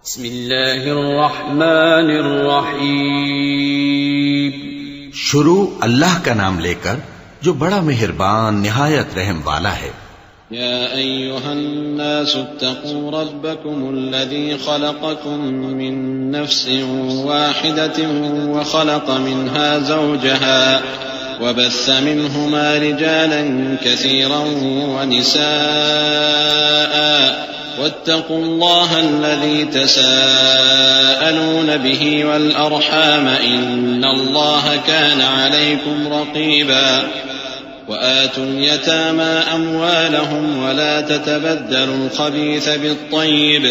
بسم اللہ الرحمن الرحیم. شروع اللہ کا نام لے کر جو بڑا مہربان نہایت رحم والا ہے. يا أيها الناس اتقوا ربكم الذي خلقكم من نفس واحدة وخلق منها زوجها وبث منهما رجالا كثيرا ونساء واتقوا الله الذي تساءلون به والأرحام إن الله كان عليكم رقيبا وآتوا اليتامى أموالهم ولا تتبدلوا الخبيث بالطيب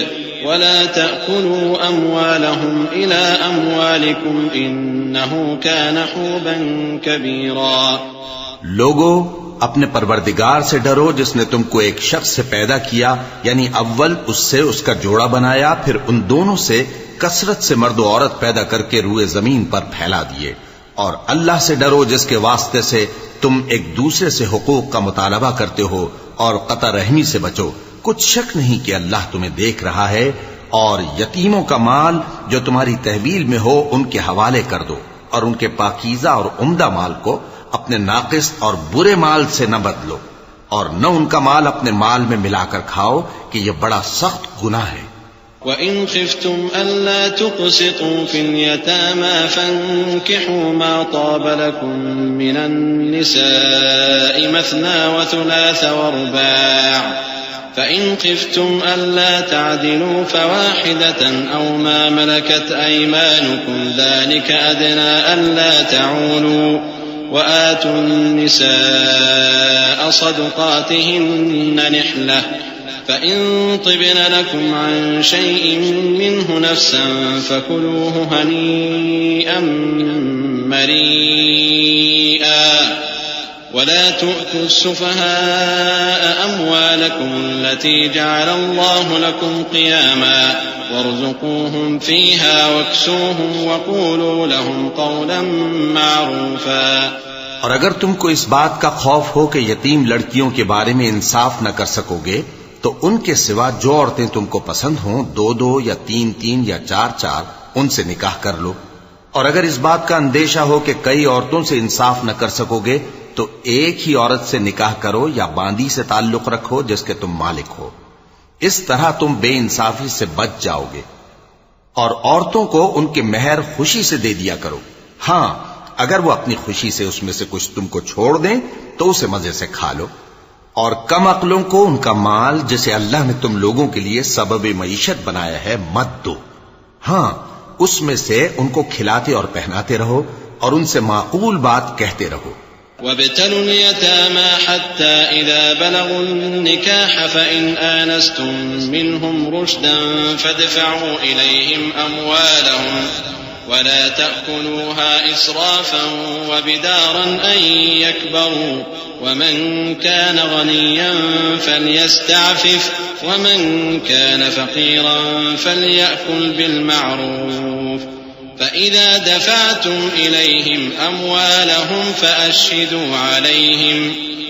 ولا تأكلوا أموالهم إلى أموالكم إنه كان حوبا كبيرا. لوگو اپنے پروردگار سے ڈرو جس نے تم کو ایک شخص سے پیدا کیا، یعنی اول اس سے اس کا جوڑا بنایا، پھر ان دونوں سے کثرت سے مرد و عورت پیدا کر کے روئے زمین پر پھیلا دیے. اور اللہ سے ڈرو جس کے واسطے سے تم ایک دوسرے سے حقوق کا مطالبہ کرتے ہو، اور قطع رحمی سے بچو. کچھ شک نہیں کہ اللہ تمہیں دیکھ رہا ہے. اور یتیموں کا مال جو تمہاری تحویل میں ہو ان کے حوالے کر دو، اور ان کے پاکیزہ اور عمدہ مال کو اپنے ناقص اور برے مال سے نہ بدلو، اور نہ ان کا مال اپنے مال میں ملا کر کھاؤ کہ یہ بڑا سخت گناہ ہے. وَإِنْ خِفْتُمْ أَلَّا تُقْسِطُوا فِي الْيَتَامَى فَانكِحُوا مَا طَابَ لَكُم مِّنَ النِّسَاءِ مَثْنَىٰ وَثُلَاثَ وَرُبَاعَ فَإِنْ خِفْتُمْ أَلَّا تَعْدِلُوا فَوَاحِدَةً أَوْ مَا مَلَكَتْ أَيْمَانُكُمْ ذَلِكَ أَدْنَىٰ أَلَّا تَعُولُوا وَآتُوا النِّسَاءَ صَدُقَاتِهِنَّ نِحْلَةً فَإِن طِبْنَ لَكُمْ عَن شَيْءٍ مِّنْهُ نَفْسًا فَكُلُوهُ هَنِيئًا مَّرِيئًا وَلَا تُؤْتُوا السُّفَهَاءَ أَمْوَالَكُمُ الَّتِي جَعَلَ اللَّهُ لَكُمْ قِيَامًا وَارْزُقُوهُمْ فِيهَا وَاكْسُوهُمْ وَقُولُوا لَهُمْ قَوْلًا مَّعْرُوفًا. اور اگر تم کو اس بات کا خوف ہو کہ یتیم لڑکیوں کے بارے میں انصاف نہ کر سکو گے تو ان کے سوا جو عورتیں تم کو پسند ہوں، 2 یا 3 یا 4 ان سے نکاح کر لو. اور اگر اس بات کا اندیشہ ہو کہ کئی عورتوں سے انصاف نہ کر سکو گے تو ایک ہی عورت سے نکاح کرو یا باندی سے تعلق رکھو جس کے تم مالک ہو. اس طرح تم بے انصافی سے بچ جاؤ گے. اور عورتوں کو ان کے مہر خوشی سے دے دیا کرو. ہاں، اگر وہ اپنی خوشی سے اس میں سے کچھ تم کو چھوڑ دیں تو اسے مزے سے کھا لو. اور کم عقلوں کو ان کا مال جسے اللہ نے تم لوگوں کے لیے سبب معیشت بنایا ہے مت دو. ہاں، اس میں سے ان کو کھلاتے اور پہناتے رہو اور ان سے معقول بات کہتے رہو. وابتلوا اليتامى حتى إذا بلغوا النكاح فإن آنستم منهم رشدا فادفعوا إليهم أموالهم ولا تأكلوها إسرافا وبدارا أن يكبروا ومن كان غنيا فليستعفف ومن كان فقيرا فليأكل بالمعروف فإذا دفعتم إليهم أموالهم فأشهدوا عليهم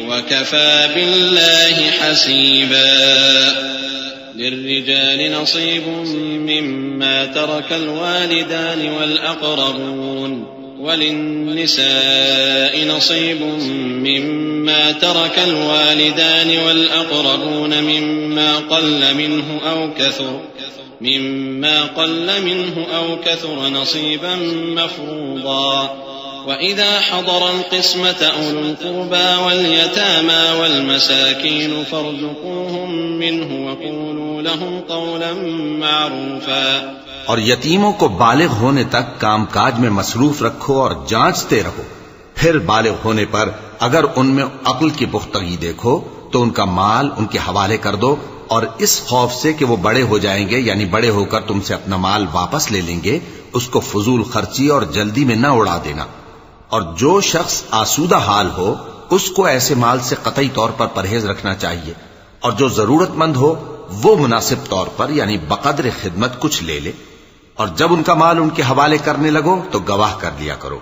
وكفى بالله حسيبا. للرجال نصيب مما ترك الوالدان والأقربون وللنساء نصيب مما ترك الوالدان والأقربون مما قل منه أو كثر نصيبا مفروضا. وإذا حضر القسمة أولو القربى واليتامى والمساكين فارزقوهم منه وقولوا لهم قولا معروفا. اور یتیموں کو بالغ ہونے تک کام کاج میں مصروف رکھو اور جانچتے رہو. پھر بالغ ہونے پر اگر ان میں عقل کی پختگی دیکھو تو ان کا مال ان کے حوالے کر دو، اور اس خوف سے کہ وہ بڑے ہو جائیں گے، یعنی بڑے ہو کر تم سے اپنا مال واپس لے لیں گے، اس کو فضول خرچی اور جلدی میں نہ اڑا دینا. اور جو شخص آسودہ حال ہو اس کو ایسے مال سے قطعی طور پر پرہیز رکھنا چاہیے، اور جو ضرورت مند ہو وہ مناسب طور پر یعنی بقدر خدمت کچھ لے لے. اور جب ان کا مال ان کے حوالے کرنے لگو تو گواہ کر لیا کرو،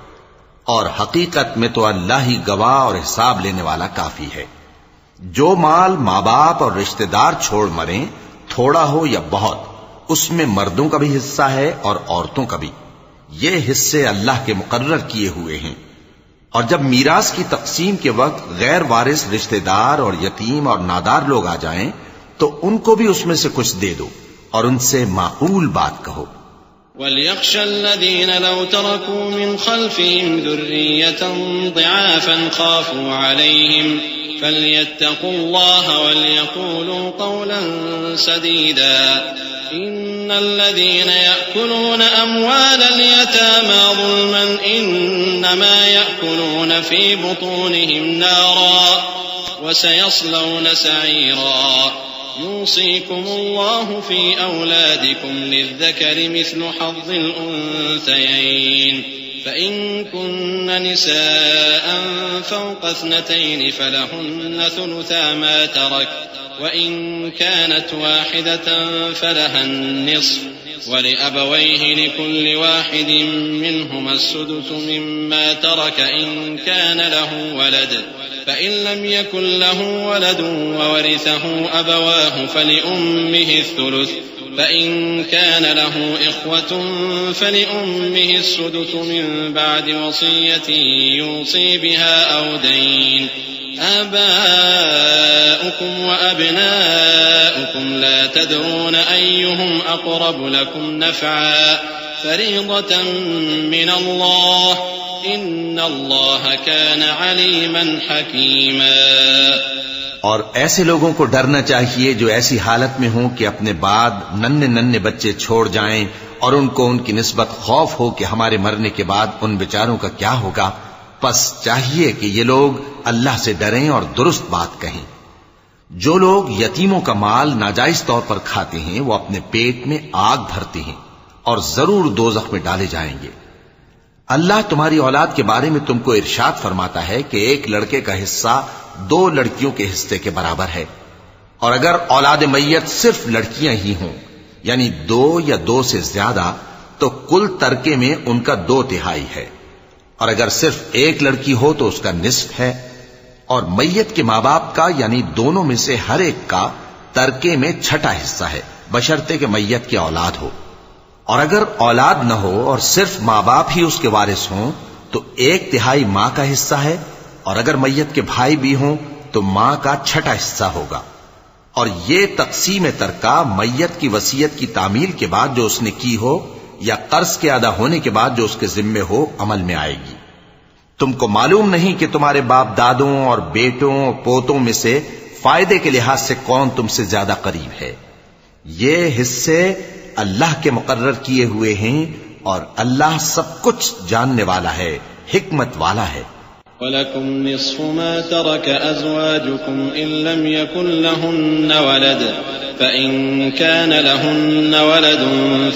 اور حقیقت میں تو اللہ ہی گواہ اور حساب لینے والا کافی ہے. جو مال ماں باپ اور رشتہ دار چھوڑ مریں، تھوڑا ہو یا بہت، اس میں مردوں کا بھی حصہ ہے اور عورتوں کا بھی. یہ حصے اللہ کے مقرر کیے ہوئے ہیں. اور جب میراث کی تقسیم کے وقت غیر وارث رشتہ دار اور یتیم اور نادار لوگ آ جائیں تو ان کو بھی اس میں سے کچھ دے دو اور ان سے معقول بات کہو. وَلْيَخْشَ الَّذِينَ لَوْ تَرَكُوا مِنْ خَلْفِهِمْ ذُرِّيَّةً ضِعَافًا خَافُوا عَلَيْهِمْ فَلْيَتَّقُوا اللَّهَ وَلْيَقُولُوا قَوْلًا سَدِيدًا. إِنَّ الَّذِينَ يَأْكُلُونَ أَمْوَالَ الْيَتَامَى ظُلْمًا إِنَّمَا يَأْكُلُونَ فِي بُطُونِهِمْ نَارًا وَسَيَصْلَوْنَ سَعِيرًا. يوصيكم الله في أولادكم للذكر مثل حظ الأنثيين فإن كن نساء فوق 2 فلهن ثلثا ما ترك وإن كانت واحدة فلها النصف ولأبويه لكل واحد منهما السدس مما ترك إن كان له ولد فإن لم يكن له ولد وورثه أبواه فلأمه الثلث فإن كان له إخوة فلأمه السدس من بعد وصية يوصي بها أو دين. آباؤكم وأبناؤكم لا تدرون أيهم أقرب لكم نفعا فريضة من الله إن الله كان عليما حكيما. اور ایسے لوگوں کو ڈرنا چاہیے جو ایسی حالت میں ہوں کہ اپنے بعد ننھے بچے چھوڑ جائیں اور ان کو ان کی نسبت خوف ہو کہ ہمارے مرنے کے بعد ان بیچاروں کا کیا ہوگا. پس چاہیے کہ یہ لوگ اللہ سے ڈریں اور درست بات کہیں. جو لوگ یتیموں کا مال ناجائز طور پر کھاتے ہیں وہ اپنے پیٹ میں آگ بھرتے ہیں اور ضرور دوزخ میں ڈالے جائیں گے. اللہ تمہاری اولاد کے بارے میں تم کو ارشاد فرماتا ہے کہ ایک لڑکے کا حصہ 2 لڑکیوں کے حصے کے برابر ہے. اور اگر اولاد میت صرف لڑکیاں ہی ہوں یعنی 2 یا 2 سے زیادہ تو کل ترکے میں ان کا 2/3 ہے. اور اگر صرف ایک لڑکی ہو تو اس کا نصف ہے. اور میت کے ماں باپ کا یعنی دونوں میں سے ہر ایک کا ترکے میں 6واں حصہ ہے بشرطے کہ میت کی اولاد ہو. اور اگر اولاد نہ ہو اور صرف ماں باپ ہی اس کے وارث ہوں تو 1/3 ماں کا حصہ ہے. اور اگر میت کے بھائی بھی ہوں تو ماں کا 6واں حصہ ہوگا. اور یہ تقسیم ترکہ میت کی وصیت کی تعمیل کے بعد جو اس نے کی ہو یا قرض کے ادا ہونے کے بعد جو اس کے ذمے ہو عمل میں آئے گی. تم کو معلوم نہیں کہ تمہارے باپ دادوں اور بیٹوں اور پوتوں میں سے فائدے کے لحاظ سے کون تم سے زیادہ قریب ہے. یہ حصے اللہ کے مقرر کیے ہوئے ہیں اور اللہ سب کچھ جاننے والا ہے، حکمت والا ہے. وَلَكُمْ نِصْفُ مَا تَرَكَ أَزْوَاجُكُمْ إِن لَّمْ يَكُن لَّهُنَّ وَلَدٌ فَإِن كَانَ لَهُنَّ وَلَدٌ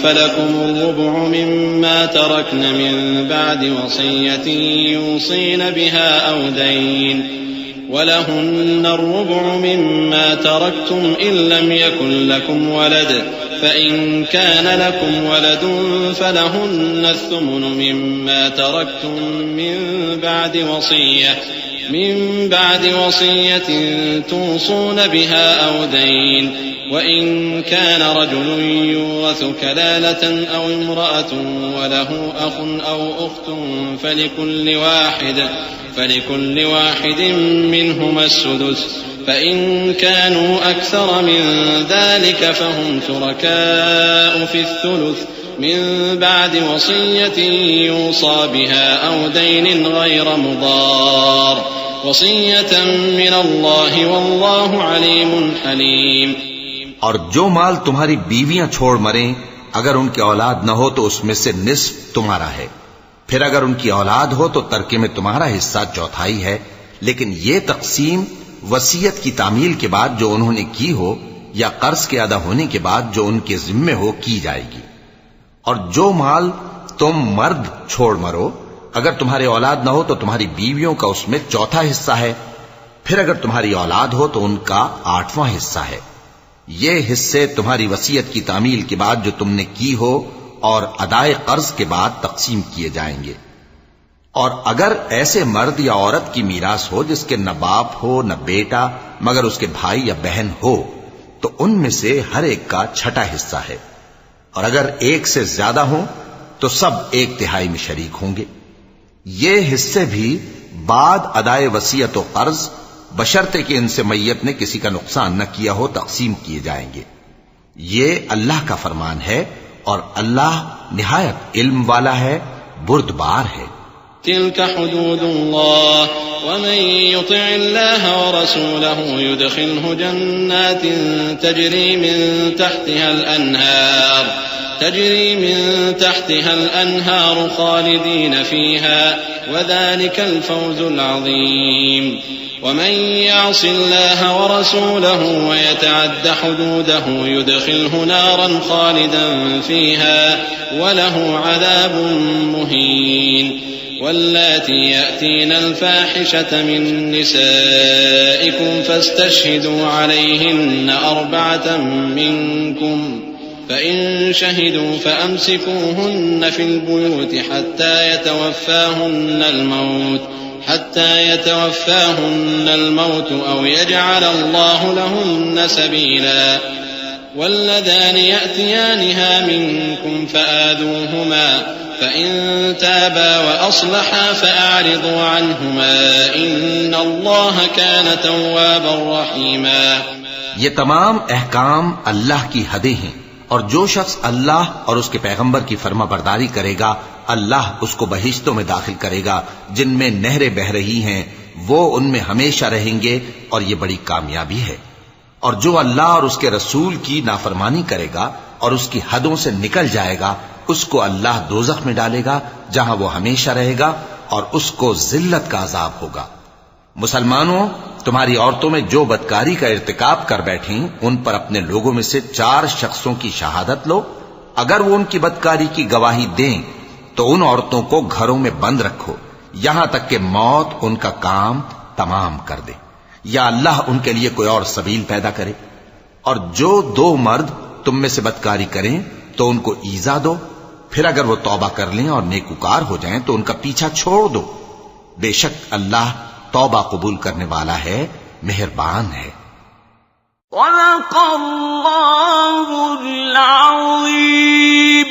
فَلَكُمُ الرُّبُعُ مِمَّا تَرَكْنَ مِن بَعْدِ وَصِيَّةٍ يُوصِينَ بِهَا أَوْ دَيْنٍ وَلَهُنَّ الرُّبُعُ مِمَّا تَرَكْتُمْ إِن لَّمْ يَكُن لَّكُمْ وَلَدٌ فَإِن كَانَ لَكُمْ وَلَدٌ فَلَهُنَّ الثُّمُنُ مِمَّا تَرَكْتُم مِّن بَعْدِ وَصِيَّةٍ تُوصُونَ بِهَا أَوْ دَيْنٍ وَإِن كَانَ رَجُلٌ يُورَثُ كَلَالَةً أَوْ امْرَأَةٌ وَلَهُ أَخٌ أَوْ أُخْتٌ فَلِكُلِّ وَاحِدٍ مِّنْهُمَا السُّدُسُ فَإِن كَانُوا أَكْثَرَ مِن ذَلِكَ فَهُمْ شُرَكَاءُ فِي الثُّلُثِ من بعد وصية يوصى بها أو دين غير مضار وصية من الله والله عليم حليم. اور جو مال تمہاری بیویاں چھوڑ مریں اگر ان کی اولاد نہ ہو تو اس میں سے نصف تمہارا ہے. پھر اگر ان کی اولاد ہو تو ترکے میں تمہارا حصہ 1/4 ہے. لیکن یہ تقسیم وصیت کی تعمیل کے بعد جو انہوں نے کی ہو یا قرض کے ادا ہونے کے بعد جو ان کے ذمے ہو کی جائے گی. اور جو مال تم مرد چھوڑ مرو اگر تمہارے اولاد نہ ہو تو تمہاری بیویوں کا اس میں 1/4 حصہ ہے. پھر اگر تمہاری اولاد ہو تو ان کا 8واں حصہ ہے. یہ حصے تمہاری وصیت کی تعمیل کے بعد جو تم نے کی ہو اور ادائے قرض کے بعد تقسیم کیے جائیں گے. اور اگر ایسے مرد یا عورت کی میراث ہو جس کے نہ باپ ہو نہ بیٹا مگر اس کے بھائی یا بہن ہو تو ان میں سے ہر ایک کا 6واں حصہ ہے. اور اگر ایک سے زیادہ ہوں تو سب 1/3 میں شریک ہوں گے۔ یہ حصے بھی بعد ادائے وصیت و قرض بشرطے کہ ان سے میت نے کسی کا نقصان نہ کیا ہو تقسیم کیے جائیں گے۔ یہ اللہ کا فرمان ہے اور اللہ نہایت علم والا ہے، بردبار ہے۔ تلك حدود الله ومن يطع الله ورسوله يدخله جنات تجري من تحتها الأنهار خالدين فيها وذلك الفوز العظيم ومن يعص الله ورسوله ويتعد حدوده يدخله نارا خالدا فيها وله عذاب مهين واللاتي يأتين الفاحشة من نسائكم فاستشهدوا عليهن 4 منكم فإن شهدوا فأمسكوهن في البيوت حتى يتوفاهن الموت أو يجعل الله لهن سبيلا واللذان يأتيانها منكم فآذوهما فإن تابا وأصلحا فأعرضوا عنهما إن الله كان توابا رحيما۔ یہ تمام احکام اللہ کی حدیں ہیں، اور جو شخص اللہ اور اس کے پیغمبر کی فرما برداری کرے گا اللہ اس کو بہشتوں میں داخل کرے گا جن میں نہریں بہ رہی ہیں، وہ ان میں ہمیشہ رہیں گے، اور یہ بڑی کامیابی ہے۔ اور جو اللہ اور اس کے رسول کی نافرمانی کرے گا اور اس کی حدوں سے نکل جائے گا اس کو اللہ دوزخ میں ڈالے گا جہاں وہ ہمیشہ رہے گا، اور اس کو ذلت کا عذاب ہوگا۔ مسلمانوں، تمہاری عورتوں میں جو بدکاری کا ارتکاب کر بیٹھیں ان پر اپنے لوگوں میں سے 4 شخصوں کی شہادت لو۔ اگر وہ ان کی بدکاری کی گواہی دیں تو ان عورتوں کو گھروں میں بند رکھو یہاں تک کہ موت ان کا کام تمام کر دے، یا اللہ ان کے لیے کوئی اور سبیل پیدا کرے۔ اور جو 2 مرد تم میں سے بدکاری کریں تو ان کو ایذا دو، پھر اگر وہ توبہ کر لیں اور نیکوکار ہو جائیں تو ان کا پیچھا چھوڑ دو، بے شک اللہ توبہ قبول کرنے والا ہے، مہربان ہے۔ صدق اللہ العظیم۔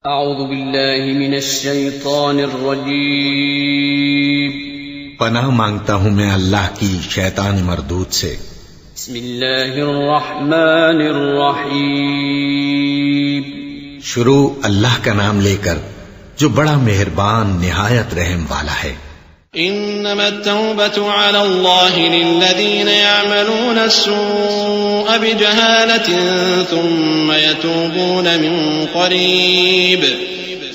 اعوذ باللہ من الشیطان الرجیم۔ پناہ مانگتا ہوں میں اللہ کی شیطان مردود سے۔ بسم اللہ الرحمن الرحیم۔ شروع اللہ کا نام لے کر جو بڑا مہربان نہایت رحم والا ہے۔ إنما التوبة على الله للذين يعملون السوء بجهالة ثم يتوبون من قريب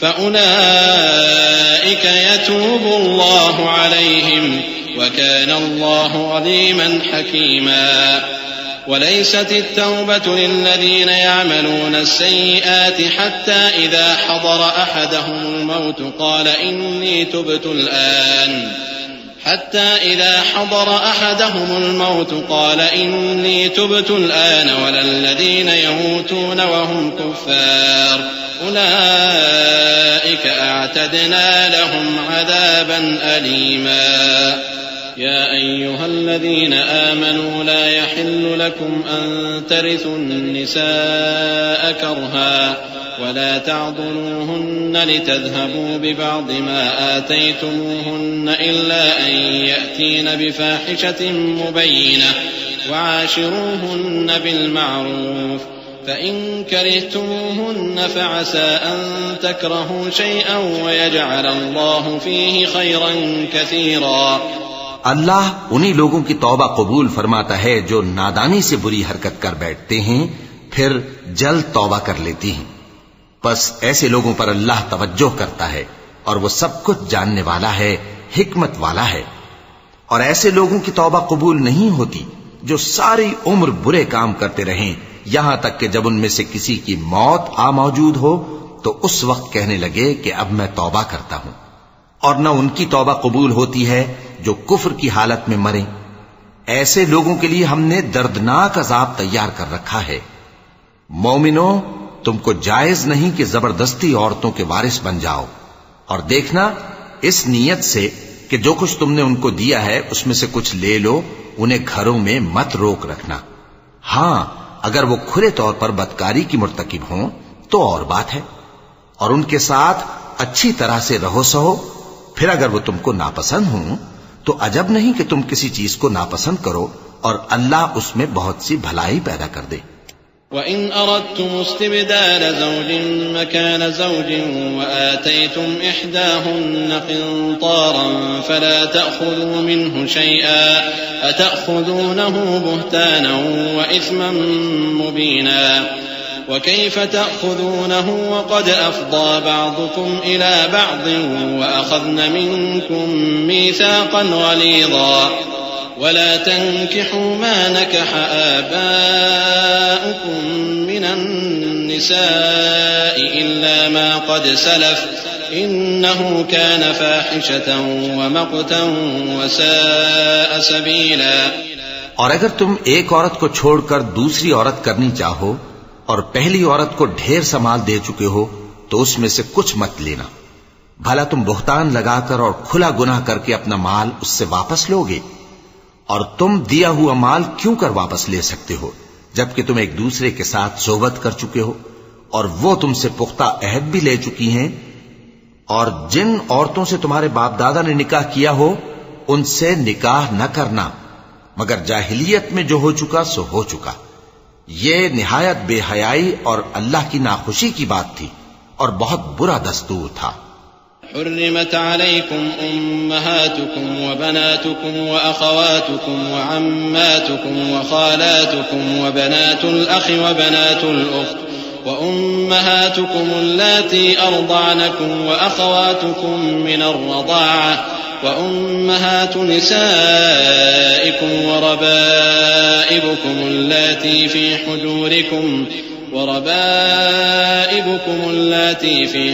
فأولئك يتوب الله عليهم وكان الله عليما حكيما وليست التوبة للذين يعملون السيئات حتى إذا حضر أحدهم الموت قال إني تبت الآن ولا الذين يموتون وهم كفار أولئك أعتدنا لهم عذابا أليما يا أيها الذين آمنوا لا يحل لكم أن ترثوا النساء كرها ولا تعضلوهن لتذهبوا ببعض ما آتيتموهن إلا أن يأتين بفاحشة مبينة وعاشروهن بالمعروف فإن كرهتموهن فعسى أن تكرهوا شيئا ويجعل الله فيه خيرا كثيرا۔ اللہ انہی لوگوں کی توبہ قبول فرماتا ہے جو نادانی سے بری حرکت کر بیٹھتے ہیں پھر جلد توبہ کر لیتی ہیں، پس ایسے لوگوں پر اللہ توجہ کرتا ہے اور وہ سب کچھ جاننے والا ہے، حکمت والا ہے۔ اور ایسے لوگوں کی توبہ قبول نہیں ہوتی جو ساری عمر برے کام کرتے رہیں یہاں تک کہ جب ان میں سے کسی کی موت آ موجود ہو تو اس وقت کہنے لگے کہ اب میں توبہ کرتا ہوں، اور نہ ان کی توبہ قبول ہوتی ہے جو کفر کی حالت میں مریں۔ ایسے لوگوں کے لیے ہم نے دردناک عذاب تیار کر رکھا ہے۔ مومنوں، تم کو جائز نہیں کہ زبردستی عورتوں کے وارث بن جاؤ، اور دیکھنا اس نیت سے کہ جو کچھ تم نے ان کو دیا ہے اس میں سے کچھ لے لو، انہیں گھروں میں مت روک رکھنا۔ ہاں، اگر وہ کھلے طور پر بدکاری کی مرتکب ہوں تو اور بات ہے، اور ان کے ساتھ اچھی طرح سے رہو سہو. پھر اگر وہ تم کو ناپسند ہوں تو عجب نہیں کہ تم کسی چیز کو ناپسند کرو اور اللہ اس میں بہت سی بھلائی پیدا کر دے. وَإِنْ أَرَدْتُمُ اسْتِبْدَالَ زَوْجٍ مَكَانَ زَوْجٍ وَآتَيْتُمْ إِحْدَاهُنَّ قِنطَارًا فَلَا تَأْخُذُوا مِنْهُ شَيْئًا أَتَأْخُذُونَهُ بُهْتَانًا وَإِثْمًا مُبِينًا وَكَيْفَ تَأْخُذُونَهُ وَقَدْ أَفْضَىٰ بَعْضُكُمْ إِلَىٰ بَعْضٍ وَأَخَذْنَ مِنكُم مِّيثَاقًا غَلِيظًا ولا تنكحوا ما نكح آباؤكم من النساء إلا ما قد سلف إنه كان فاحشة ومقتا وساء سبيلا. اور اگر تم ایک عورت کو چھوڑ کر دوسری عورت کرنی چاہو اور پہلی عورت کو ڈھیر سا مال دے چکے ہو تو اس میں سے کچھ مت لینا. بھلا تم بہتان لگا کر اور کھلا گناہ کر کے اپنا مال اس سے واپس لوگے؟ اور تم دیا ہوا مال کیوں کر واپس لے سکتے ہو جبکہ تم ایک دوسرے کے ساتھ صحبت کر چکے ہو اور وہ تم سے پختہ عہد بھی لے چکی ہیں؟ اور جن عورتوں سے تمہارے باپ دادا نے نکاح کیا ہو ان سے نکاح نہ کرنا مگر جاہلیت میں جو ہو چکا سو ہو چکا. یہ نہایت بے حیائی اور اللہ کی ناخوشی کی بات تھی اور بہت برا دستور تھا. حرمت عليكم أمهاتكم وبناتكم وأخواتكم وعماتكم وخالاتكم وبنات الأخ وبنات الأخت وأمهاتكم اللاتي أرضعنكم وأخواتكم من الرضاعة وأمهات نسائكم وربائبكم اللاتي في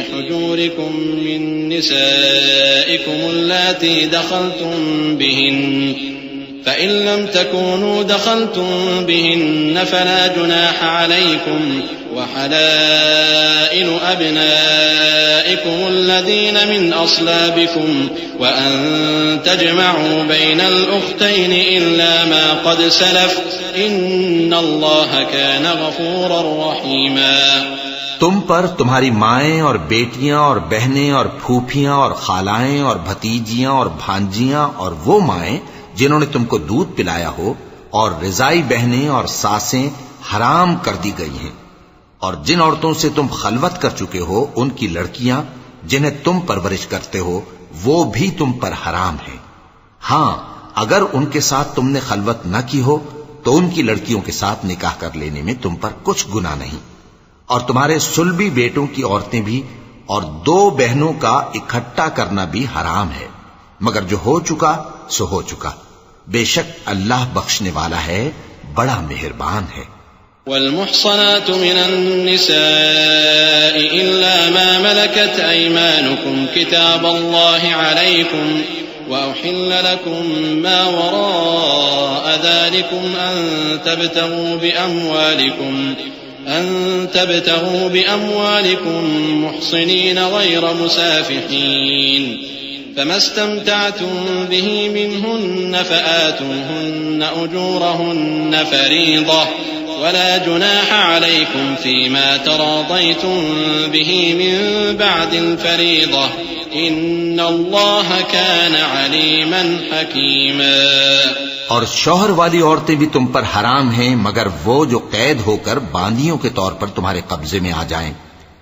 حجوركم من نسائكم اللاتي دخلتم بهن فإن لم تكونوا دخلتم بهن فلا جناح عليكم وحلائل أبنائكم الذين من أصلابكم وأن تجمعوا بين الأختين إلا ما قد سلف إن الله كان غفورا رحيما. تم پر تمہاری مائیں اور بیٹیاں اور بہنیں اور پھوپھیاں اور خالائیں اور بھتیجیاں اور بھانجیاں اور وہ مائیں جنہوں نے تم کو دودھ پلایا ہو اور رضائی بہنیں اور ساسیں حرام کر دی گئی ہیں. اور جن عورتوں سے تم خلوت کر چکے ہو ان کی لڑکیاں جنہیں تم پرورش کرتے ہو وہ بھی تم پر حرام ہیں. ہاں اگر ان کے ساتھ تم نے خلوت نہ کی ہو تو ان کی لڑکیوں کے ساتھ نکاح کر لینے میں تم پر کچھ گناہ نہیں. اور تمہارے صلبی بیٹوں کی عورتیں بھی اور دو بہنوں کا اکٹھا کرنا بھی حرام ہے مگر جو ہو چکا سو ہو چکا. بے شک اللہ بخشنے والا ہے بڑا مہربان ہے. والمحصنات من النساء إلا ما ملكت أيمانكم كتاب الله عليكم وأحل لكم ما وراء ذلكم أن تبتغوا بأموالكم محصنين غير مسافحين فما استمتعتم به منهن فآتوهن أجورهن فريضة ولا جناح عليكم فيما تراضيتم به من بعد الفريضة إن الله كان عليما حكيما. اور شوہر والی عورتیں بھی تم پر حرام ہیں مگر وہ جو قید ہو کر باندیوں کے طور پر تمہارے قبضے میں آ جائیں.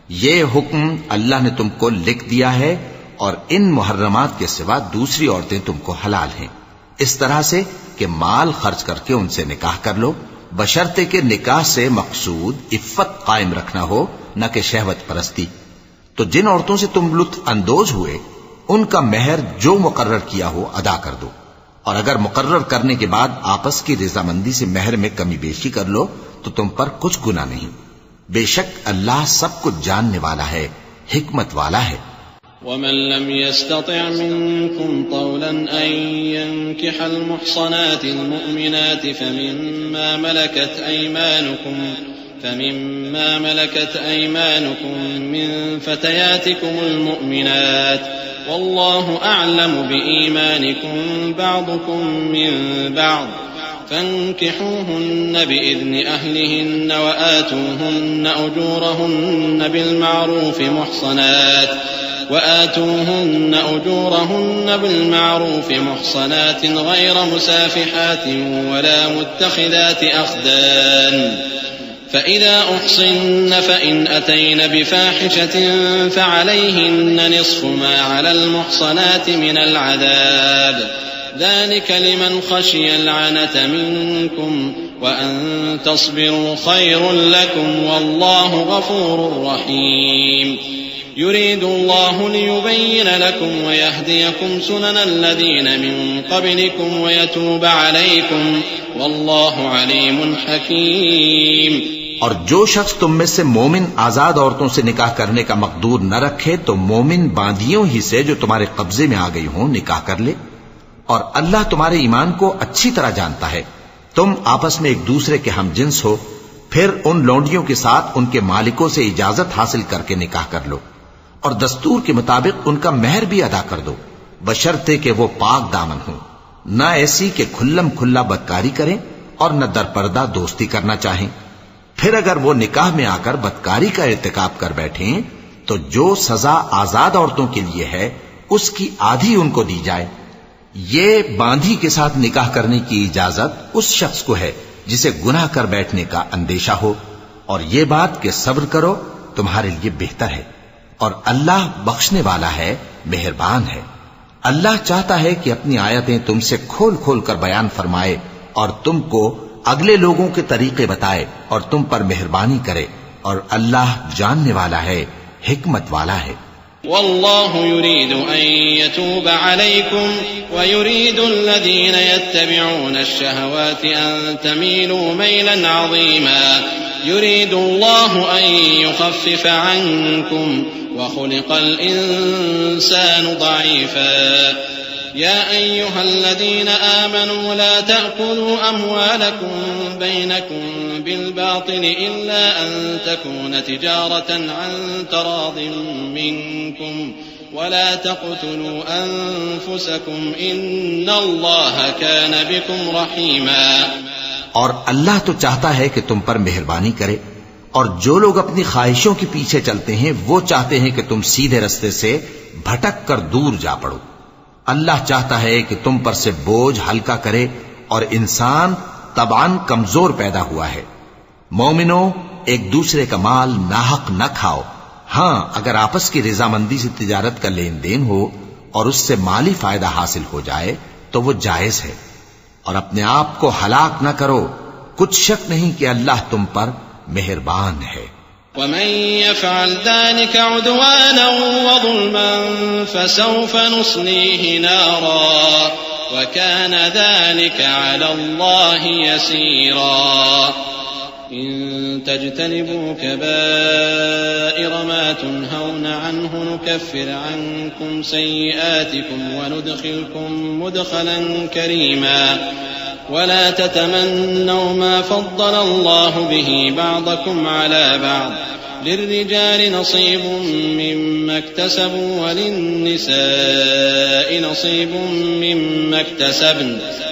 یہ حکم اللہ نے تم کو لکھ دیا ہے اور ان محرمات کے سوا دوسری عورتیں تم کو حلال ہیں اس طرح سے کہ مال خرچ کر کے ان سے نکاح کر لو بشرطے کہ نکاح سے مقصود عفت قائم رکھنا ہو نہ کہ شہوت پرستی. تو جن عورتوں سے تم لطف اندوز ہوئے ان کا مہر جو مقرر کیا ہو ادا کر دو اور اگر مقرر کرنے کے بعد آپس کی رضامندی سے مہر میں کمی بیشی کر لو تو تم پر کچھ گناہ نہیں. بے شک اللہ سب کچھ جاننے والا ہے حکمت والا ہے. ومن لم يستطع منكم طولا أن ينكح المحصنات المؤمنات فمما ملكت أيمانكم من فتياتكم المؤمنات والله أعلم بإيمانكم بعضكم من بعض فانكحوهن بإذن أهلهن وآتوهن أجورهن بالمعروف محصنات غير مسافحات ولا متخذات أخدان فإذا أحصن فإن أتين بفاحشة فعليهن نصف ما على المحصنات من العذاب ذلك لمن خشي العنة منكم وأن تصبروا خير لكم والله غفور رحيم يريد الله ليبين لكم ويهديكم سنن الذين من قبلكم ويتوب عليكم والله عليم حكيم۔ اور جو شخص تم میں سے مومن آزاد عورتوں سے نکاح کرنے کا مقدور نہ رکھے تو مومن باندیوں ہی سے جو تمہارے قبضے میں آ گئی ہوں نکاح کر لے، اور اللہ تمہارے ایمان کو اچھی طرح جانتا ہے۔ تم آپس میں ایک دوسرے کے ہم جنس ہو، پھر ان لونڈیوں کے ساتھ ان کے مالکوں سے اجازت حاصل کر کے نکاح کر لو، اور دستور کے مطابق ان کا مہر بھی ادا کر دو، بشرطے کہ وہ پاک دامن ہوں، نہ ایسی کہ کھلم کھلا بدکاری کریں اور نہ درپردہ دوستی کرنا چاہیں۔ پھر اگر وہ نکاح میں آ کر بدکاری کا ارتکاب کر بیٹھیں تو جو سزا آزاد عورتوں کے لیے ہے اس کی آدھی ان کو دی جائے۔ یہ باندھی کے ساتھ نکاح کرنے کی اجازت اس شخص کو ہے جسے گناہ کر بیٹھنے کا اندیشہ ہو، اور یہ بات کہ صبر کرو تمہارے لیے بہتر ہے، اور اللہ بخشنے والا ہے، مہربان ہے۔ اللہ چاہتا ہے کہ اپنی آیتیں تم سے کھول کھول کر بیان فرمائے اور تم کو اگلے لوگوں کے طریقے بتائے اور تم پر مہربانی کرے، اور اللہ جاننے والا ہے، حکمت والا ہے۔ والله يريد أن يتوب عليكم ويريد الذين يتبعون الشهوات أن تميلوا ميلا عظيما يريد الله أن يخفف عنكم وخلق الإنسان ضعيفا يا أيها الذين آمنوا لا تأكلوا أموالكم بينكم بالباطل إلا أن تكون تجارة عن تراض منكم ولا تقتلوا أنفسكم إن الله كان بكم رحيما۔ اور اللہ تو چاہتا ہے کہ تم پر مہربانی کرے، اور جو لوگ اپنی خواہشوں کے پیچھے چلتے ہیں وہ چاہتے ہیں کہ تم سیدھے رستے سے بھٹک کر دور جا پڑو۔ اللہ چاہتا ہے کہ تم پر سے بوجھ ہلکا کرے، اور انسان طبعاً کمزور پیدا ہوا ہے۔ مومنوں، ایک دوسرے کا مال ناحق نہ کھاؤ، ہاں اگر آپس کی رضامندی سے تجارت کا لین دین ہو اور اس سے مالی فائدہ حاصل ہو جائے تو وہ جائز ہے، اور اپنے آپ کو ہلاک نہ کرو، کچھ شک نہیں کہ اللہ تم پر مہربان ہے۔ ومن يفعل ذلك عدوانا وظلما فسوف نصليه نارا وكان ذلك على الله يسيرا إن تجتنبوا كبائر ما تنهون عنه نكفر عنكم سيئاتكم وندخلكم مدخلا كريما ولا تتمنوا ما فضل الله به بعضكم على بعض للرجال نصيب مما اكتسبوا وللنساء نصيب مما اكتسبن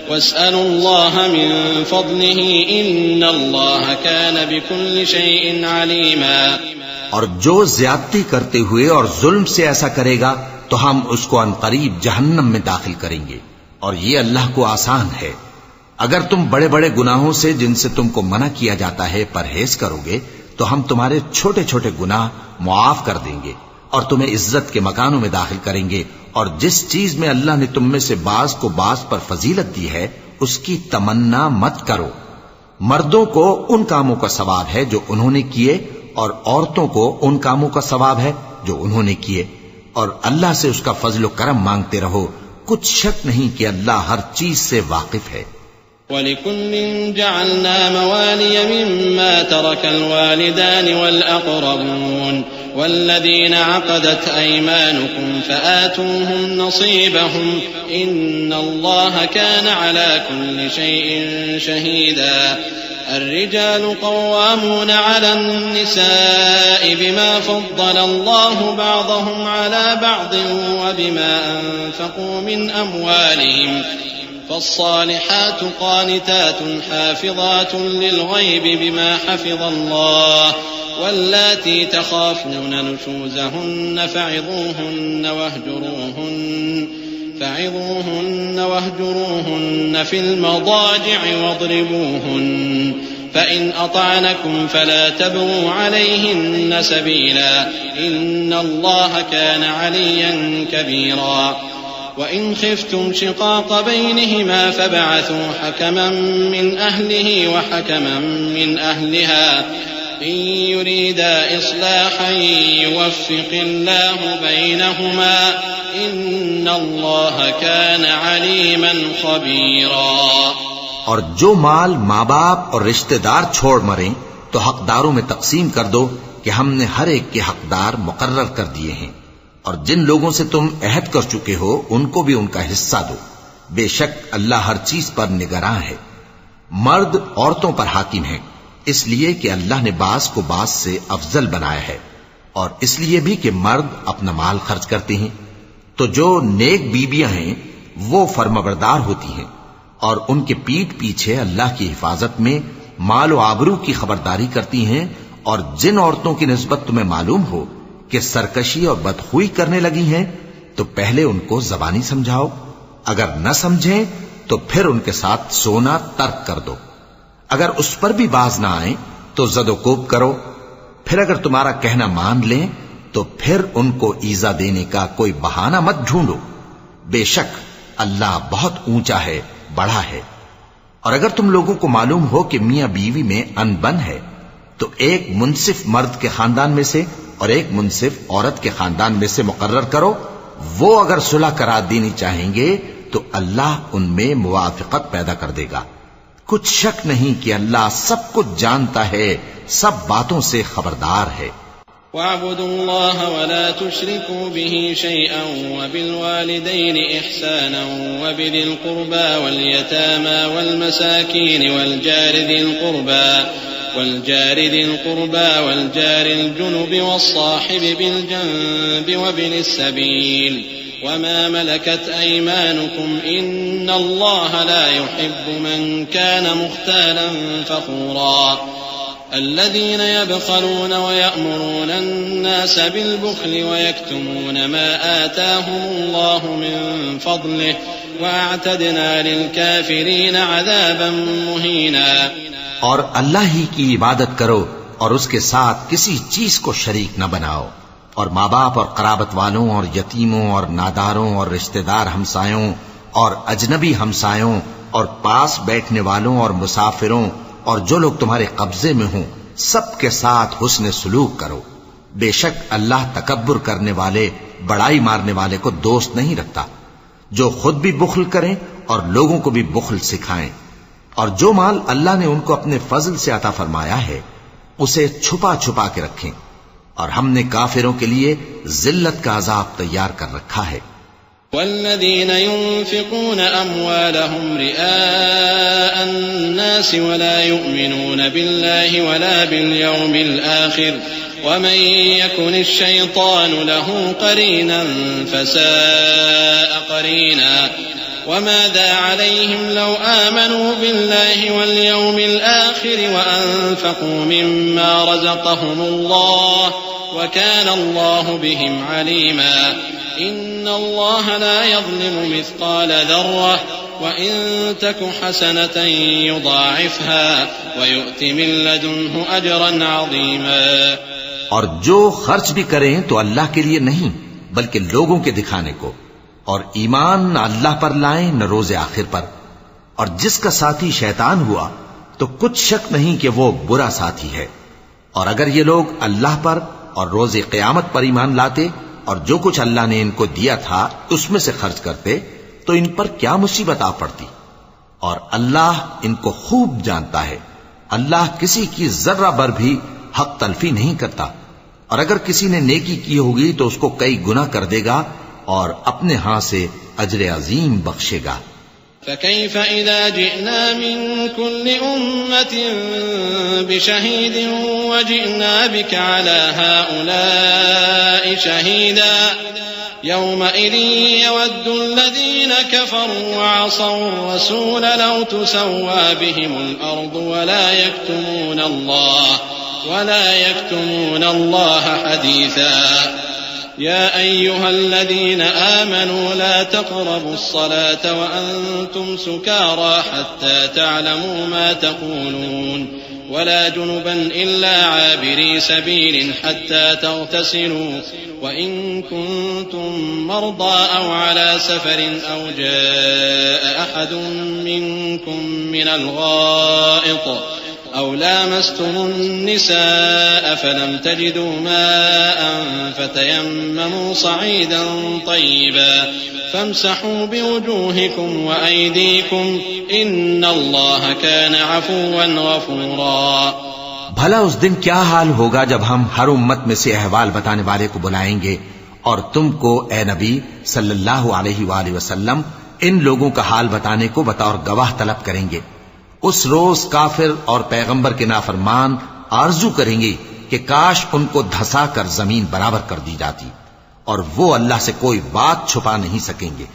واسألوا الله من فضله إن الله كان بكل شيء عليما۔ اور جو زیادتی کرتے ہوئے اور ظلم سے ایسا کرے گا تو ہم اس کو عنقریب جہنم میں داخل کریں گے، اور یہ اللہ کو آسان ہے۔ اگر تم بڑے بڑے گناہوں سے جن سے تم کو منع کیا جاتا ہے پرہیز کرو گے تو ہم تمہارے چھوٹے چھوٹے گناہ معاف کر دیں گے اور تمہیں عزت کے مکانوں میں داخل کریں گے، اور جس چیز میں اللہ نے تم میں سے بعض کو بعض پر فضیلت دی ہے اس کی تمنا مت کرو۔ مردوں کو ان کاموں کا ثواب ہے جو انہوں نے کیے، اور عورتوں کو ان کاموں کا ثواب ہے جو انہوں نے کیے، اور اللہ سے اس کا فضل و کرم مانگتے رہو، کچھ شک نہیں کہ اللہ ہر چیز سے واقف ہے۔ وَلِكُلٍّ جَعَلْنَا مَوَالِيَ مِمَّا تَرَكَ الْوَالِدَانِ وَالْأَقْرَبُونَ وَالَّذِينَ عَقَدَتْ أَيْمَانُكُمْ فَآتُوهُمْ نَصِيبَهُمْ إِنَّ اللَّهَ كَانَ عَلَى كُلِّ شَيْءٍ شَهِيدًا الرجال قوامون على النساء بما فضل الله بعضهم على بعض وبما أنفقوا من أموالهم فالصالحات قانتات حافظات للغيب بما حفظ الله واللاتي تخافون نشوزهن فعظوهن واهجروهن في المضاجع واضربوهن فإن أطعنكم فلا تبغوا عليهن سبيلا إن الله كان عليا كبيرا وإن خفتم شقاق بينهما فابعثوا حكما من أهله وحكما من أهلها إن يريدا إصلاحا يوفق الله بينهما إن الله كان عليما خبيرا۔ اور جو مال ماں باپ اور رشتہ دار چھوڑ مریں تو حقداروں میں تقسیم کر دو کہ ہم نے ہر ایک کے حقدار مقرر کر دیے ہیں، اور جن لوگوں سے تم عہد کر چکے ہو ان کو بھی ان کا حصہ دو، بے شک اللہ ہر چیز پر نگراں ہے۔ مرد عورتوں پر حاکم ہیں اس لیے کہ اللہ نے بعض کو بعض سے افضل بنایا ہے، اور اس لیے بھی کہ مرد اپنا مال خرچ کرتے ہیں، تو جو نیک بیویاں ہیں وہ فرمانبردار ہوتی ہیں اور ان کے پیٹھ پیچھے اللہ کی حفاظت میں مال و آبرو کی خبرداری کرتی ہیں، اور جن عورتوں کی نسبت تمہیں معلوم ہو کہ سرکشی اور بدخوئی کرنے لگی ہیں تو پہلے ان کو زبانی سمجھاؤ، اگر نہ سمجھیں تو پھر ان کے ساتھ سونا ترک کر دو، اگر اس پر بھی باز نہ آئیں تو زد و کوب کرو، پھر اگر تمہارا کہنا مان لیں تو پھر ان کو ایذا دینے کا کوئی بہانہ مت ڈھونڈو، بے شک اللہ بہت اونچا ہے، بڑا ہے۔ اور اگر تم لوگوں کو معلوم ہو کہ میاں بیوی میں انبن ہے تو ایک منصف مرد کے خاندان میں سے اور ایک منصف عورت کے خاندان میں سے مقرر کرو، وہ اگر صلح کرا دینی چاہیں گے تو اللہ ان میں موافقت پیدا کر دے گا۔ کچھ شک نہیں کہ اللہ سب کچھ جانتا ہے، سب باتوں سے خبردار ہے۔ وَاعْبُدُوا اللَّهَ وَلَا تُشْرِكُوا بِهِ شَيْئًا وَبِالْوَالِدَيْنِ إِحْسَانًا وَبِذِي الْقُرْبَى وَالْيَتَامَى وَالْمَسَاكِينِ وَالْجَارِ ذِي الْقُرْبَى وَالْجَارِ الْجُنُبِ وَالصَّاحِبِ بِالْجَنبِ وَابْنِ السَّبِيلِ وَمَا مَلَكَتْ أَيْمَانُكُمْ إِنَّ اللَّهَ لَا يُحِبُّ مَنْ كَانَ مُخْتَالًا فَخُورًا الذين يبخلون ويأمرون الناس بالبخل ويكتمون ما آتاهم الله من فضله وأعتدنا للكافرين عذابا مهينا۔ اور اللہ ہی کی عبادت کرو اور اس کے ساتھ کسی چیز کو شریک نہ بناؤ، اور ماں باپ اور قرابت والوں اور یتیموں اور ناداروں اور رشتہ دار ہمسایوں اور اجنبی ہمسایوں اور پاس بیٹھنے والوں اور مسافروں اور جو لوگ تمہارے قبضے میں ہوں سب کے ساتھ حسن سلوک کرو، بے شک اللہ تکبر کرنے والے بڑائی مارنے والے کو دوست نہیں رکھتا۔ جو خود بھی بخل کریں اور لوگوں کو بھی بخل سکھائیں، اور جو مال اللہ نے ان کو اپنے فضل سے عطا فرمایا ہے اسے چھپا چھپا کے رکھیں، اور ہم نے کافروں کے لیے ذلت کا عذاب تیار کر رکھا ہے۔ والذين ينفقون أموالهم رئاء الناس ولا يؤمنون بالله ولا باليوم الآخر ومن يكن الشيطان له قرينا فساء قرينا وماذا عليهم لو آمنوا بالله واليوم الآخر وأنفقوا مما رزقهم الله وكان الله بهم عليما إن الله لا يظلم مثقال ذرة وإن تك حسنة يضاعفها ويؤت من لدنه أجرا عظيما۔ اور جو خرچ بھی کریں تو اللہ کے لیے نہیں بلکہ لوگوں کے دکھانے کو، اور ایمان نہ اللہ پر لائیں نہ روز آخر پر، اور جس کا ساتھی شیطان ہوا تو کچھ شک نہیں کہ وہ برا ساتھی ہے۔ اور اگر یہ لوگ اللہ پر اور روز قیامت پر ایمان لاتے اور جو کچھ اللہ نے ان کو دیا تھا اس میں سے خرچ کرتے تو ان پر کیا مصیبت آ پڑتی، اور اللہ ان کو خوب جانتا ہے۔ اللہ کسی کی ذرہ بر بھی حق تلفی نہیں کرتا، اور اگر کسی نے نیکی کی ہوگی تو اس کو کئی گنا کر دے گا اور اپنے ہاں سے اجر عظیم بخشے گا۔ فكيف إذا جئنا من كل أمة بشهيد وجئنا بك على هؤلاء شهيدا يومئذ يود الذين كفروا وعصوا الرسول لو تسوى بهم الأرض ولا يكتمون الله حديثا يا أيها الذين آمنوا لا تقربوا الصلاة وأنتم سكارى حتى تعلموا ما تقولون ولا جنبا إلا عابري سبيل حتى تغتسلوا وإن كنتم مرضى أو على سفر أو جاء أحد منكم من الغائط أو لامستم النساء فلم تجدوا ماء فتيمموا صعيدا طيبا فامسحوا بوجوهكم وأيديكم إن الله كان عفوا غفورا. بھلا اس دن کیا حال ہوگا جب ہم ہر امت میں سے احوال بتانے والے کو بلائیں گے اور تم کو اے نبی صلی اللہ علیہ وآلہ وسلم ان لوگوں کا حال بتانے کو بطور گواہ طلب کریں گے. اس روز کافر اور پیغمبر کے نافرمان آرزو کریں گے کہ کاش ان کو دھسا کر زمین برابر کر دی جاتی، اور وہ اللہ سے کوئی بات چھپا نہیں سکیں گے.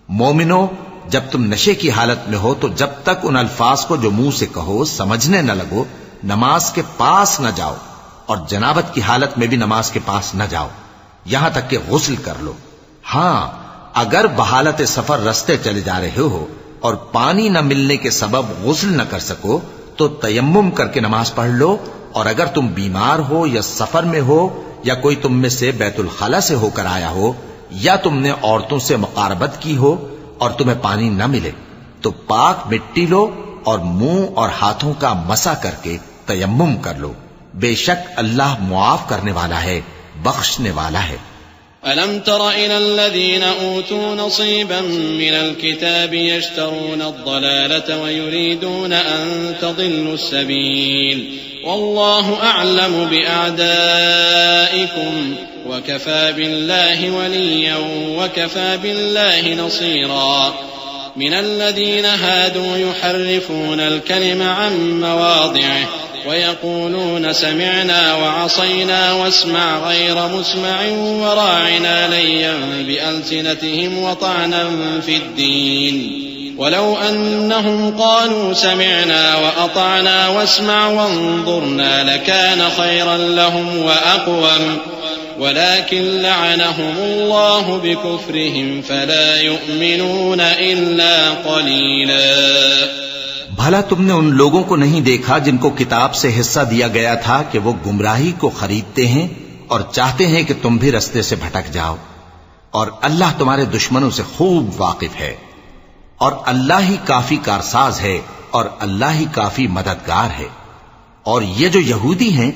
مومنو، جب تم نشے کی حالت میں ہو تو جب تک ان الفاظ کو جو منہ سے کہو سمجھنے نہ لگو نماز کے پاس نہ جاؤ، اور جنابت کی حالت میں بھی نماز کے پاس نہ جاؤ یہاں تک کہ غسل کر لو. ہاں، اگر بحالت سفر رستے چلے جا رہے ہو اور پانی نہ ملنے کے سبب غسل نہ کر سکو تو تیمم کر کے نماز پڑھ لو، اور اگر تم بیمار ہو یا سفر میں ہو یا کوئی تم میں سے بیت الخلا سے ہو کر آیا ہو یا تم نے عورتوں سے مقاربت کی ہو اور تمہیں پانی نہ ملے تو پاک مٹی لو اور منہ اور ہاتھوں کا مسح کر کے تیمم کر لو. بے شک اللہ معاف کرنے والا ہے، بخشنے والا ہے. ألم تر إلى الذين أوتوا نصيبا من الكتاب يشترون الضلالة ويريدون أن تضلوا السبيل والله أعلم بأعدائكم وكفى بالله وليا وكفى بالله نصيرا. من الذين هادوا يحرفون الكلم عن مواضعه ويقولون سمعنا وعصينا واسمع غير مسمع وراعنا ليا بألسنتهم وطعنا في الدين ولو أنهم قالوا سمعنا وأطعنا واسمع وانظرنا لكان خيرا لهم وأقوم ولكن لعنهم الله بكفرهم فلا يؤمنون إلا قليلا. بھلا تم نے ان لوگوں کو نہیں دیکھا جن کو کتاب سے حصہ دیا گیا تھا کہ وہ گمراہی کو خریدتے ہیں اور چاہتے ہیں کہ تم بھی رستے سے بھٹک جاؤ، اور اللہ تمہارے دشمنوں سے خوب واقف ہے، اور اللہ ہی کافی کارساز ہے اور اللہ ہی کافی مددگار ہے. اور یہ جو یہودی ہیں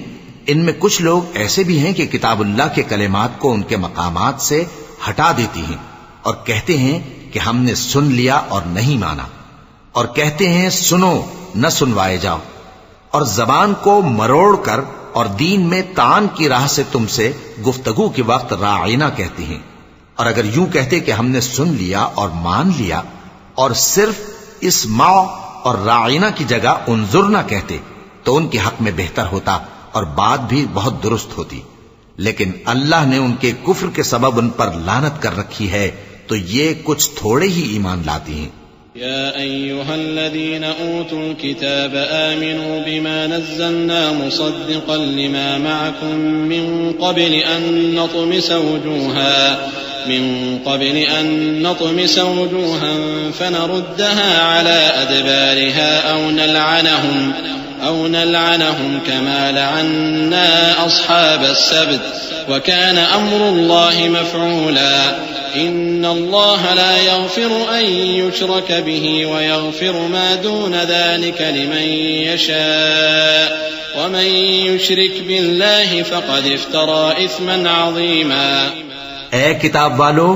ان میں کچھ لوگ ایسے بھی ہیں کہ کتاب اللہ کے کلمات کو ان کے مقامات سے ہٹا دیتی ہیں اور کہتے ہیں کہ ہم نے سن لیا اور نہیں مانا، اور کہتے ہیں سنو نہ سنوائے جاؤ، اور زبان کو مروڑ کر اور دین میں طعن کی راہ سے تم سے گفتگو کے وقت راعینا کہتے ہیں. اور اگر یوں کہتے کہ ہم نے سن لیا اور مان لیا اور صرف اسمع اور راعینا کی جگہ انظرنا کہتے تو ان کے حق میں بہتر ہوتا اور بات بھی بہت درست ہوتی. لیکن اللہ نے ان کے کفر کے سبب ان پر لعنت کر رکھی ہے تو یہ کچھ تھوڑے ہی ایمان لاتی ہیں. يا أيها الذين أوتوا الكتاب آمنوا بما نزلنا مصدقا لما معكم من قبل أن نطمس وجوها فنردها على أدبارها أو نلعنهم كما لعنا أصحاب السبت وكان أمر الله مفعولا. إن الله لا يغفر أن يشرك به ويغفر ما دون ذلك لمن يشاء ومن يشرك بالله فقد افترى إثما عظيما. اے کتاب والو،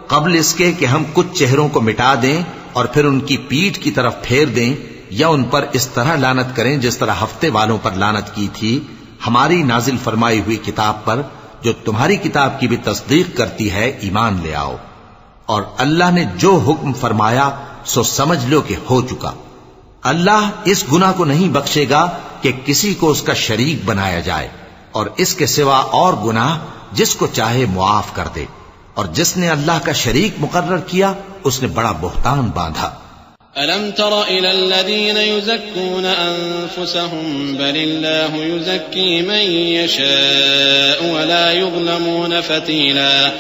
قبل اس کے کہ ہم کچھ چہروں کو مٹا دیں اور پھر ان کی پیٹھ کی طرف پھیر دیں یا ان پر اس طرح لعنت کریں جس طرح ہفتے والوں پر لعنت کی تھی، ہماری نازل فرمائی ہوئی کتاب پر جو تمہاری کتاب کی بھی تصدیق کرتی ہے ایمان لے آؤ. اور اللہ نے جو حکم فرمایا سو سمجھ لو کہ ہو چکا. اللہ اس گناہ کو نہیں بخشے گا کہ کسی کو اس کا شریک بنایا جائے، اور اس کے سوا اور گناہ جس کو چاہے معاف کر دے. اور جس نے اللہ کا شریک مقرر کیا اس نے بڑا بہتان باندھا۔ ألم تر إلى الذين يزكون أنفسهم بل الله يزكي من يشاء ولا يظلمون فتيلا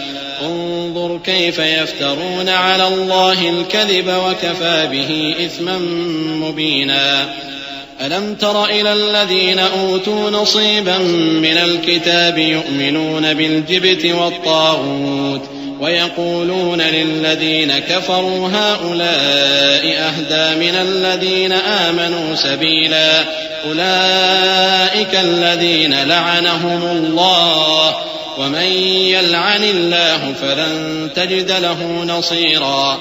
انظر كيف يفترون على الله الكذب وكفى به إثما مبينا ألم تر إلى الذين أوتوا نصيبا من الكتاب يؤمنون بالجبت والطاغوت ويقولون للذين كفروا هؤلاء أهدى من الذين آمنوا سبيلا أولئك الذين لعنهم الله ومن يلعن الله فلن تجد له نصيرا۔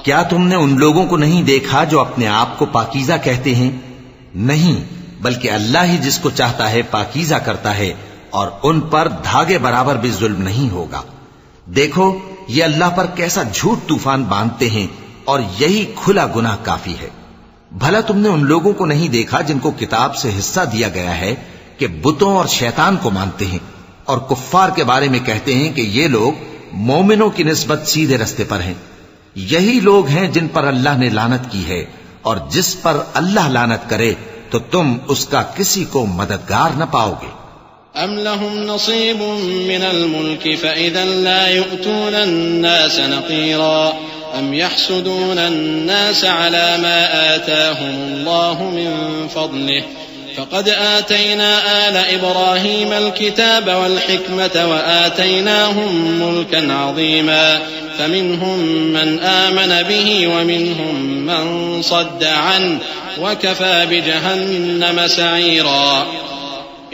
کیا تم نے ان لوگوں کو نہیں دیکھا جو اپنے آپ کو پاکیزہ کہتے ہیں؟ نہیں، بلکہ اللہ ہی جس کو چاہتا ہے پاکیزہ کرتا ہے، اور ان پر دھاگے برابر بھی ظلم نہیں ہوگا۔ دیکھو یہ اللہ پر کیسا جھوٹ طوفان باندھتے ہیں، اور یہی کھلا گناہ کافی ہے۔ بھلا تم نے ان لوگوں کو نہیں دیکھا جن کو کتاب سے حصہ دیا گیا ہے کہ بتوں اور شیطان کو مانتے ہیں، اور کفار کے بارے میں کہتے ہیں کہ یہ لوگ مومنوں کی نسبت سیدھے رستے پر ہیں۔ یہی لوگ ہیں جن پر اللہ نے لعنت کی ہے، اور جس پر اللہ لعنت کرے تو تم اس کا کسی کو مددگار نہ پاؤ گے۔ أم لهم نصيب من الملك فإذا لا يؤتون الناس نقيرا أم يحسدون الناس على ما آتاهم الله من فضله فقد آتينا آل إبراهيم الكتاب والحكمة وآتيناهم ملكا عظيما فمنهم من آمن به ومنهم من صد عنه وكفى بجهنم سعيرا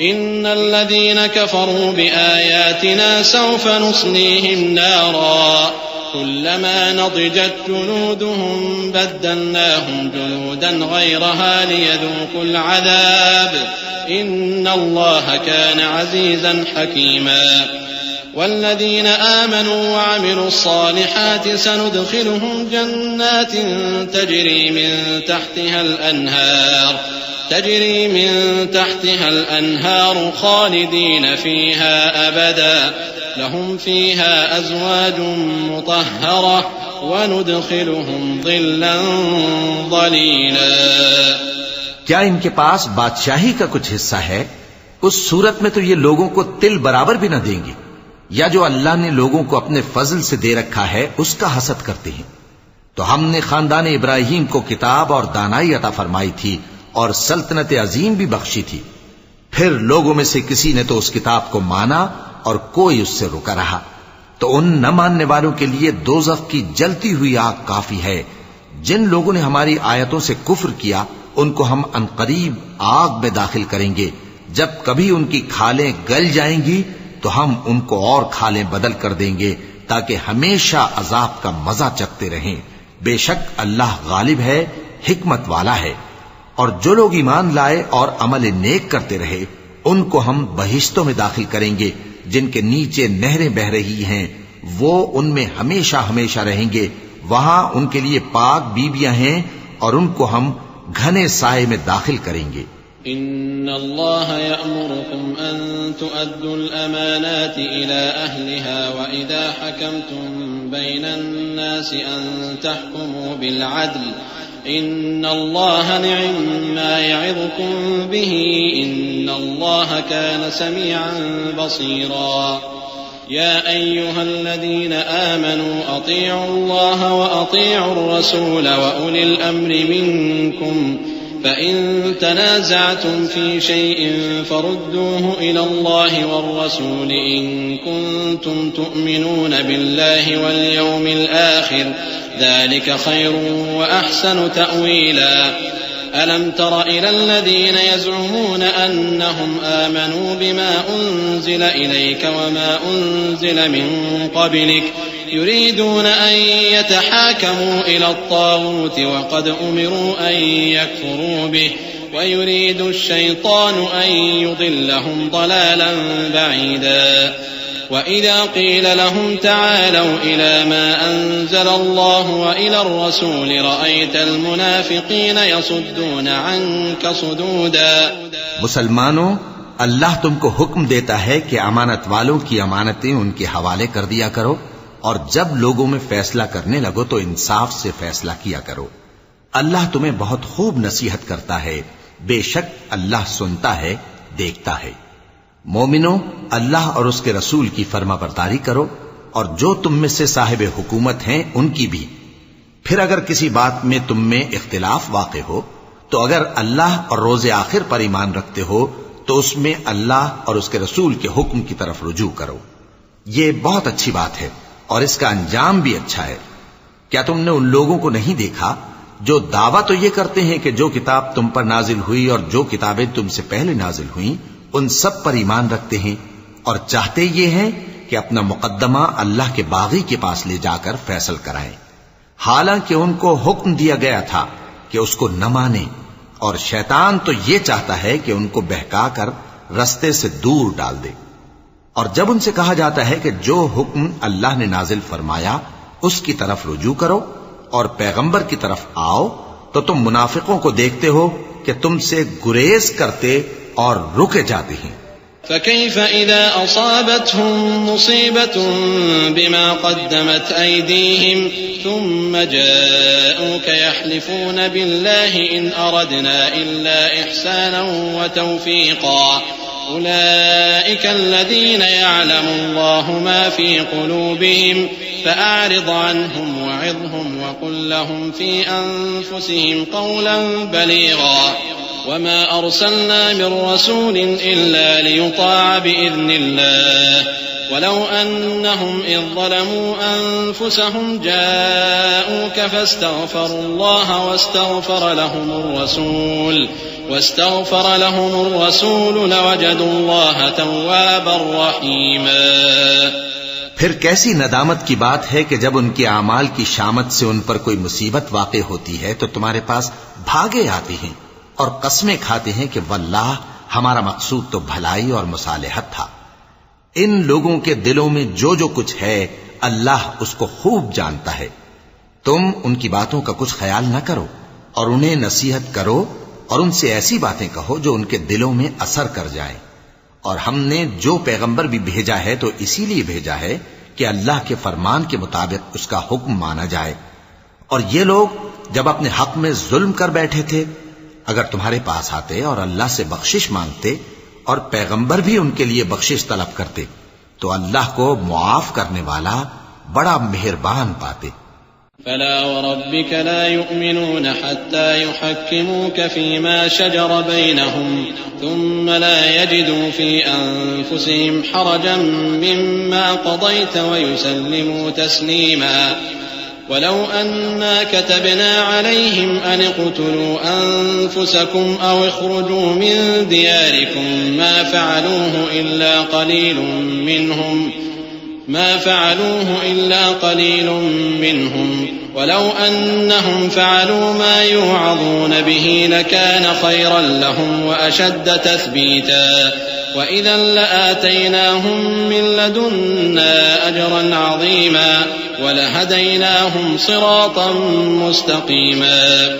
إن الذين كفروا بآياتنا سوف نصليهم نارا كلما نضجت جلودهم بدلناهم جلودا غيرها ليذوقوا العذاب إن الله كان عزيزا حكيما والذين آمنوا وعملوا الصالحات سندخلهم جنات تجري من تحتها الأنهار خالدين فيها أبدا لهم فيها أزواج مطهرة وندخلهم ظلا ظليلا۔ کیا ان کے پاس بادشاہی کا کچھ حصہ ہے؟ اس صورت میں تو یہ لوگوں کو تل برابر بھی نہ دیں گے، یا جو اللہ نے لوگوں کو اپنے فضل سے دے رکھا ہے اس کا حسد کرتے ہیں۔ تو ہم نے خاندان ابراہیم کو کتاب اور دانائی عطا فرمائی تھی اور سلطنت عظیم بھی بخشی تھی، پھر لوگوں میں سے کسی نے تو اس کتاب کو مانا اور کوئی اس سے رکا رہا، تو ان نہ ماننے والوں کے لیے دوزخ کی جلتی ہوئی آگ کافی ہے۔ جن لوگوں نے ہماری آیتوں سے کفر کیا ان کو ہم عنقریب آگ میں داخل کریں گے، جب کبھی ان کی کھالیں گل جائیں گی تو ہم ان کو اور کھالیں بدل کر دیں گے تاکہ ہمیشہ عذاب کا مزہ چکھتے رہیں۔ بے شک اللہ غالب ہے، حکمت والا ہے۔ اور جو لوگ ایمان لائے اور عمل نیک کرتے رہے ان کو ہم بہشتوں میں داخل کریں گے جن کے نیچے نہریں بہ رہی ہیں، وہ ان میں ہمیشہ ہمیشہ رہیں گے، وہاں ان کے لیے پاک بیویاں ہیں اور ان کو ہم گھنے سائے میں داخل کریں گے۔ إن الله يأمركم أن تؤدوا الأمانات إلى أهلها وإذا حكمتم بين الناس أن تحكموا بالعدل إن الله نعم ما يعظكم به إن الله كان سميعا بصيرا يا أيها الذين آمنوا أطيعوا الله وأطيعوا الرسول وأولي الأمر منكم فإن تنازعتم في شيء فردوه إلى الله والرسول إن كنتم تؤمنون بالله واليوم الآخر ذلك خير وأحسن تأويلا ألم تر إلى الذين يزعمون أنهم آمنوا بما أنزل إليك وما أنزل من قبلك يريدون أن يتحاكموا إلى الطاغوت وقد أمروا أن يكفروا به ويريد الشيطان أن يضلهم ضلالا بعيدا وإذا قيل لهم تعالوا إلى ما أنزل الله وإلى الرسول رأيت المنافقين يصدون عنك صدودا۔ مسلمانوں، اللہ تم کو حکم دیتا ہے کہ امانت والوں کی امانتیں ان کے حوالے کر دیا کرو اور جب لوگوں میں فیصلہ کرنے لگو تو انصاف سے فیصلہ کیا کرو. اللہ تمہیں بہت خوب نصیحت کرتا ہے، بے شک اللہ سنتا ہے، دیکھتا ہے. مومنو، اللہ اور اس کے رسول کی فرما برداری کرو، اور جو تم میں سے صاحب حکومت ہیں ان کی بھی. پھر اگر کسی بات میں تم میں اختلاف واقع ہو تو اگر اللہ اور روز آخر پر ایمان رکھتے ہو تو اس میں اللہ اور اس کے رسول کے حکم کی طرف رجوع کرو. یہ بہت اچھی بات ہے اور اس کا انجام بھی اچھا ہے. کیا تم نے ان لوگوں کو نہیں دیکھا جو دعویٰ تو یہ کرتے ہیں کہ جو کتاب تم پر نازل ہوئی اور جو کتابیں تم سے پہلے نازل ہوئیں ان سب پر ایمان رکھتے ہیں، اور چاہتے یہ ہیں کہ اپنا مقدمہ اللہ کے باغی کے پاس لے جا کر فیصل کرائیں، حالانکہ ان کو حکم دیا گیا تھا کہ اس کو نہ مانیں، اور شیطان تو یہ چاہتا ہے کہ ان کو بہکا کر رستے سے دور ڈال دے. اور جب ان سے کہا جاتا ہے کہ جو حکم اللہ نے نازل فرمایا اس کی طرف رجوع کرو اور پیغمبر کی طرف آؤ تو تم منافقوں کو دیکھتے ہو کہ تم سے گریز کرتے اور رکے جاتے ہیں. فكيف إذا أصابتهم مصيبة بما قدمت أيديهم ثم جاءوك يحلفون بالله إن أردنا إلا إحسانا وتوفيقا أولئك الذين يعلم الله ما في قلوبهم فأعرض عنهم وعظهم وقل لهم في أنفسهم قولا بليغا وما أرسلنا من رسول إلا ليطاع بإذن الله ولو أنهم إذ ظلموا أنفسهم جاءوك فاستغفروا الله واستغفر لهم الرسول لوجدوا الله توابا رحيما. پھر کیسی ندامت کی بات ہے کہ جب ان کے اعمال کی شامت سے ان پر کوئی مصیبت واقع ہوتی ہے تو تمہارے پاس بھاگے آتے ہیں اور قسمیں کھاتے ہیں کہ واللہ ہمارا مقصود تو بھلائی اور مصالحت تھا. ان لوگوں کے دلوں میں جو کچھ ہے اللہ اس کو خوب جانتا ہے. تم ان کی باتوں کا کچھ خیال نہ کرو اور انہیں نصیحت کرو اور ان سے ایسی باتیں کہو جو ان کے دلوں میں اثر کر جائیں. اور ہم نے جو پیغمبر بھی بھیجا ہے تو اسی لیے بھیجا ہے کہ اللہ کے فرمان کے مطابق اس کا حکم مانا جائے. اور یہ لوگ جب اپنے حق میں ظلم کر بیٹھے تھے اگر تمہارے پاس آتے اور اللہ سے بخشش مانگتے اور پیغمبر بھی ان کے لیے بخشش طلب کرتے تو اللہ کو معاف کرنے والا بڑا مہربان پاتے. فلا وربك لا يؤمنون حتى يحكموك فيما شجر بينهم ثم لا يجدوا في أنفسهم حرجا مما قضيت ويسلموا تسليما. ولو أنا كتبنا عليهم أن اقتلوا أنفسكم أو اخرجوا من دياركم ما فعلوه إلا قليل منهم ولو أنهم فعلوا ما يوعظون به لكان خيرا لهم وأشد تثبيتا وإذا لآتيناهم من لدنا أجرا عظيما ولهديناهم صراطا مستقيما.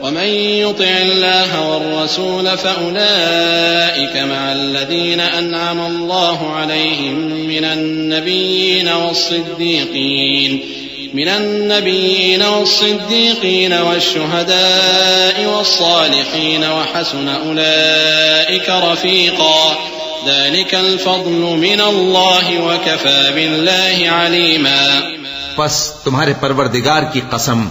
ومن يطع الله والرسول فأولئك مع الذين أنعم الله عليهم من النبيين والصديقين والشهداء والصالحين وحسن أولئك رفيقا. ذلك الفضل من الله وكفى بالله عليما. پس تمہارے پروردگار کی قسم،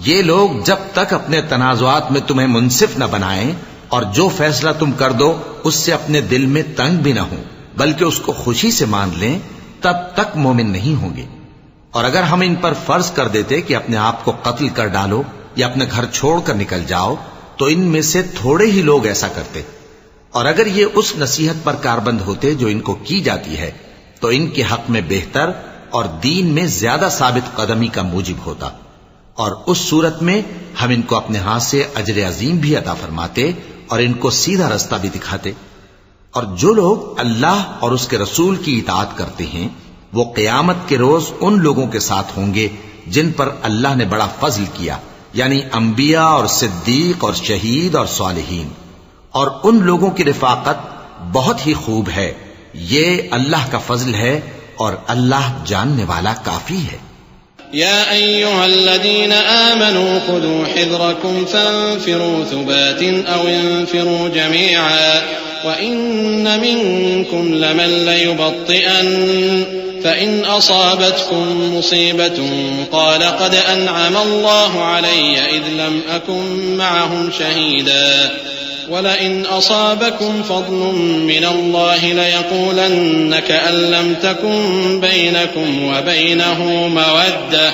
یہ لوگ جب تک اپنے تنازعات میں تمہیں منصف نہ بنائیں اور جو فیصلہ تم کر دو اس سے اپنے دل میں تنگ بھی نہ ہوں بلکہ اس کو خوشی سے مان لیں تب تک مومن نہیں ہوں گے. اور اگر ہم ان پر فرض کر دیتے کہ اپنے آپ کو قتل کر ڈالو یا اپنے گھر چھوڑ کر نکل جاؤ تو ان میں سے تھوڑے ہی لوگ ایسا کرتے. اور اگر یہ اس نصیحت پر کاربند ہوتے جو ان کو کی جاتی ہے تو ان کے حق میں بہتر اور دین میں زیادہ ثابت قدمی کا موجب ہوتا، اور اس صورت میں ہم ان کو اپنے ہاتھ سے اجر عظیم بھی عطا فرماتے اور ان کو سیدھا رستہ بھی دکھاتے. اور جو لوگ اللہ اور اس کے رسول کی اطاعت کرتے ہیں وہ قیامت کے روز ان لوگوں کے ساتھ ہوں گے جن پر اللہ نے بڑا فضل کیا، یعنی انبیاء اور صدیق اور شہید اور صالحین. اور ان لوگوں کی رفاقت بہت ہی خوب ہے. یہ اللہ کا فضل ہے اور اللہ جاننے والا کافی ہے۔ يا أيها الذين آمنوا خذوا حذركم فانفروا ثبات أو انفروا جميعا وإن منكم لمن ليبطئن فإن أصابتكم مصيبة قال قد أنعم الله علي إذ لم أكن معهم شهيدا ولئن أصابكم فضل من الله ليقولن كأن لم تكن بينكم وبينه مودة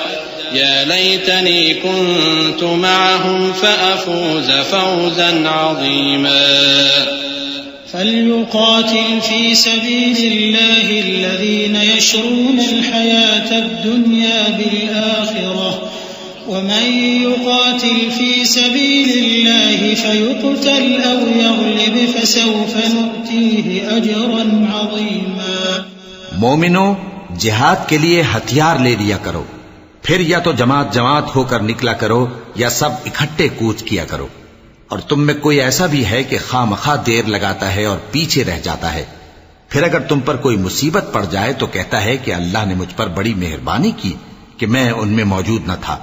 يا ليتني كنت معهم فأفوز فوزا عظيما فليقاتل في سبيل الله الذين يشرون الحياة الدنيا بالآخرة ومن يقاتل في سبيل الله فيقتل أو يغلب فسوف نؤتيه أجرا عظيما۔ مومنو، جہاد کے لیے ہتھیار لے لیا کرو، پھر یا تو جماعت جماعت ہو کر نکلا کرو یا سب اکٹھے کوچ کیا کرو، اور تم میں کوئی ایسا بھی ہے کہ خواہ مخواہ دیر لگاتا ہے اور پیچھے رہ جاتا ہے، پھر اگر تم پر کوئی مصیبت پڑ جائے تو کہتا ہے کہ اللہ نے مجھ پر بڑی مہربانی کی کہ میں ان میں موجود نہ تھا،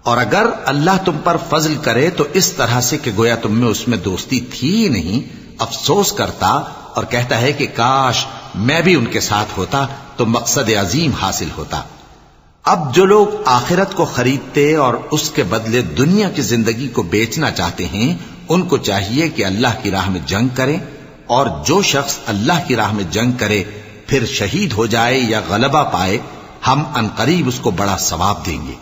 اور اگر اللہ تم پر فضل کرے تو اس طرح سے کہ گویا تم میں اس میں دوستی تھی ہی نہیں، افسوس کرتا اور کہتا ہے کہ کاش میں بھی ان کے ساتھ ہوتا تو مقصد عظیم حاصل ہوتا۔ اب جو لوگ آخرت کو خریدتے اور اس کے بدلے دنیا کی زندگی کو بیچنا چاہتے ہیں، ان کو چاہیے کہ اللہ کی راہ میں جنگ کریں، اور جو شخص اللہ کی راہ میں جنگ کرے پھر شہید ہو جائے یا غلبہ پائے، ہم عنقریب اس کو بڑا ثواب دیں گے۔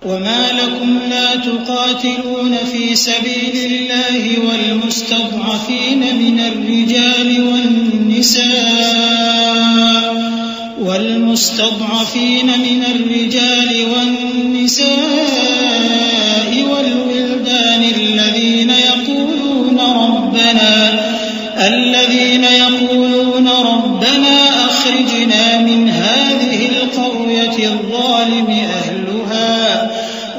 وما لكم لا تقاتلون في سبيل الله والمستضعفين من الرجال والنساء والولدان الذين يقولون ربنا أخرجنا من هذه القرية الظالم أهلها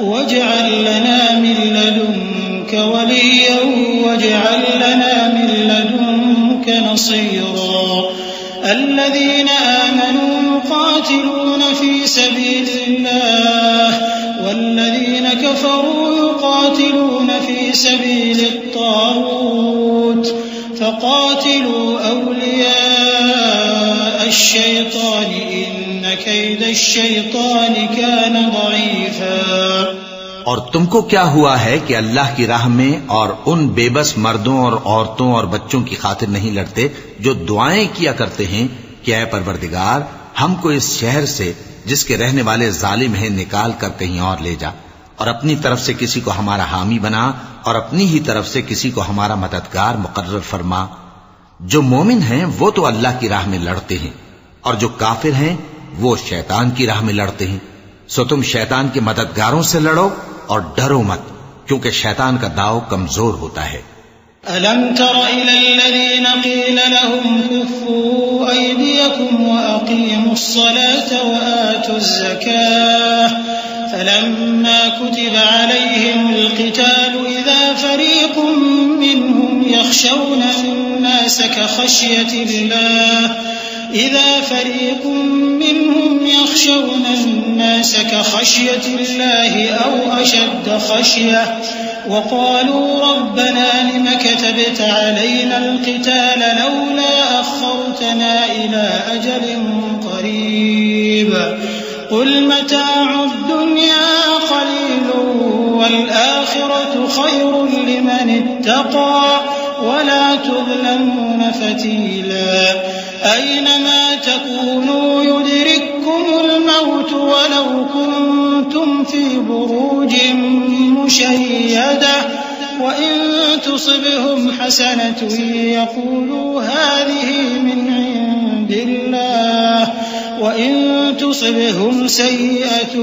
واجعل لنا من لدنك وليا واجعل لنا من لدنك نصيرا الذين آمنوا يقاتلون في سبيل الله والذين كفروا يقاتلون في سبيل الطاغوت فقاتلوا أولياء الشيطان إن كيد الشيطان كان ضعيفا۔ اور تم کو کیا ہوا ہے کہ اللہ کی راہ میں اور ان بے بس مردوں اور عورتوں اور بچوں کی خاطر نہیں لڑتے جو دعائیں کیا کرتے ہیں کہ اے پروردگار ہم کو اس شہر سے جس کے رہنے والے ظالم ہیں نکال کر کہیں اور لے جا، اور اپنی طرف سے کسی کو ہمارا حامی بنا اور اپنی ہی طرف سے کسی کو ہمارا مددگار مقرر فرما۔ جو مومن ہیں وہ تو اللہ کی راہ میں لڑتے ہیں، اور جو کافر ہیں وہ شیطان کی راہ میں لڑتے ہیں، سو تم شیطان کے مددگاروں سے لڑو اور ڈرو مت، کیونکہ شیطان کا داؤ کمزور ہوتا ہے۔ أَلَمْ تَرَ إِلَى الَّذِينَ قِيلَ لَهُمْ كُفُّوا أَيْدِيَكُمْ وَأَقِيمُوا الصَّلَاةَ وَآتُوا الزَّكَاةَ فَلَمَّا كُتِبَ عَلَيْهِمُ الْقِتَالُ إِذَا فَرِيقٌ مِّنْهُمْ يَخْشَوْنَ النَّاسَ كَخَشْيَةِ اللَّهِ أَوْ أَشَدَّ خَشْيَةً وقالوا ربنا لم كتبت علينا القتال لولا أخرتنا إلى أجل قريب قل متاع الدنيا قليل والآخرة خير لمن اتقى ولا تظلمون فتيلا أينما تكونوا يدرككم الموت ولو كنتم في بروج مشيدة وإن تصبهم حسنة يقولوا هذه من عند الله وإن تصبهم سيئة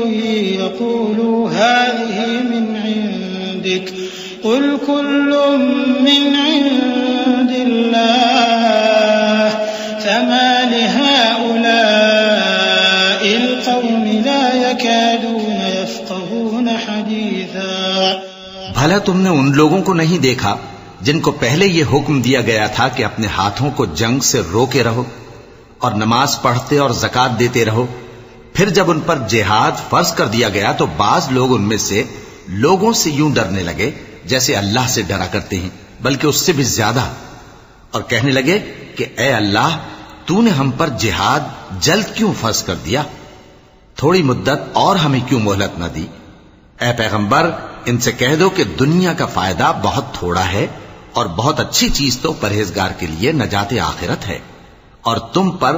يقولوا هذه من عندك قل كل من عند الله فما لهؤلاء القوم لا يكادون يفقهون حديثا۔ بھلا تم نے ان لوگوں کو نہیں دیکھا جن کو پہلے یہ حکم دیا گیا تھا کہ اپنے ہاتھوں کو جنگ سے روکے رہو، اور نماز پڑھتے اور زکات دیتے رہو۔ پھر جب ان پر جہاد فرض کر دیا گیا تو بعض لوگ ان میں سے لوگوں سے یوں ڈرنے لگے جیسے اللہ سے ڈرا کرتے ہیں، بلکہ اس سے بھی زیادہ، اور کہنے لگے کہ اے اللہ، تو نے ہم پر جہاد جلد کیوں فرض کر دیا؟ تھوڑی مدت اور ہمیں کیوں مہلت نہ دی؟ اے پیغمبر، ان سے کہہ دو کہ دنیا کا فائدہ بہت تھوڑا ہے، اور بہت اچھی چیز تو پرہیزگار کے لیے نجات آخرت ہے، اور تم پر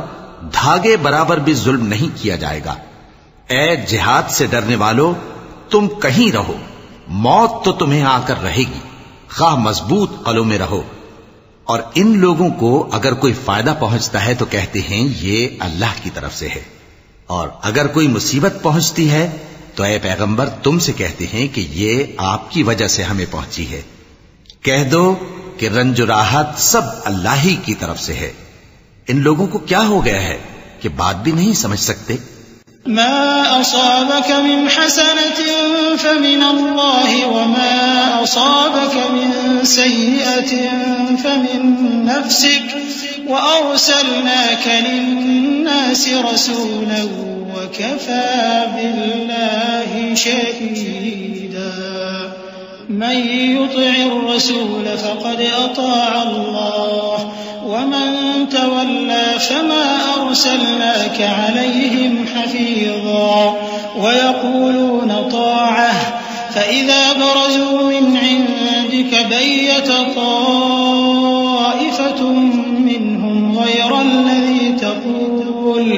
دھاگے برابر بھی ظلم نہیں کیا جائے گا۔ اے جہاد سے ڈرنے والو، تم کہیں رہو، موت تو تمہیں آ کر رہے گی، خواہ مضبوط قلعوں میں رہو۔ اور ان لوگوں کو اگر کوئی فائدہ پہنچتا ہے تو کہتے ہیں یہ اللہ کی طرف سے ہے، اور اگر کوئی مصیبت پہنچتی ہے تو اے پیغمبر تم سے کہتے ہیں کہ یہ آپ کی وجہ سے ہمیں پہنچی ہے۔ کہہ دو کہ رنج و راحت سب اللہ ہی کی طرف سے ہے۔ ان لوگوں کو کیا ہو گیا ہے کہ بات بھی نہیں سمجھ سکتے؟ ما أصابك من حسنة فمن الله وما أصابك من سيئة فمن نفسك وأرسلناك للناس رسولا وكفى بالله شهيدا من يطع الرسول فقد أطاع الله ومن تولى فما أرسلناك عليهم حفيظا ويقولون طاعة فإذا برزوا من عندك بيت طائفة منهم غير الذي تقول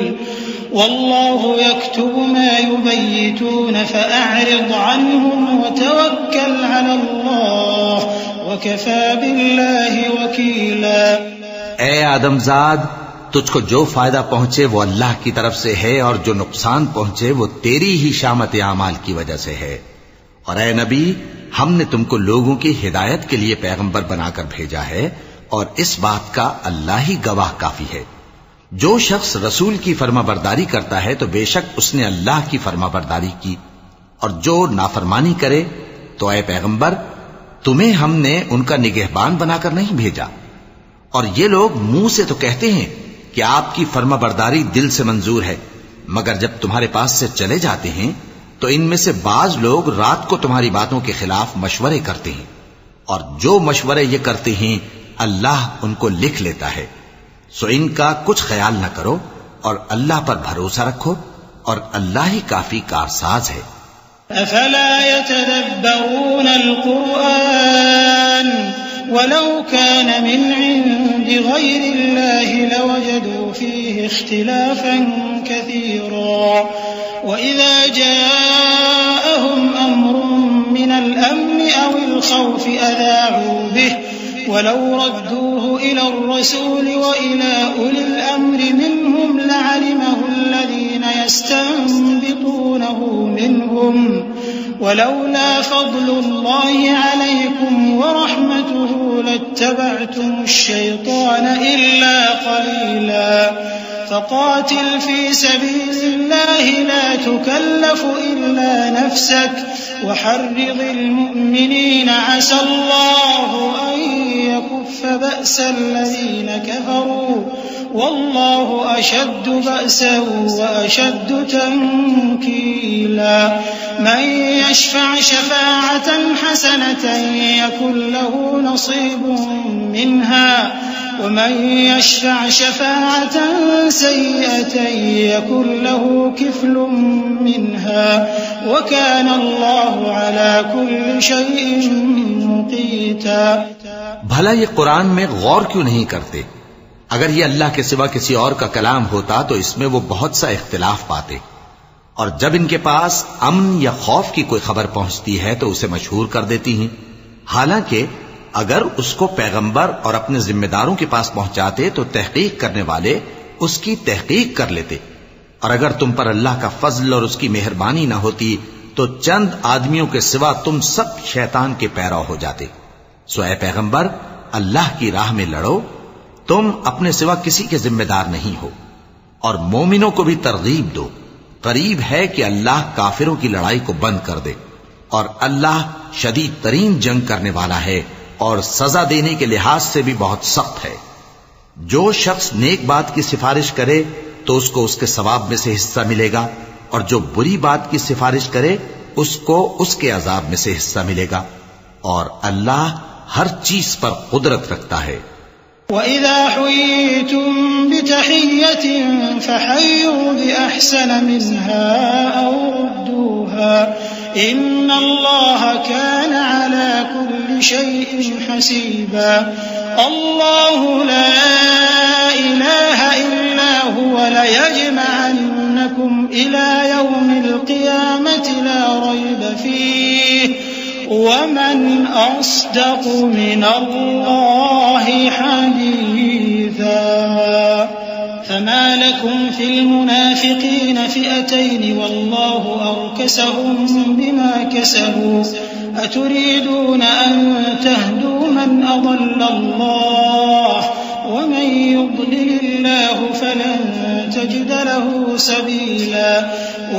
والله يكتب ما يبيتون فأعرض عنهم وتوكل على الله وكفى بالله وكيلا۔ اے آدمزاد، تجھ کو جو فائدہ پہنچے وہ اللہ کی طرف سے ہے، اور جو نقصان پہنچے وہ تیری ہی شامت اعمال کی وجہ سے ہے۔ اور اے نبی، ہم نے تم کو لوگوں کی ہدایت کے لیے پیغمبر بنا کر بھیجا ہے، اور اس بات کا اللہ ہی گواہ کافی ہے۔ جو شخص رسول کی فرما برداری کرتا ہے تو بے شک اس نے اللہ کی فرما برداری کی، اور جو نافرمانی کرے تو اے پیغمبر تمہیں ہم نے ان کا نگہبان بنا کر نہیں بھیجا۔ اور یہ لوگ منہ سے تو کہتے ہیں کہ آپ کی فرما برداری دل سے منظور ہے، مگر جب تمہارے پاس سے چلے جاتے ہیں تو ان میں سے بعض لوگ رات کو تمہاری باتوں کے خلاف مشورے کرتے ہیں، اور جو مشورے یہ کرتے ہیں اللہ ان کو لکھ لیتا ہے۔ سو ان کا کچھ خیال نہ کرو اور اللہ پر بھروسہ رکھو، اور اللہ ہی کافی کارساز ہے۔ افلا يتدبرون القرآن ولو كان من عند غير الله لوجدوا فيه اختلافا كثيرا وإذا جاءهم أمر من الأمن أو الخوف أذاعوا به ولو ردوه إلى الرسول وإلى أولي الأمر منهم لعلمه الذين يستنبطونه منهم ولولا فضل الله عليكم ورحمته لاتبعتم الشيطان إلا قليلا فقاتل في سبيل الله لا تكلف إلا نفسك وحرض المؤمنين عسى الله أن يكف بأس الذين كفروا والله أشد بأسا وأشد تنكيلا من يشفع شفاعة حسنة يكن له نصيب منها ومن يشفع شفاعة سيئة يكن له كفل منها وكان الله على كل شيء مقيتا۔ بھلا یہ قرآن میں غور کیوں نہیں کرتے؟ اگر یہ اللہ کے سوا کسی اور کا کلام ہوتا تو اس میں وہ بہت سا اختلاف پاتے، اور جب ان کے پاس امن یا خوف کی کوئی خبر پہنچتی ہے تو اسے مشہور کر دیتی ہیں، حالانکہ اگر اس کو پیغمبر اور اپنے ذمہ داروں کے پاس پہنچاتے تو تحقیق کرنے والے اس کی تحقیق کر لیتے، اور اگر تم پر اللہ کا فضل اور اس کی مہربانی نہ ہوتی تو چند آدمیوں کے سوا تم سب شیطان کے پیرو ہو جاتے۔ سو اے پیغمبر، اللہ کی راہ میں لڑو، تم اپنے سوا کسی کے ذمہ دار نہیں ہو، اور مومنوں کو بھی ترغیب دو، قریب ہے کہ اللہ کافروں کی لڑائی کو بند کر دے، اور اللہ شدید ترین جنگ کرنے والا ہے اور سزا دینے کے لحاظ سے بھی بہت سخت ہے۔ جو شخص نیک بات کی سفارش کرے تو اس کو اس کے ثواب میں سے حصہ ملے گا، اور جو بری بات کی سفارش کرے اس کو اس کے عذاب میں سے حصہ ملے گا، اور اللہ ہر چیز پر قدرت رکھتا ہے۔ وَإِذَا حُيِّيتُم بِتَحِيَّةٍ فَحَيُّوا بِأَحْسَنَ مِنْهَا أَوْ رُدُّوهَا إِنَّ اللَّهَ كَانَ عَلَى كُلِّ شَيْءٍ حَسِيبًا اللَّهُ لَا إِلَٰهَ إِلَّا هُوَ لَيَجْمَعَنَّكُمْ إِلَىٰ يَوْمِ الْقِيَامَةِ لَا رَيْبَ فِيهِ وَمَنْ أَصْدَقُ مِنَ اللَّهِ حَدِيثًا فَمَا لَكُمْ فِي الْمُنَافِقِينَ فِئَتَيْنِ وَاللَّهُ أَرْكَسَهُم بِمَا كَسَبُوا أَتُرِيدُونَ أَن تَهْدُوا مَنْ أَضَلَّ اللَّهُ وَمَن يُضْلِلِ اللَّهُ فَلَن تَجِدَ لَهُ سَبِيلًا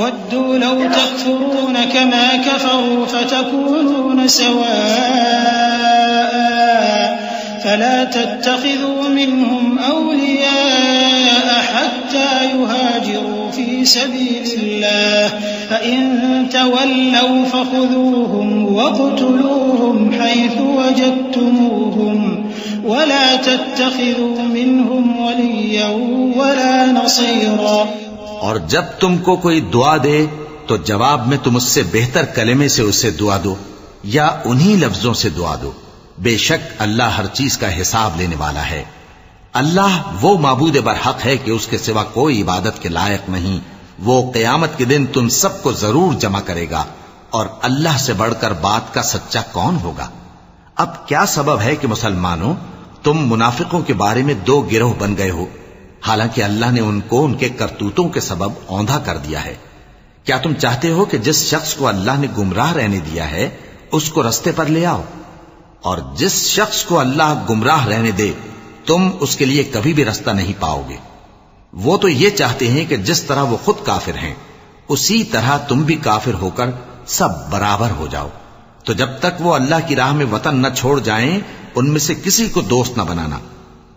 وَدُّوا لَوْ تَكْفُرُونَ كَمَا كَفَرُوا فَتَكُونُونَ سَوَاءً فَلَا تَتَّخِذُوا مِنْهُمْ أَوْلِيَاءَ حَتَّى يُهَاجِرُوا فِي سَبِيلِ اللَّهِ فَإِن تَوَلَّوْا فَخُذُوهُمْ وَاقْتُلُوهُمْ حَيْثُ وَجَدتُّمُوهُمْ وَلَا تَتَّخِذُوا مِنْهُمْ وَلِيًّا وَلَا نَصِيرًا۔ اور جب تم کو کوئی دعا دے تو جواب میں تم اس سے بہتر کلمے سے اسے دعا دو یا انہی لفظوں سے دعا دو، بے شک اللہ ہر چیز کا حساب لینے والا ہے۔ اللہ وہ معبود برحق ہے کہ اس کے سوا کوئی عبادت کے لائق نہیں۔ وہ قیامت کے دن تم سب کو ضرور جمع کرے گا، اور اللہ سے بڑھ کر بات کا سچا کون ہوگا؟ اب کیا سبب ہے کہ مسلمانوں تم منافقوں کے بارے میں دو گروہ بن گئے ہو، حالانکہ اللہ نے ان کو ان کے کرتوتوں کے سبب اوندھا کر دیا ہے؟ کیا تم چاہتے ہو کہ جس شخص کو اللہ نے گمراہ رہنے دیا ہے اس کو رستے پر لے آؤ، اور جس شخص کو اللہ گمراہ رہنے دے تم اس کے لیے کبھی بھی رستہ نہیں پاؤ گے؟ وہ تو یہ چاہتے ہیں کہ جس طرح وہ خود کافر ہیں اسی طرح تم بھی کافر ہو کر سب برابر ہو جاؤ۔ تو جب تک وہ اللہ کی راہ میں وطن نہ چھوڑ جائیں ان میں سے کسی کو دوست نہ بنانا۔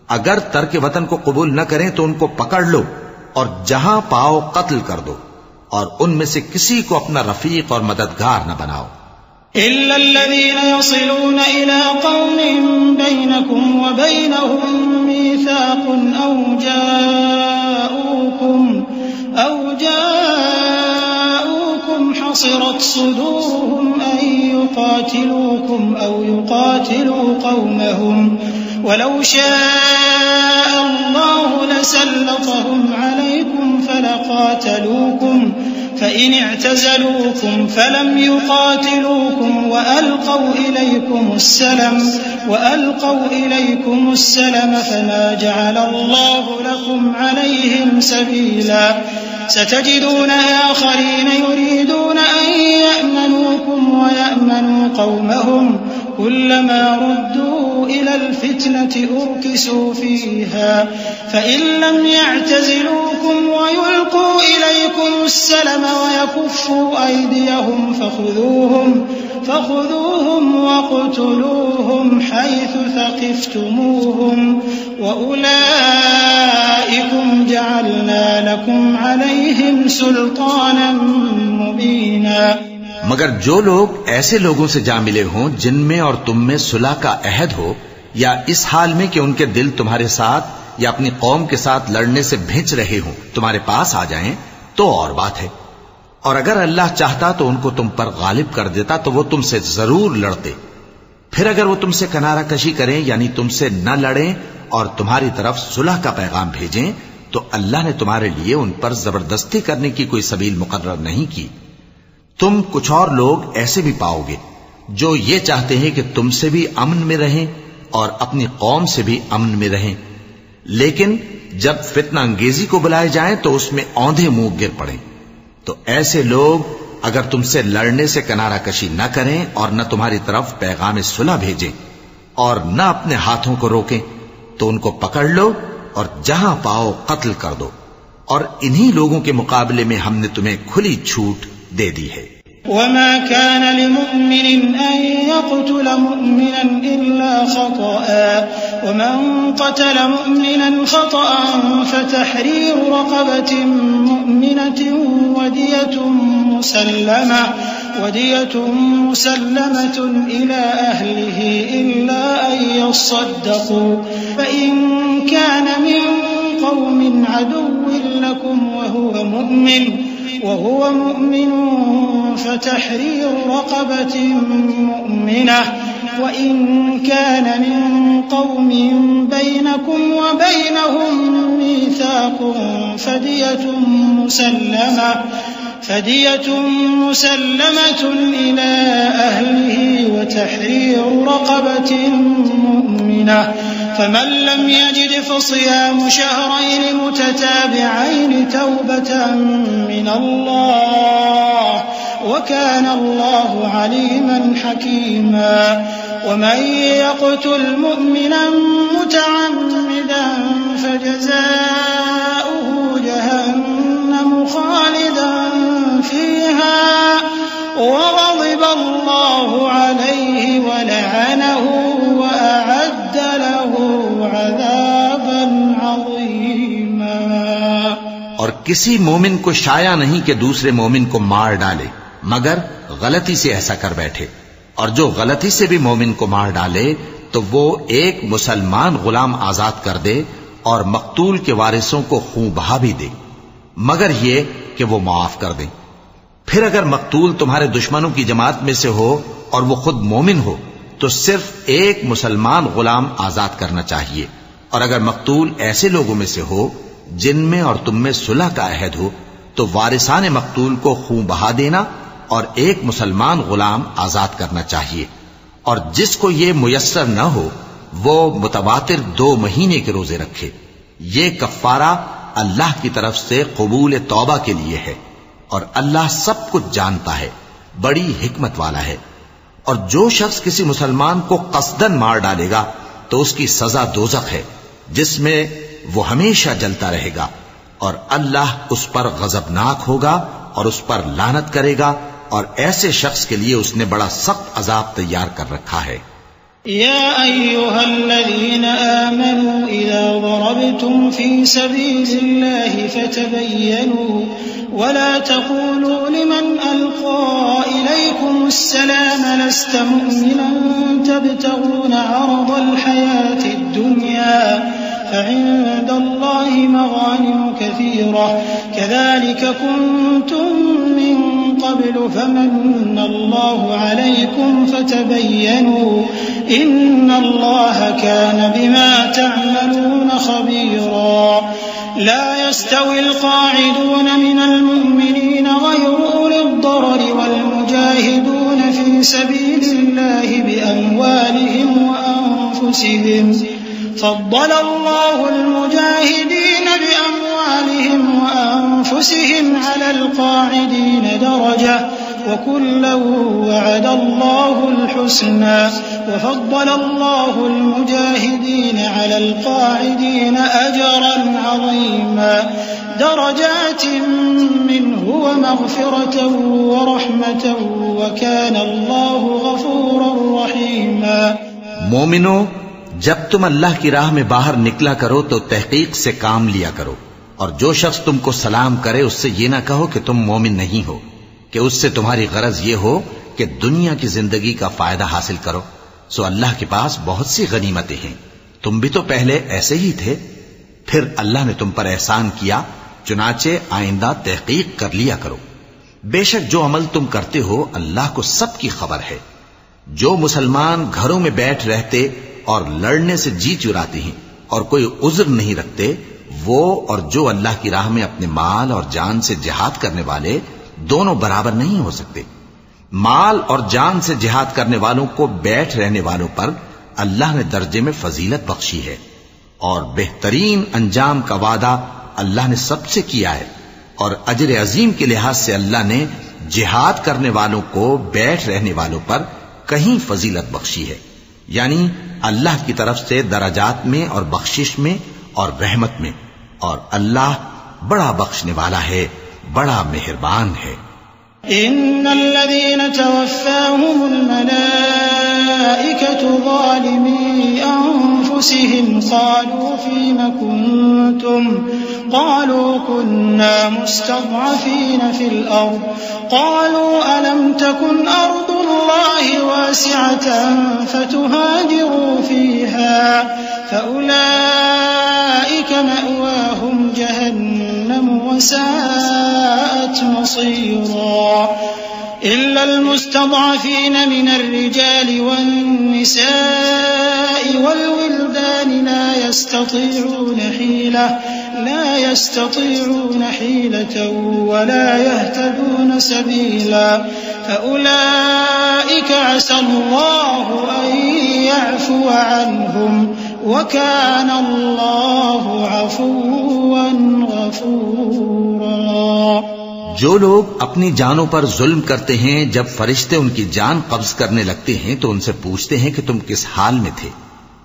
اگر ترک وطن کو قبول نہ کریں تو ان کو پکڑ لو اور جہاں پاؤ قتل کر دو، اور ان میں سے کسی کو اپنا رفیق اور مددگار نہ بناؤ۔ إِلَّا الَّذِينَ يَصِلُونَ إِلَىٰ قَوْمٍ بَيْنَكُمْ وَبَيْنَهُم مِّيثَاقٌ أَوْ جَاءُوكُمْ حَصِرَتْ صُدُورُهُمْ أَن يُقَاتِلُوكُمْ أَوْ يُقَاتِلُوا قَوْمَهُمْ وَلَوْ شَاءَ اللَّهُ لَسَلَّطَهُمْ عَلَيْكُمْ فَلَقَاتَلُوكُمْ فَإِنِ اعْتَزَلُوكُمْ فَلَمْ يُقَاتِلُوكُمْ وَأَلْقَوْا إِلَيْكُمُ السَّلَمَ فَمَا جَعَلَ اللَّهُ لَكُمْ عَلَيْهِمْ سَبِيلًا سَتَجِدُونَ آخَرِينَ يُرِيدُونَ أَن يَأْمَنُوكُمْ وَيَأْمَنُوا قَوْمَهُمْ كُلَّمَا رُدُّوا إِلَى الْفِتْنَةِ أُرْكِسُوا فِيهَا فَإِن لَّمْ يَعْتَزِلُوكُمْ وَيُلْقُوا إِلَيْكُمُ السَّلَمَ وَيَكُفُّوا أَيْدِيَهُمْ فَخُذُوهُمْ وَاقْتُلُوهُمْ حَيْثُ ثَقِفْتُمُوهُمْ وَأُولَٰئِكُمْ جَعَلْنَا لَكُمْ عَلَيْهِمْ سُلْطَانًا مُّبِينًا۔ مگر جو لوگ ایسے لوگوں سے جا ملے ہوں جن میں اور تم میں صلح کا عہد ہو، یا اس حال میں کہ ان کے دل تمہارے ساتھ یا اپنی قوم کے ساتھ لڑنے سے بھنچ رہے ہوں، تمہارے پاس آ جائیں تو اور بات ہے، اور اگر اللہ چاہتا تو ان کو تم پر غالب کر دیتا تو وہ تم سے ضرور لڑتے۔ پھر اگر وہ تم سے کنارہ کشی کریں یعنی تم سے نہ لڑیں اور تمہاری طرف صلح کا پیغام بھیجیں تو اللہ نے تمہارے لیے ان پر زبردستی کرنے کی کوئی سبیل مقرر نہیں کی۔ تم کچھ اور لوگ ایسے بھی پاؤ گے جو یہ چاہتے ہیں کہ تم سے بھی امن میں رہیں اور اپنی قوم سے بھی امن میں رہیں، لیکن جب فتنہ انگیزی کو بلائے جائیں تو اس میں اوندھے منہ گر پڑیں۔ تو ایسے لوگ اگر تم سے لڑنے سے کنارہ کشی نہ کریں اور نہ تمہاری طرف پیغام صلح بھیجیں اور نہ اپنے ہاتھوں کو روکیں تو ان کو پکڑ لو اور جہاں پاؤ قتل کر دو، اور انہی لوگوں کے مقابلے میں ہم نے تمہیں کھلی چھوٹ دے دی ہے۔ وما كان لمؤمن أن يقتل مؤمنا إلا خطأ ومن قتل مؤمنا خطأ فتحرير رقبة مؤمنة ودية مسلمة إلى أهله إلا أن يصدقوا فإن كان من قوم عدو لكم وهو مؤمن فتحرير رقبة مؤمنة وإن كان من قوم بينكم وبينهم ميثاق فدية مسلمة إلى أهله وتحرير رقبة مؤمنة فمن لم يجد فصيام شهرين متتابعين توبة من الله وكان الله عليما حكيما ومن يقتل مؤمنا متعمدا فجزاؤه جهنم خالدا فيها وغضب الله عليه ولعنه وأعد له عذابا عظيما. اور کسی مومن کو شایع نہیں کہ دوسرے مومن کو مار ڈالے مگر غلطی سے ایسا کر بیٹھے، اور جو غلطی سے بھی مومن کو مار ڈالے تو وہ ایک مسلمان غلام آزاد کر دے اور مقتول کے وارثوں کو خون بہا بھی دے، مگر یہ کہ وہ معاف کر دیں. پھر اگر مقتول تمہارے دشمنوں کی جماعت میں سے ہو اور وہ خود مومن ہو تو صرف ایک مسلمان غلام آزاد کرنا چاہیے، اور اگر مقتول ایسے لوگوں میں سے ہو جن میں اور تم میں صلح کا عہد ہو تو وارثان مقتول کو خون بہا دینا اور ایک مسلمان غلام آزاد کرنا چاہیے. اور جس کو یہ میسر نہ ہو وہ متواتر 2 مہینے کے روزے رکھے. یہ کفارہ اللہ کی طرف سے قبول توبہ کے لیے ہے، اور اللہ سب کچھ جانتا ہے، بڑی حکمت والا ہے. اور جو شخص کسی مسلمان کو قصدن مار ڈالے گا تو اس کی سزا دوزخ ہے جس میں وہ ہمیشہ جلتا رہے گا، اور اللہ اس پر غضبناک ہوگا اور اس پر لعنت کرے گا، اور ایسے شخص کے لیے اس نے بڑا سخت عذاب تیار کر رکھا ہے. يا أيها الذين آمنوا إذا ضربتم في سبيل الله فتبينوا ولا تقولوا لمن ألقى إليكم السلام لست مؤمنا تبتغون عرض الحياة الدنيا فعند الله مغانم كثيرة كذلك كنتم من قبل فمن الله عليكم فتبينوا إن الله كان بما تعملون خبيرا. لا يستوي القاعدون من المؤمنين غير أولي الضرر والمجاهدون في سبيل الله بأموالهم وأنفسهم فضل الله المجاهدين بأموالهم وأنفسهم على القاعدين درجة وكلا وعد الله الحسنى وفضل الله المجاهدين على القاعدين أجرا عظيما درجات منه ومغفرة ورحمة وكان الله غفورا رحيما. مومنو، جب تم اللہ کی راہ میں باہر نکلا کرو تو تحقیق سے کام لیا کرو، اور جو شخص تم کو سلام کرے اس سے یہ نہ کہو کہ تم مومن نہیں ہو، کہ اس سے تمہاری غرض یہ ہو کہ دنیا کی زندگی کا فائدہ حاصل کرو. سو اللہ کے پاس بہت سی غنیمتیں ہیں، تم بھی تو پہلے ایسے ہی تھے، پھر اللہ نے تم پر احسان کیا، چنانچہ آئندہ تحقیق کر لیا کرو. بے شک جو عمل تم کرتے ہو اللہ کو سب کی خبر ہے. جو مسلمان گھروں میں بیٹھ رہتے اور لڑنے سے جی چراتے ہیں اور کوئی عذر نہیں رکھتے، وہ اور جو اللہ کی راہ میں اپنے مال اور جان سے جہاد کرنے والے دونوں برابر نہیں ہو سکتے. مال اور جان سے جہاد کرنے والوں کو بیٹھ رہنے والوں پر اللہ نے درجے میں فضیلت بخشی ہے، اور بہترین انجام کا وعدہ اللہ نے سب سے کیا ہے، اور اجر عظیم کے لحاظ سے اللہ نے جہاد کرنے والوں کو بیٹھ رہنے والوں پر کہیں فضیلت بخشی ہے، یعنی اللہ کی طرف سے درجات میں اور بخشش میں اور رحمت میں، اور اللہ بڑا بخشنے والا ہے، بڑا مہربان ہے. إن الذين توفاهم الملائكة ظالمي أنفسهم قالوا فيم كنتم قالوا كنا مستضعفين في الأرض قالوا ألم تكن أرض الله واسعة فتهاجروا فيها فأولئك مأواهم جهنم وساءت مصيرا إلا المستضعفين من الرجال والنساء والولدان لا يستطيعون حيلة ولا يهتدون سبيلا فأولئك عسى الله أن يعفو عنهم وكان الله عفوا غفورا. جو لوگ اپنی جانوں پر ظلم کرتے ہیں جب فرشتے ان کی جان قبض کرنے لگتے ہیں تو ان سے پوچھتے ہیں کہ تم کس حال میں تھے.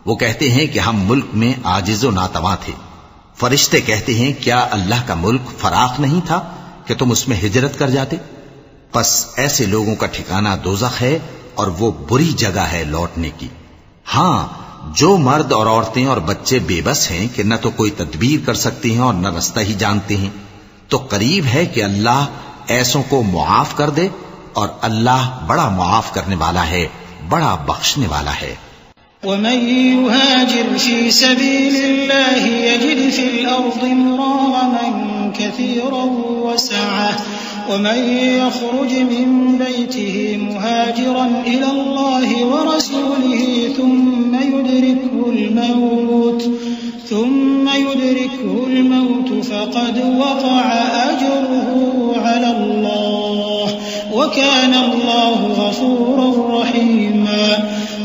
وہ کہتے ہیں کہ ہم ملک میں عاجز و ناتواں تھے. فرشتے کہتے ہیں کیا اللہ کا ملک فراخ نہیں تھا کہ تم اس میں ہجرت کر جاتے؟ پس ایسے لوگوں کا ٹھکانہ دوزخ ہے اور وہ بری جگہ ہے لوٹنے کی. ہاں جو مرد اور عورتیں اور بچے بے بس ہیں کہ نہ تو کوئی تدبیر کر سکتے ہیں اور نہ رستہ ہی جانتے ہیں تو قریب ہے کہ اللہ ایسوں کو معاف کر دے اور اللہ بڑا معاف کرنے والا ہے بڑا بخشنے والا ہے. ومن يهاجر في سبيل الله يجد في الأرض مراغما كثيرا وسعة ومن يخرج من بيته مهاجرا إلى الله ورسوله ثم يدركه الموت فقد وقع أجره على الله وكان الله غفورا رحيما.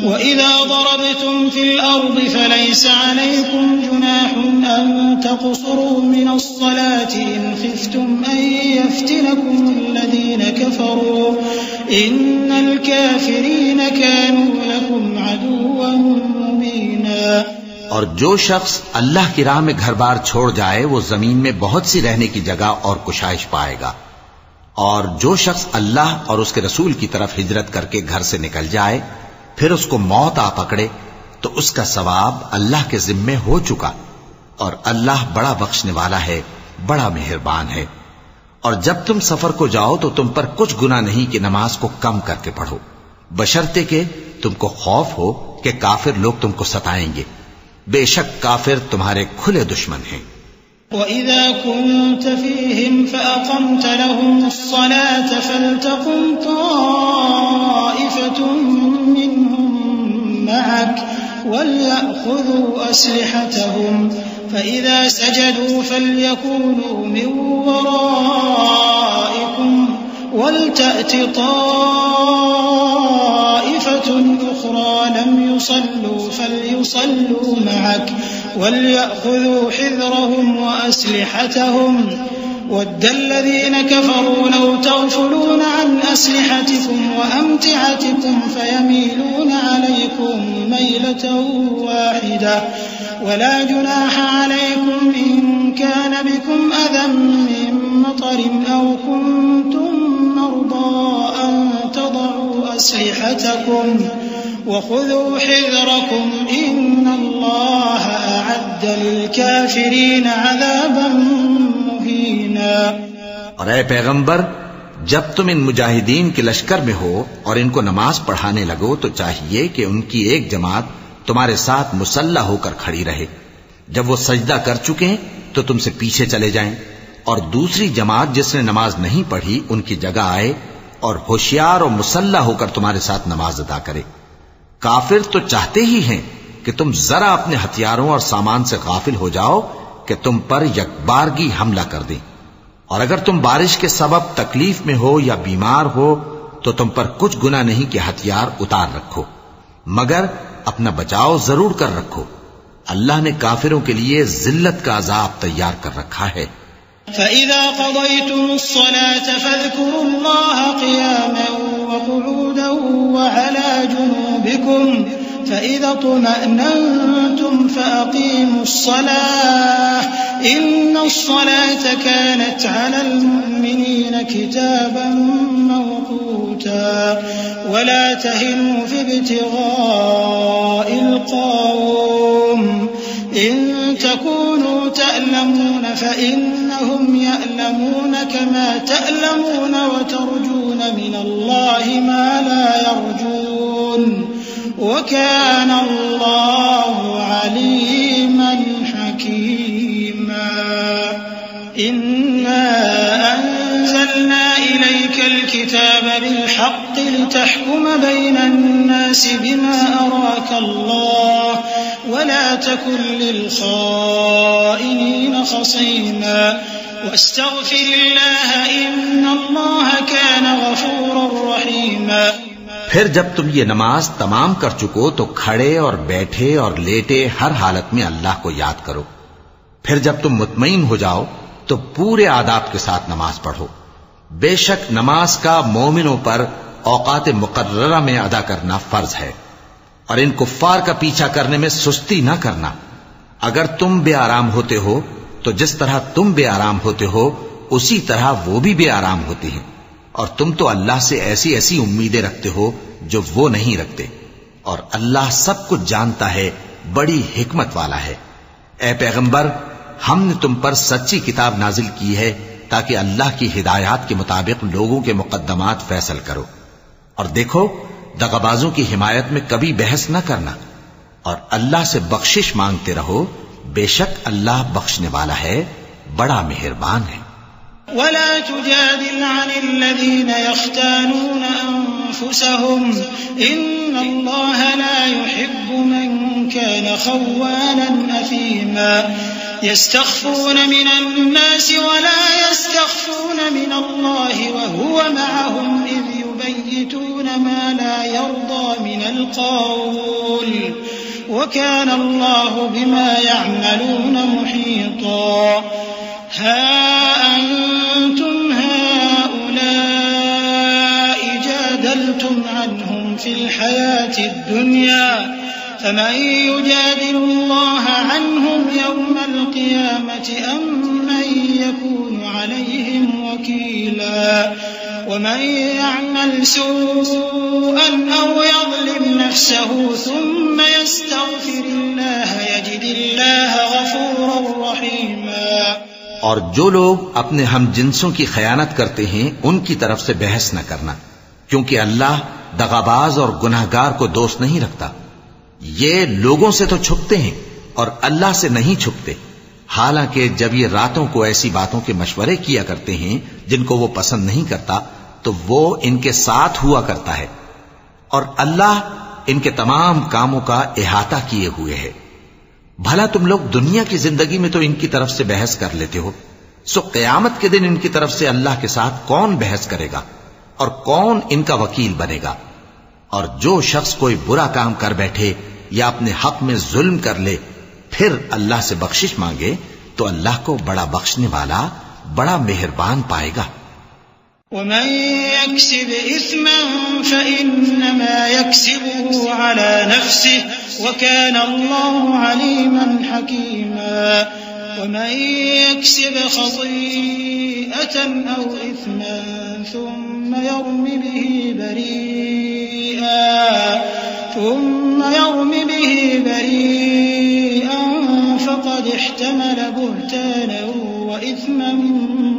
وإذا ضربتم في الأرض فليس عليكم جناح أن تقصروا من الصلاة إن خفتم أن يفتنكم الذين كفروا إن الكافرين كانوا لكم عدوا مبينا. اور جو شخص اللہ کی راہ میں گھر بار چھوڑ جائے وہ زمین میں بہت سی رہنے کی جگہ اور کشائش پائے گا. اور جو شخص اللہ اور اس کے رسول کی طرف ہجرت کر کے گھر سے نکل جائے پھر اس کو موت آ پکڑے تو اس کا ثواب اللہ کے ذمے ہو چکا اور اللہ بڑا بخشنے والا ہے بڑا مہربان ہے. اور جب تم سفر کو جاؤ تو تم پر کچھ گناہ نہیں کہ نماز کو کم کر کے پڑھو بشرطے کہ تم کو خوف ہو کہ کافر لوگ تم کو ستائیں گے. بے شک کافر تمہارے کھلے دشمن ہیں. وَإِذَا كُنْتَ فِيهِمْ فَأَقَمْتَ لَهُمُ الصَّلَاةَ فَلْتَقُمْ طَائِفَةٌ مِّنْهُمْ مَعَكَ وَلْيَأْخُذُوا أَسْلِحَتَهُمْ فَإِذَا سَجَدُوا فَلْيَكُونُوا مِنْ وَرَائِكُمْ وَلْتَأْتِ طَائِفَةٌ أُخْرَى لَمْ يُصَلُّوا فَلْيُصَلُّوا مَعَكَ وَلْيَأْخُذُوا حِذْرَهُمْ وَأَسْلِحَتَهُمْ وَدَّ الَّذِينَ كَفَرُوا لَوْ تَغْفُلُونَ عَنْ أَسْلِحَتِكُمْ وَأَمْتِعَتِكُمْ فَيَمِيلُونَ عَلَيْكُمْ مَيْلَةً وَاحِدَةً وَلَا جُنَاحَ عَلَيْكُمْ إِن كَانَ بِكُمْ أَذًى مِّن مَّطَرٍ أَوْ كُنتُم مَّرْضَىٰ أَن تَضَعُوا أَسْلِحَتَكُمْ وَخُذُوا حِذْرَكُمْ إِنَّ اللَّهَ أَعَدَّ لِلْكَافِرِينَ عَذَابًا مُّهِينًا. اور اے پیغمبر جب تم ان مجاہدین کے لشکر میں ہو اور ان کو نماز پڑھانے لگو تو چاہیے کہ ان کی ایک جماعت تمہارے ساتھ مسلح ہو کر کھڑی رہے. جب وہ سجدہ کر چکے تو تم سے پیچھے چلے جائیں اور دوسری جماعت جس نے نماز نہیں پڑھی ان کی جگہ آئے اور ہوشیار اور مسلح ہو کر تمہارے ساتھ نماز ادا کرے. کافر تو چاہتے ہی ہیں کہ تم ذرا اپنے ہتھیاروں اور سامان سے غافل ہو جاؤ کہ تم پر یکبارگی حملہ کر دیں. اور اگر تم بارش کے سبب تکلیف میں ہو یا بیمار ہو تو تم پر کچھ گناہ نہیں کہ ہتھیار اتار رکھو مگر اپنا بچاؤ ضرور کر رکھو. اللہ نے کافروں کے لیے ذلت کا عذاب تیار کر رکھا ہے. فَإِذَا قَضَيْتُمُ الصَّلَاةَ فَاذْكُرُوا اللَّهَ قِيَامًا وَقُعُودًا وَعَلَى جُنُوبِكُمْ فَإِذَا اطْمَأْنَنْتُمْ فَأَقِيمُوا الصَّلَاةَ إِنَّ الصَّلَاةَ كَانَتْ عَلَى الْمُؤْمِنِينَ كِتَابًا بيوتا ولا تهنوا في ابتغاء القوم إن تكونوا تألمون فإنهم يألمون كما تألمون وترجون من الله ما لا يرجون وكان الله عليما حكيما إنا أنزلنا إليك الكتاب بالحق لتحكم بين الناس بما أراك الله ولا تكن للخائنين خصيما واستغفر الله إن الله كان غفورا رحيما. پھر جب تم یہ نماز تمام کر چکو تو کھڑے اور بیٹھے اور لیٹے ہر حالت میں اللہ کو یاد کرو. پھر جب تم مطمئن ہو جاؤ تو پورے آداب کے ساتھ نماز پڑھو. بے شک نماز کا مومنوں پر اوقات مقررہ میں ادا کرنا فرض ہے، اور ان کفار کا پیچھا کرنے میں سستی نہ کرنا. اگر تم بے آرام ہوتے ہو تو جس طرح تم بے آرام ہوتے ہو اسی طرح وہ بھی بے آرام ہوتی ہیں، اور تم تو اللہ سے ایسی ایسی امیدیں رکھتے ہو جو وہ نہیں رکھتے، اور اللہ سب کچھ جانتا ہے، بڑی حکمت والا ہے. اے پیغمبر، ہم نے تم پر سچی کتاب نازل کی ہے تاکہ اللہ کی ہدایات کے مطابق لوگوں کے مقدمات فیصل کرو. اور دیکھو، دغابازوں کی حمایت میں کبھی بحث نہ کرنا، اور اللہ سے بخشش مانگتے رہو، بے شک اللہ بخشنے والا ہے، بڑا مہربان ہے. ولا تجادل عن الذين يختانون أنفسهم إن الله لا يحب من كان خوانا أثيما يستخفون من الناس ولا يستخفون من الله وهو معهم إذ يبيتون ما لا يرضى من القول وكان الله بما يعملون محيطا. ها أنتم هؤلاء جادلتم عنهم في الحياة الدنيا فمن يجادل الله عنهم يوم القيامة أم من يكون عليهم وكيلا. ومن يعمل سوءا أو يظلم نفسه ثم يستغفر الله يجد الله غفورا رحيما. اور جو لوگ اپنے ہم جنسوں کی خیانت کرتے ہیں ان کی طرف سے بحث نہ کرنا، کیونکہ اللہ دغاباز اور گناہگار کو دوست نہیں رکھتا. یہ لوگوں سے تو چھپتے ہیں اور اللہ سے نہیں چھپتے، حالانکہ جب یہ راتوں کو ایسی باتوں کے مشورے کیا کرتے ہیں جن کو وہ پسند نہیں کرتا تو وہ ان کے ساتھ ہوا کرتا ہے، اور اللہ ان کے تمام کاموں کا احاطہ کیے ہوئے ہے. بھلا تم لوگ دنیا کی زندگی میں تو ان کی طرف سے بحث کر لیتے ہو، سو قیامت کے دن ان کی طرف سے اللہ کے ساتھ کون بحث کرے گا اور کون ان کا وکیل بنے گا؟ اور جو شخص کوئی برا کام کر بیٹھے یا اپنے حق میں ظلم کر لے پھر اللہ سے بخشش مانگے تو اللہ کو بڑا بخشنے والا، بڑا مہربان پائے گا. ومن يكسب إثما فإنما يكسبه على نفسه وكان الله عليما حكيما. ومن يكسب خطيئة أو إثما ثم يرم به بريئا فقد احتمل بهتانا وإثما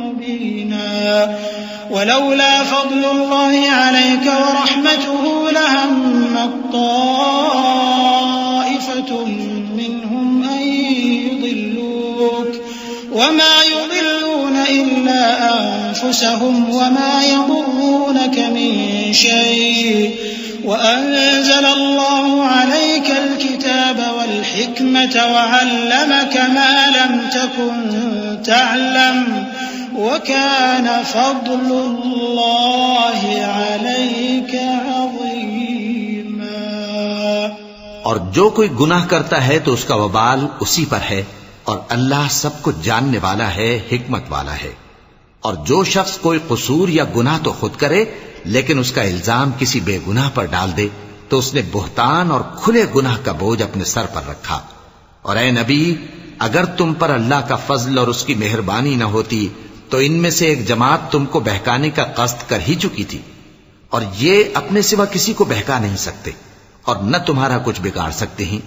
مبينا. ولولا فضل الله عليك ورحمته لهمت طائفة منهم أن يضلوك وما يضلون إلا أنفسهم وما يضرونك من شيء وأنزل الله عليك الكتاب والحكمة وعلمك ما لم تكن تعلم وَكَانَ فَضْلُ اللَّهِ عَلَيْكَ عَظِيمًا. اور جو کوئی گناہ کرتا ہے تو اس کا وبال اسی پر ہے، اور اللہ سب کچھ جاننے والا ہے، حکمت والا ہے. اور جو شخص کوئی قصور یا گناہ تو خود کرے لیکن اس کا الزام کسی بے گناہ پر ڈال دے تو اس نے بہتان اور کھلے گناہ کا بوجھ اپنے سر پر رکھا. اور اے نبی، اگر تم پر اللہ کا فضل اور اس کی مہربانی نہ ہوتی تو ان میں سے ایک جماعت تم کو بہکانے کا قصد کر ہی چکی تھی. اور یہ اپنے سوا کسی کو بہکا نہیں سکتے اور نہ تمہارا کچھ بگاڑ سکتے ہیں،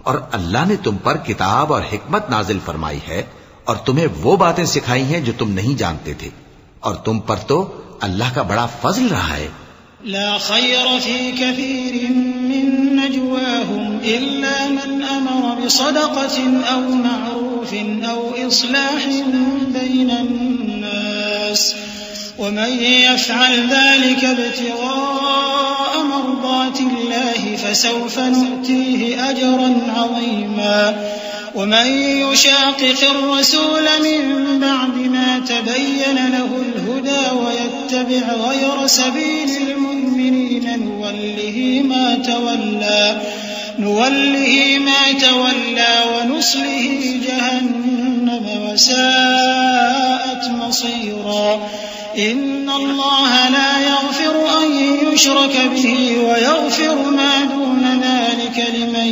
اور اللہ نے تم پر کتاب اور حکمت نازل فرمائی ہے اور تمہیں وہ باتیں سکھائی ہیں جو تم نہیں جانتے تھے، اور تم پر تو اللہ کا بڑا فضل رہا ہے۔ لا خير في كثير من نجواهم إلا من أمر بصدقة أو معروف أو إصلاح بين الناس ومن يفعل ذلك ابتغاء مرضات الله فسوف نؤتيه أجرا عظيما ومن يشاقق الرسول من بعد ما تبين له الهدى ويتبع غير سبيل المؤمنين نوله ما تولى ونصله جهنم وساءت مصيرا إن الله لا يغفر أن يشرك به ويغفر ما دون ذلك لمن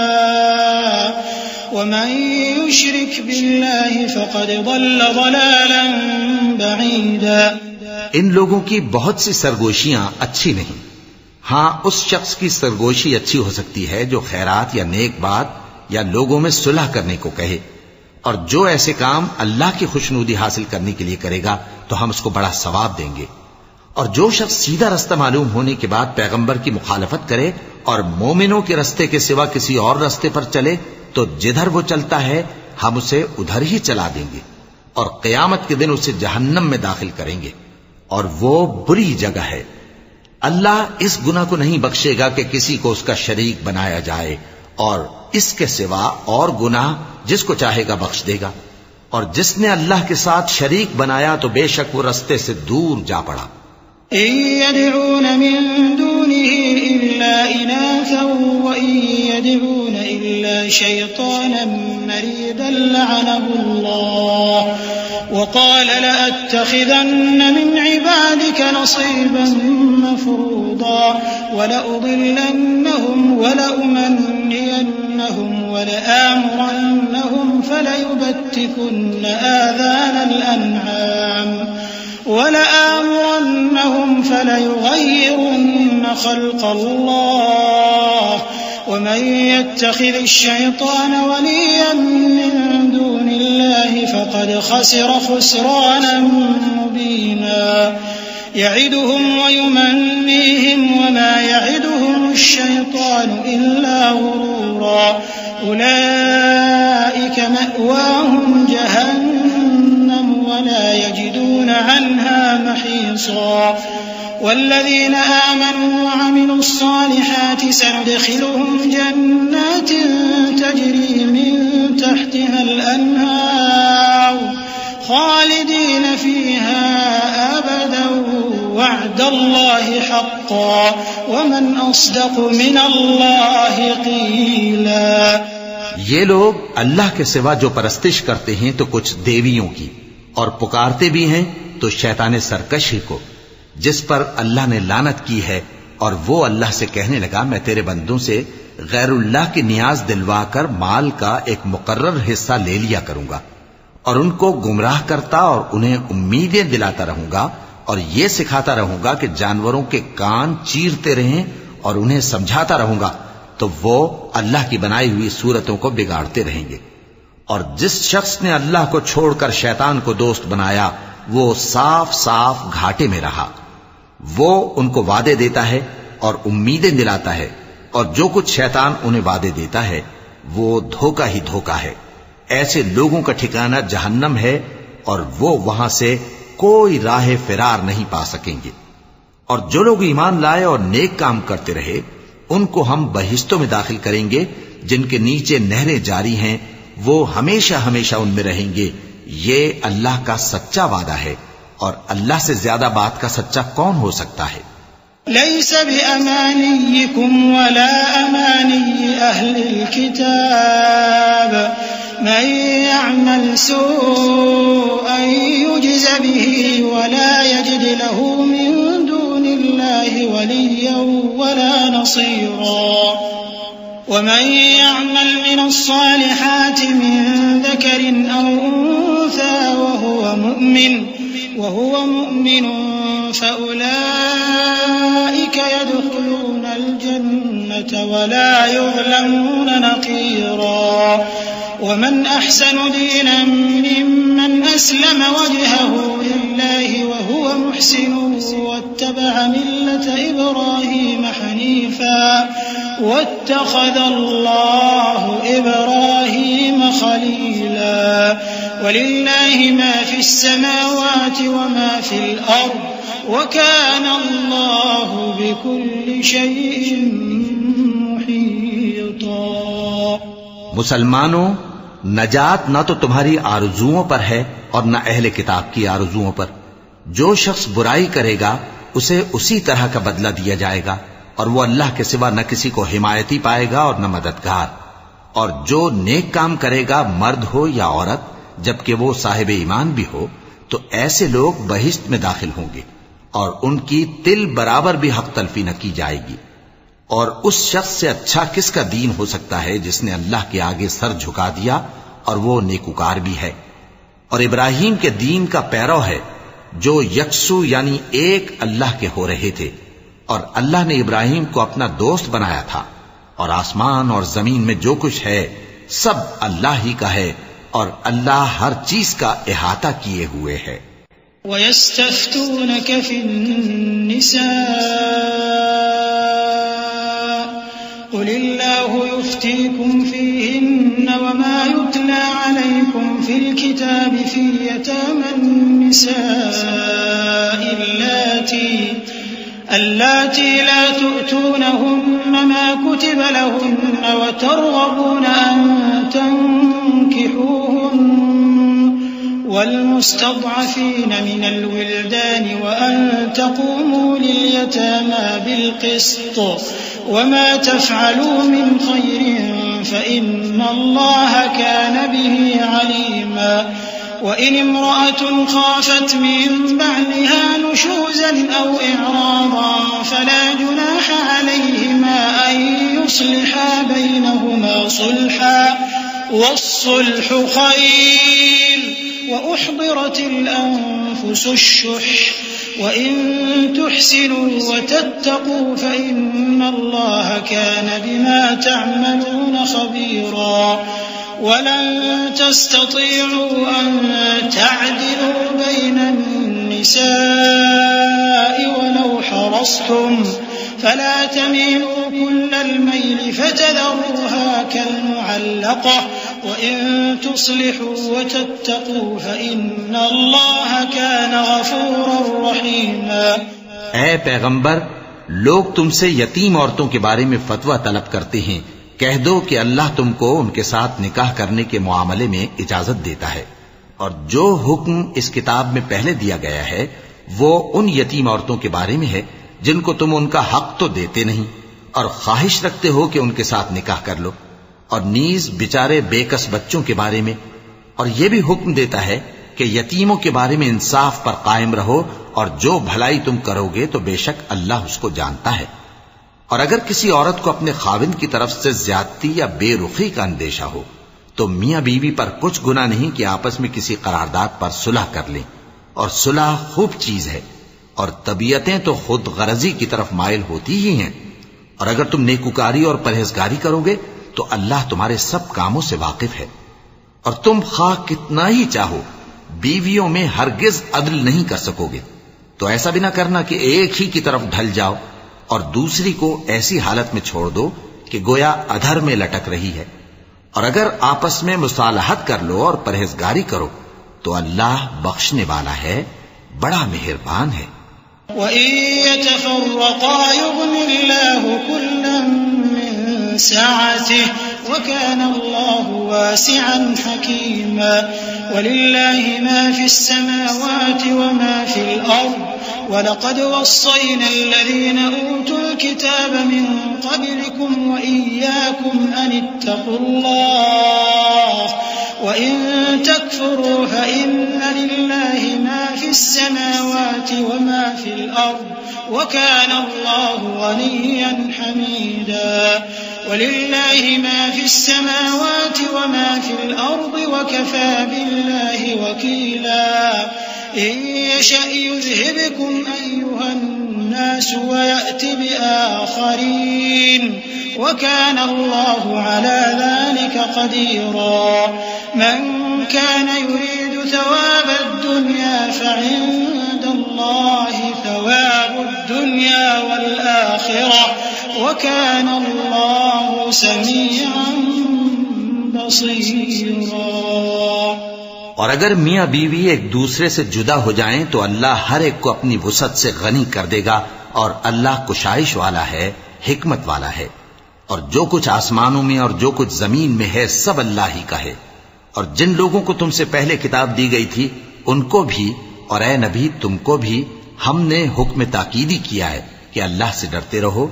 يشاء ومن يشرك بالله فقد ضل ضلالا بعيدا۔ ان لوگوں کی بہت سی سرگوشیاں اچھی نہیں، ہاں اس شخص کی سرگوشی اچھی ہو سکتی ہے جو خیرات یا نیک بات یا لوگوں میں صلح کرنے کو کہے، اور جو ایسے کام اللہ کی خوشنودی حاصل کرنے کے لیے کرے گا تو ہم اس کو بڑا ثواب دیں گے۔ اور جو شخص سیدھا رستہ معلوم ہونے کے بعد پیغمبر کی مخالفت کرے اور مومنوں کے رستے کے سوا کسی اور رستے پر چلے تو جدھر وہ چلتا ہے ہم اسے ادھر ہی چلا دیں گے، اور قیامت کے دن اسے جہنم میں داخل کریں گے، اور وہ بری جگہ ہے۔ اللہ اس گناہ کو نہیں بخشے گا کہ کسی کو اس کا شریک بنایا جائے، اور اس کے سوا اور گناہ جس کو چاہے گا بخش دے گا، اور جس نے اللہ کے ساتھ شریک بنایا تو بے شک وہ رستے سے دور جا پڑا۔ إن يدعون من دونه إلا إناثا وإن يدعون إلا شيطانا مريدا لعنه الله وقال لأتخذن من عبادك نصيبا مفروضا ولأضلنهم ولأمنينهم ولآمرنهم فليبتكن آذان الأنعام ولآمرنهم فليغيرن خلق الله ومن يتخذ الشيطان وليا من دون الله فقد خسر خسرانا مبينا يعدهم ويمنيهم وما يعدهم الشيطان إلا غرورا أولئك مأواهم جهنم ولا يجدون عنها محيصا والذين آمنوا وعملوا الصالحات سندخلهم جنات تجري من تحتها الأنهار خالدين فيها أبدا وعد الله حقا ومن أصدق من الله قيلا۔ یہ لوگ اللہ کے سوا جو پرستش کرتے ہیں تو کچھ دیویوں کی، اور پکارتے بھی ہیں تو شیطان سرکش ہی کو، جس پر اللہ نے لعنت کی ہے، اور وہ اللہ سے کہنے لگا میں تیرے بندوں سے غیر اللہ کی نیاز دلوا کر مال کا ایک مقرر حصہ لے لیا کروں گا، اور ان کو گمراہ کرتا اور انہیں امیدیں دلاتا رہوں گا، اور یہ سکھاتا رہوں گا کہ جانوروں کے کان چیرتے رہیں، اور انہیں سمجھاتا رہوں گا تو وہ اللہ کی بنائی ہوئی صورتوں کو بگاڑتے رہیں گے۔ اور جس شخص نے اللہ کو چھوڑ کر شیطان کو دوست بنایا وہ صاف صاف گھاٹے میں رہا۔ وہ ان کو وعدے دیتا ہے اور امیدیں دلاتا ہے، اور جو کچھ شیطان انہیں وعدے دیتا ہے وہ دھوکہ ہی دھوکہ ہے۔ ایسے لوگوں کا ٹھکانہ جہنم ہے، اور وہ وہاں سے کوئی راہ فرار نہیں پا سکیں گے۔ اور جو لوگ ایمان لائے اور نیک کام کرتے رہے ان کو ہم بہشتوں میں داخل کریں گے جن کے نیچے نہریں جاری ہیں، وہ ہمیشہ ہمیشہ ان میں رہیں گے۔ یہ اللہ کا سچا وعدہ ہے، اور اللہ سے زیادہ بات کا سچا کون ہو سکتا ہے؟ ليس بأمانيكم ولا أماني أهل الكتاب من يعمل سوءا يجز به ولا يجد له من دون الله وليا ولا نصيرا۔ ومن يعمل من الصالحات من ذكر أو أنثى وهو مؤمن فأولئك يدخلون الجنة ولا يظلمون نقيرا ومن أحسن دينا ممن أسلم وجهه لله وهو محسن واتبع ملة إبراهيم حنيفا واتخذ الله إبراهيم خليلا ولله ما في السماوات وما في الأرض وكان الله بكل شيء محيطا. مسلمانوں، نجات نہ تو تمہاری آرزوؤں پر ہے اور نہ اہل کتاب کی آرزوؤں پر. جو شخص برائی کرے گا اسے اسی طرح کا بدلہ دیا جائے گا، اور وہ اللہ کے سوا نہ کسی کو حمایتی پائے گا اور نہ مددگار. اور جو نیک کام کرے گا، مرد ہو یا عورت، جبکہ وہ صاحب ایمان بھی ہو، تو ایسے لوگ بہشت میں داخل ہوں گے اور ان کی تل برابر بھی حق تلفی نہ کی جائے گی. اور اس شخص سے اچھا کس کا دین ہو سکتا ہے جس نے اللہ کے آگے سر جھکا دیا اور وہ نیکوکار بھی ہے. اور ابراہیم کے دین کا پیرو ہے جو یکسو یعنی ایک اللہ کے ہو رہے تھے، اور اللہ نے ابراہیم کو اپنا دوست بنایا تھا. اور آسمان اور زمین میں جو کچھ ہے سب اللہ ہی کا ہے، اور اللہ ہر چیز کا احاطہ کیے ہوئے ہے. وَيَسْتَفْتُونَكَ فِي النِّسَاءِ قُلِ اللَّهُ يُفْتِيكُمْ فِيهِنَّ وَمَا يُتْلَى عَلَيْكُمْ فِي الْكِتَابِ فِي يَتَامَى النِّسَاءِ اللَّاتِي لَا تُؤْتُونَهُنَّ مَا كُتِبَ لَهُنَّ وَتَرْغَبُونَ أَن تَنكِحُوهُنَّ والمستضعفين من الولدان وأن تقوموا لليتامى بالقسط وما تفعلوا من خير فإن الله كان به عليما. وإن امرأة خافت من بعلها نشوزا أو إعراضا فلا جناح عليهما أن يصلحا بينهما صلحا والصلح خير وأحضرت الأنفس الشح وإن تحسنوا وتتقوا فإن الله كان بما تعملون خبيرا. ولن تستطيعوا أن تعدلوا بين النساء ولو حرصتم فلا تميلوا كل الميل فتذروها كالمعلقة وإن تصلحوا وتتقوا فإن الله كان غفورا رحيما. اے پیغمبر، لوگ تم سے یتیم عورتوں کے بارے میں فتویٰ طلب کرتے ہیں. کہہ دو کہ اللہ تم کو ان کے ساتھ نکاح کرنے کے معاملے میں اجازت دیتا ہے، اور جو حکم اس کتاب میں پہلے دیا گیا ہے وہ ان یتیم عورتوں کے بارے میں ہے جن کو تم ان کا حق تو دیتے نہیں اور خواہش رکھتے ہو کہ ان کے ساتھ نکاح کر لو، اور نیز بیچارے بے کس بچوں کے بارے میں. اور یہ بھی حکم دیتا ہے کہ یتیموں کے بارے میں انصاف پر قائم رہو، اور جو بھلائی تم کرو گے تو بے شک اللہ اس کو جانتا ہے. اور اگر کسی عورت کو اپنے خاوند کی طرف سے زیادتی یا بے رخی کا اندیشہ ہو تو میاں بیوی پر کچھ گناہ نہیں کہ آپس میں کسی قرارداد پر صلح کر لیں، اور صلح خوب چیز ہے. اور طبیعتیں تو خود غرضی کی طرف مائل ہوتی ہی ہیں. اور اگر تم نیکوکاری اور پرہیزگاری کرو گے تو اللہ تمہارے سب کاموں سے واقف ہے. اور تم خواہ کتنا ہی چاہو بیویوں میں ہرگز عدل نہیں کر سکو گے. تو ایسا بھی نہ کرنا کہ ایک ہی کی طرف ڈھل جاؤ اور دوسری کو ایسی حالت میں چھوڑ دو کہ گویا ادھر میں لٹک رہی ہے. اور اگر آپس میں مصالحت کر لو اور پرہیزگاری کرو تو اللہ بخشنے والا ہے، بڑا مہربان ہے. وَإِن يَتَفَرَّقَا يُغْنِ اللَّهُ كُلًّا مِّن سَعَتِهِ وَكَانَ اللَّهُ وَاسِعًا حَكِيمًا. وَلِلَّهِ مَا فِي السَّمَاوَاتِ وَمَا فِي الْأَرْضِ وَلَقَدْ وَصَّيْنَا الَّذِينَ أُوتُوا الْكِتَابَ مِن قَبْلِكُمْ وَإِيَّاكُمْ أَنِ اتَّقُوا اللَّهَ وَإِن تَكْفُرُوا فَإِنَّ لِلَّهِ مَا فِي السَّمَاوَاتِ وَمَا فِي الْأَرْضِ وَكَانَ اللَّهُ غَنِيًّا حَمِيدًا. ولله ما في السماوات وما في الأرض وكفى بالله وكيلا إن يشأ يذهبكم أيها الناس ويأت بآخرين وكان الله على ذلك قديرا من كان يريد ثواب الدنيا فعند الله ثواب الدنيا والآخرة وكان الله سميعا بصيرا۔ اور اگر میاں بیوی ایک دوسرے سے جدا ہو جائیں تو اللہ ہر ایک کو اپنی وسعت سے غنی کر دے گا، اور اللہ کشائش والا ہے، حکمت والا ہے۔ اور جو کچھ آسمانوں میں اور جو کچھ زمین میں ہے سب اللہ ہی کا ہے۔ اور جن لوگوں کو تم سے پہلے کتاب دی گئی تھی ان کو بھی اور اے نبی تم کو بھی ہم نے حکم تاکیدی کیا ہے کہ اللہ سے ڈرتے رہو،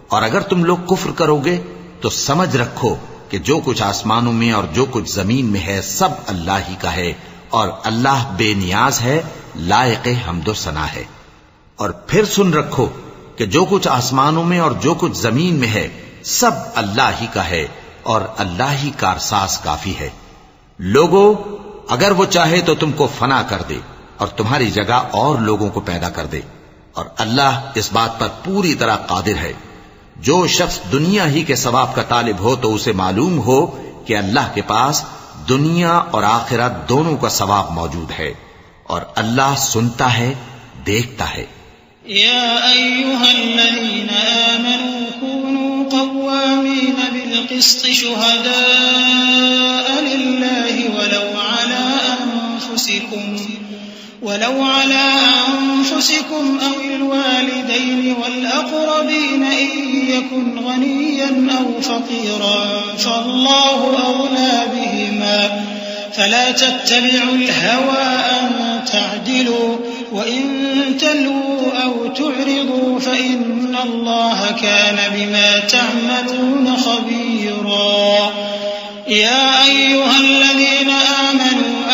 اور اگر تم لوگ کفر کرو گے تو سمجھ رکھو کہ جو کچھ آسمانوں میں اور جو کچھ زمین میں ہے سب اللہ ہی کا ہے، اور اللہ بے نیاز ہے، لائق حمد و ثنا ہے۔ اور پھر سن رکھو کہ جو کچھ آسمانوں میں اور جو کچھ زمین میں ہے سب اللہ ہی کا ہے، اور اللہ ہی کارساز کافی ہے۔ لوگو اگر وہ چاہے تو تم کو فنا کر دے اور تمہاری جگہ اور لوگوں کو پیدا کر دے، اور اللہ اس بات پر پوری طرح قادر ہے۔ جو شخص دنیا ہی کے ثواب کا طالب ہو تو اسے معلوم ہو کہ اللہ کے پاس دنیا اور آخرت دونوں کا ثواب موجود ہے، اور اللہ سنتا ہے، دیکھتا ہے۔ يا أيها الذين آمنوا كونوا قوامين بالقسط شهداء لله ولو على أنفسكم أو الوالدين والأقربين إن يكن غنيا أو فقيرا فالله أولى بهما فلا تتبعوا الهوى أن تعدلوا وإن تلووا أو تعرضوا فإن الله كان بما تعملون خبيرا يا أيها الذين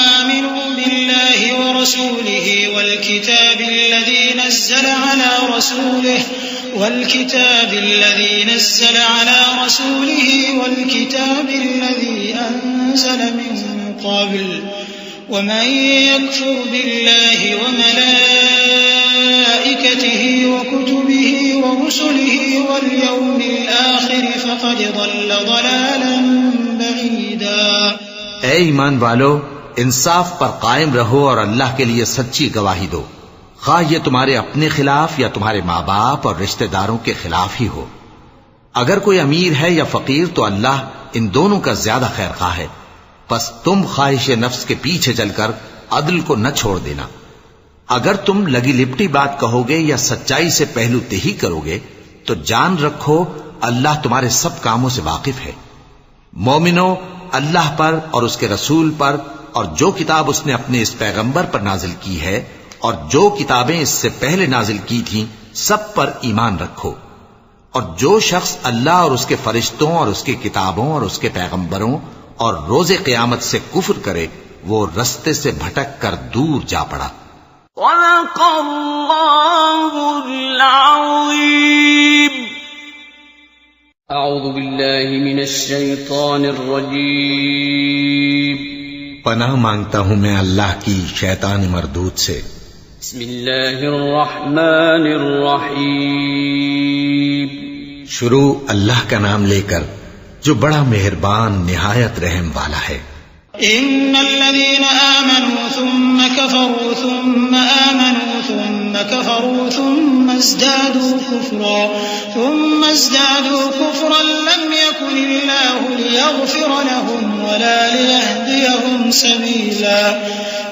آمنوا بالله ورسوله والكتاب الذي نزل على رسوله والكتاب الذي أنزل من قبل ومن يكفر بالله وملائكته وكتبه ورسله واليوم الآخر فقد ضل ضلالا بعيدا۔ اے ایمان والو، انصاف پر قائم رہو اور اللہ کے لیے سچی گواہی دو، خواہ یہ تمہارے اپنے خلاف یا تمہارے ماں باپ اور رشتہ داروں کے خلاف ہی ہو۔ اگر کوئی امیر ہے یا فقیر تو اللہ ان دونوں کا زیادہ خیر خواہ ہے، پس تم خواہش نفس کے پیچھے چل کر عدل کو نہ چھوڑ دینا۔ اگر تم لگی لپٹی بات کہو گے یا سچائی سے پہلو تہی کرو گے تو جان رکھو اللہ تمہارے سب کاموں سے واقف ہے۔ مومنو، اللہ پر اور اس کے رسول پر اور جو کتاب اس نے اپنے اس پیغمبر پر نازل کی ہے اور جو کتابیں اس سے پہلے نازل کی تھیں سب پر ایمان رکھو، اور جو شخص اللہ اور اس کے فرشتوں اور اس کی کتابوں اور اس کے پیغمبروں اور روز قیامت سے کفر کرے وہ رستے سے بھٹک کر دور جا پڑا۔ صدق اللہ العظیم۔ اعوذ باللہ من الشیطان الرجیم۔ پناہ مانگتا ہوں میں اللہ کی شیطان مردود سے۔ بسم اللہ الرحمن الرحیم۔ شروع اللہ کا نام لے کر جو بڑا مہربان نہایت رحم والا ہے۔ ان الذين آمنوا ثم كفروا ثم آمنوا ثم كفروا ثم ازدادوا كفرا لم يكن الله ليغفر لهم ولا ليهديهم سبيلا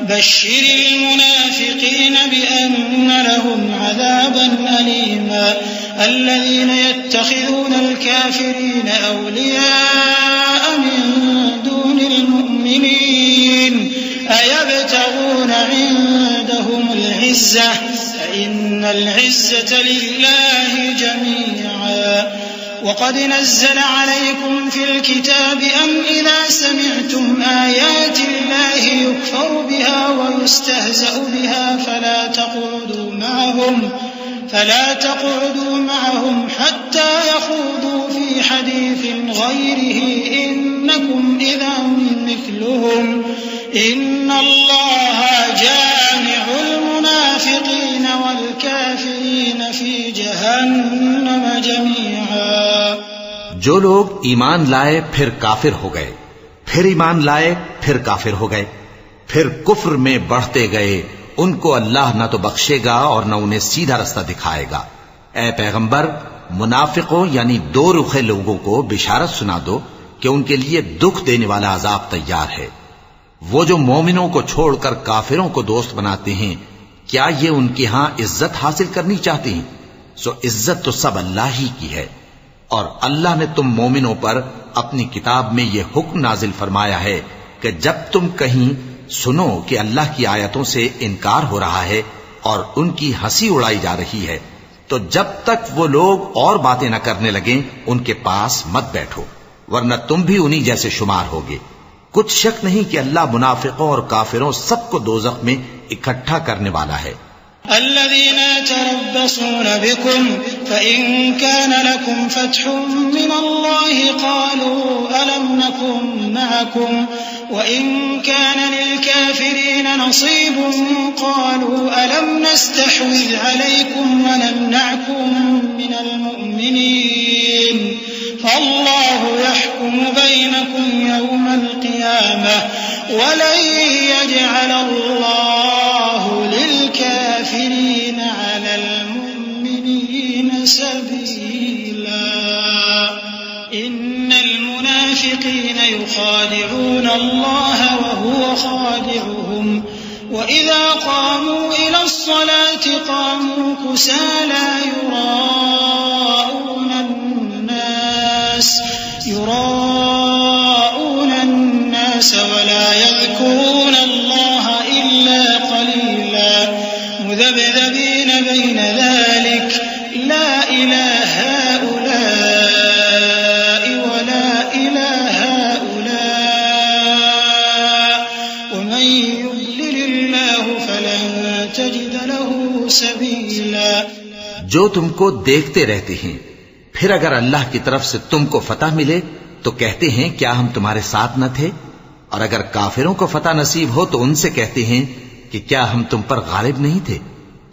بشر المنافقين بأن لهم عذابا أليما الذين يتخذون الكافرين أولياء من دون المؤمنين أيبتغون عندهم العزة فإن العزة لله جميعا وقد نزل عليكم في الكتاب أن إذا سمعتم آيات الله يكفر بها ويستهزأ بها فلا تقعدوا معهم حتى يخوضوا في حديث غيره إنكم إذا مثلهم إن الله جامع المنافقين والكافرين في جهنم جميعا. جو لوگ ایمان لائے پھر کافر ہو گئے، پھر ایمان لائے پھر کافر ہو گئے، پھر کفر میں بڑھتے گئے، ان کو اللہ نہ تو بخشے گا اور نہ انہیں سیدھا رستہ دکھائے گا. اے پیغمبر، منافقوں یعنی دو رخے لوگوں کو بشارت سنا دو کہ ان کے لیے دکھ دینے والا عذاب تیار ہے. وہ جو مومنوں کو چھوڑ کر کافروں کو دوست بناتے ہیں، کیا یہ ان کے ہاں عزت حاصل کرنی چاہتے ہیں؟ سو عزت تو سب اللہ ہی کی ہے. اور اللہ نے تم مومنوں پر اپنی کتاب میں یہ حکم نازل فرمایا ہے کہ جب تم کہیں سنو کہ اللہ کی آیتوں سے انکار ہو رہا ہے اور ان کی ہنسی اڑائی جا رہی ہے، تو جب تک وہ لوگ اور باتیں نہ کرنے لگیں ان کے پاس مت بیٹھو، ورنہ تم بھی انہی جیسے شمار ہوگے. کچھ شک نہیں کہ اللہ منافقوں اور کافروں سب کو دوزخ میں اکٹھا کرنے والا ہے. الذين يتربصون بكم فإن كان لكم فتح من الله قالوا ألم نكن معكم وإن كان للكافرين نصيب قالوا ألم نستحوذ عليكم ونمنعكم من المؤمنين فالله يحكم بينكم يوم القيامة ولن يجعل الله للكافرين على المؤمنين سبيلا. إن المنافقين يخادعون الله وهو خادعهم وإذا قاموا إلى الصلاة قاموا كسالى يراءون الناس ولا يذكرون الله إلا قليلا مذبذبين بين ذلك لا إلى هؤلاء ولا إلى هؤلاء ومن يضلل الله فلن تجد له سبيلا. جو تم کو دیکھتے رہتے ہیں، پھر اگر اللہ کی طرف سے تم کو فتح ملے تو کہتے ہیں کیا ہم تمہارے ساتھ نہ تھے، اور اگر کافروں کو فتح نصیب ہو تو ان سے کہتے ہیں کہ کیا ہم تم پر غالب نہیں تھے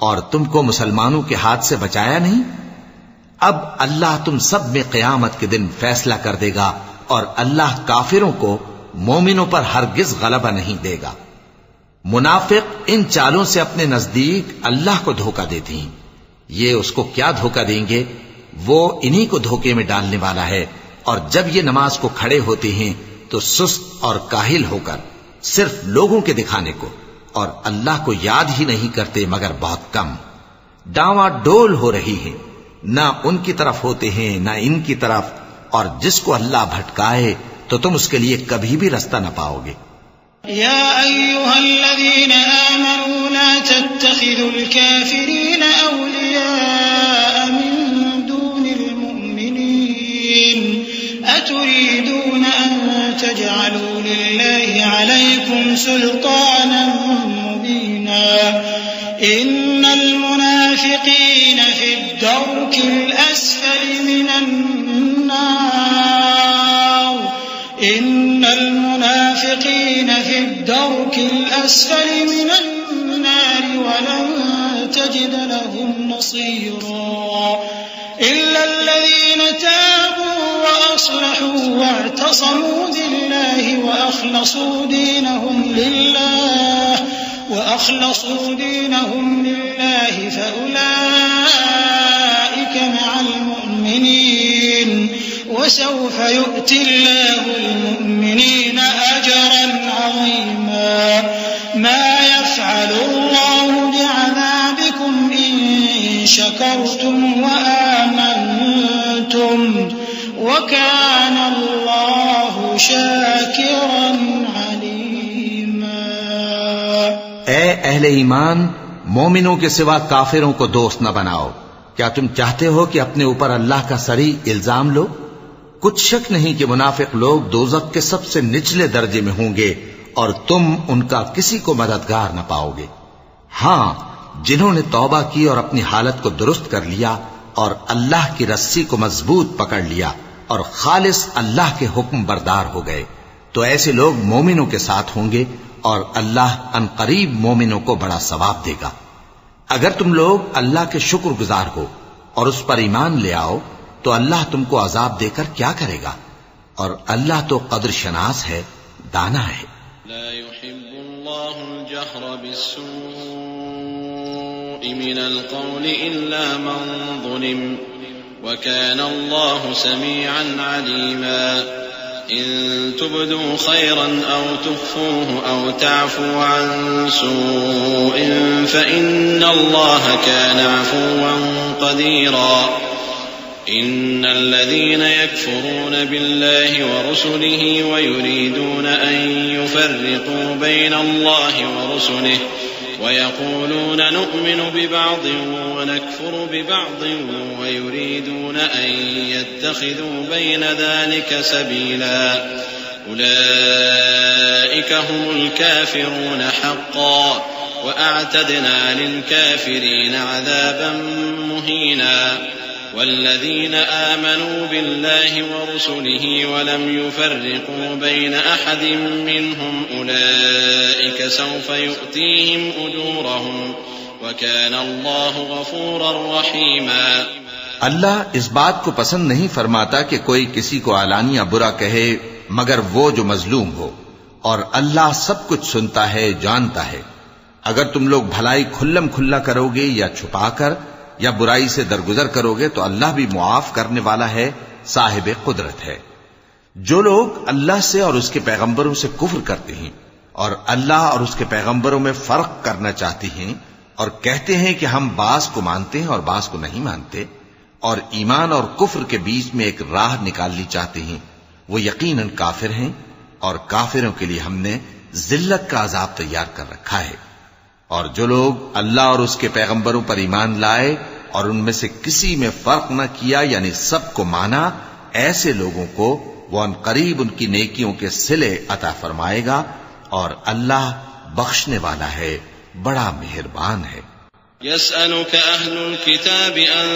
اور تم کو مسلمانوں کے ہاتھ سے بچایا نہیں. اب اللہ تم سب میں قیامت کے دن فیصلہ کر دے گا اور اللہ کافروں کو مومنوں پر ہرگز غلبہ نہیں دے گا. منافق ان چالوں سے اپنے نزدیک اللہ کو دھوکہ دیتے ہیں. یہ اس کو کیا دھوکہ دیں گے؟ وہ انہی کو دھوکے میں ڈالنے والا ہے. اور جب یہ نماز کو کھڑے ہوتے ہیں تو سست اور کاہل ہو کر صرف لوگوں کے دکھانے کو اور اللہ کو یاد ہی نہیں کرتے مگر بہت کم. ڈاواں ڈول ہو رہی ہے، نہ ان کی طرف ہوتے ہیں نہ ان کی طرف، اور جس کو اللہ بھٹکائے تو تم اس کے لیے کبھی بھی رستہ نہ پاؤ گے. يا أيها الذين آمنوا لا تتخذوا الكافرين أولياء من دون المؤمنين أتريدون أن تجعلوا لله عليكم سلطانا مبينا إن المنافقين في الدرك الأسفل من النار إن المنافقين في الدرك الأسفل من النار ولن تجد لهم نصيرا إلا الذين تابوا وأصلحوا واعتصموا بالله وأخلصوا دينهم لله فأولئك مع المؤمنين وسوف يؤتي الله المؤمنين أجرا عظيما. ما يفعل الله بعذابكم إن شكرتم وآمنتم وكان الله شاكرا عليما. اے اہل ایمان، مومنوں کے سوا کافروں کو دوست نہ بناؤ. کیا تم چاہتے ہو کہ اپنے اوپر اللہ کا صریح الزام لو؟ کچھ شک نہیں کہ منافق لوگ دوزخ کے سب سے نچلے درجے میں ہوں گے اور تم ان کا کسی کو مددگار نہ پاؤ گے. ہاں، جنہوں نے توبہ کی اور اپنی حالت کو درست کر لیا اور اللہ کی رسی کو مضبوط پکڑ لیا اور خالص اللہ کے حکم بردار ہو گئے، تو ایسے لوگ مومنوں کے ساتھ ہوں گے اور اللہ ان قریب مومنوں کو بڑا ثواب دے گا۔ اگر تم لوگ اللہ کے شکر گزار ہو اور اس پر ایمان لے آؤ تو اللہ تم کو عذاب دے کر کیا کرے گا، اور اللہ تو قدر شناس ہے، دانا ہے۔ لا يحب الله الجهر بالسوء من القول إلا من ظلم وكان الله سميعا عليما إن تبدوا خيرا أو تخفوه أو تعفوا عن سوء فإن الله كان عفوا قديرا إن الذين يكفرون بالله ورسله ويريدون أن يفرقوا بين الله ورسله ويقولون نؤمن ببعض ونكفر ببعض ويريدون أن يتخذوا بين ذلك سبيلا أولئك هم الكافرون حقا وأعتدنا للكافرين عذابا مهينا والذين آمنوا بالله ورسله ولم يفرقوا بين أحد منهم أولئك سوف يؤتيهم أجورهم وكان الله غفورا رحيما۔ اللہ اس بات کو پسند نہیں فرماتا کہ کوئی کسی کو علانیہ برا کہے مگر وہ جو مظلوم ہو، اور اللہ سب کچھ سنتا ہے، جانتا ہے۔ اگر تم لوگ بھلائی کھلم کھلا کرو گے یا چھپا کر یا برائی سے درگزر کرو گے تو اللہ بھی معاف کرنے والا ہے، صاحب قدرت ہے۔ جو لوگ اللہ سے اور اس کے پیغمبروں سے کفر کرتے ہیں اور اللہ اور اس کے پیغمبروں میں فرق کرنا چاہتے ہیں اور کہتے ہیں کہ ہم بعض کو مانتے ہیں اور بعض کو نہیں مانتے، اور ایمان اور کفر کے بیچ میں ایک راہ نکالنی چاہتے ہیں، وہ یقیناً کافر ہیں، اور کافروں کے لیے ہم نے ذلت کا عذاب تیار کر رکھا ہے۔ اور جو لوگ اللہ اور اس کے پیغمبروں پر ایمان لائے اور ان میں سے کسی میں فرق نہ کیا یعنی سب کو مانا، ایسے لوگوں کو وہ ان قریب ان کی نیکیوں کے صلے عطا فرمائے گا، اور اللہ بخشنے والا ہے، بڑا مہربان ہے۔ يسألك أهل الكتاب أن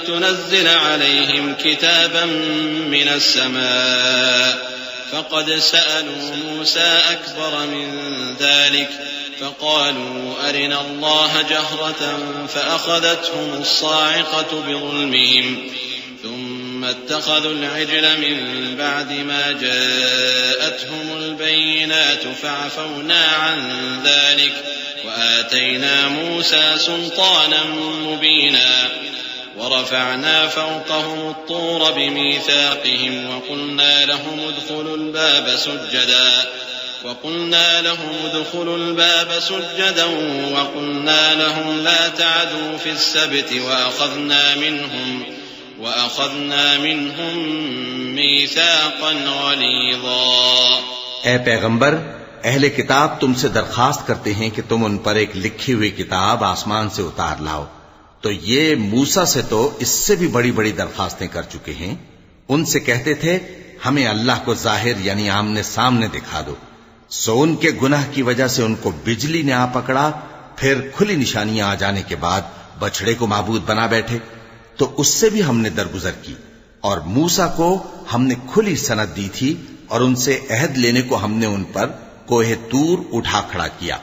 تنزل عليهم كتابا من السماء فقد سألوا موسى أكبر من ذلك فقالوا أرنا الله جهرة فأخذتهم الصاعقة بظلمهم ثم اتخذوا العجل من بعد ما جاءتهم البينات فعفونا عن ذلك وآتينا موسى سلطانا مبينا ورفعنا فوقهم الطور بميثاقهم وقلنا لهم ادخلوا الباب سجدا وقلنا لهم لا تعدوا في السبت وأخذنا منهم ميثاقا غليظا۔ اے پیغمبر، اہل کتاب تم سے درخواست کرتے ہیں کہ تم ان پر ایک لکھی ہوئی کتاب آسمان سے اتار لاؤ، تو یہ موسیٰ سے تو اس سے بھی بڑی بڑی درخواستیں کر چکے ہیں۔ ان سے کہتے تھے ہمیں اللہ کو ظاہر یعنی آمنے سامنے دکھا دو، سو ان کے گناہ کی وجہ سے ان کو بجلی نے آ پکڑا، پھر کھلی نشانیاں آ جانے کے بعد بچڑے کو معبود بنا بیٹھے، تو اس سے بھی ہم نے درگزر کی۔ اور موسیٰ کو ہم نے کھلی سند دی تھی، اور ان سے عہد لینے کو ہم نے ان پر کوہ طور اٹھا کھڑا کیا،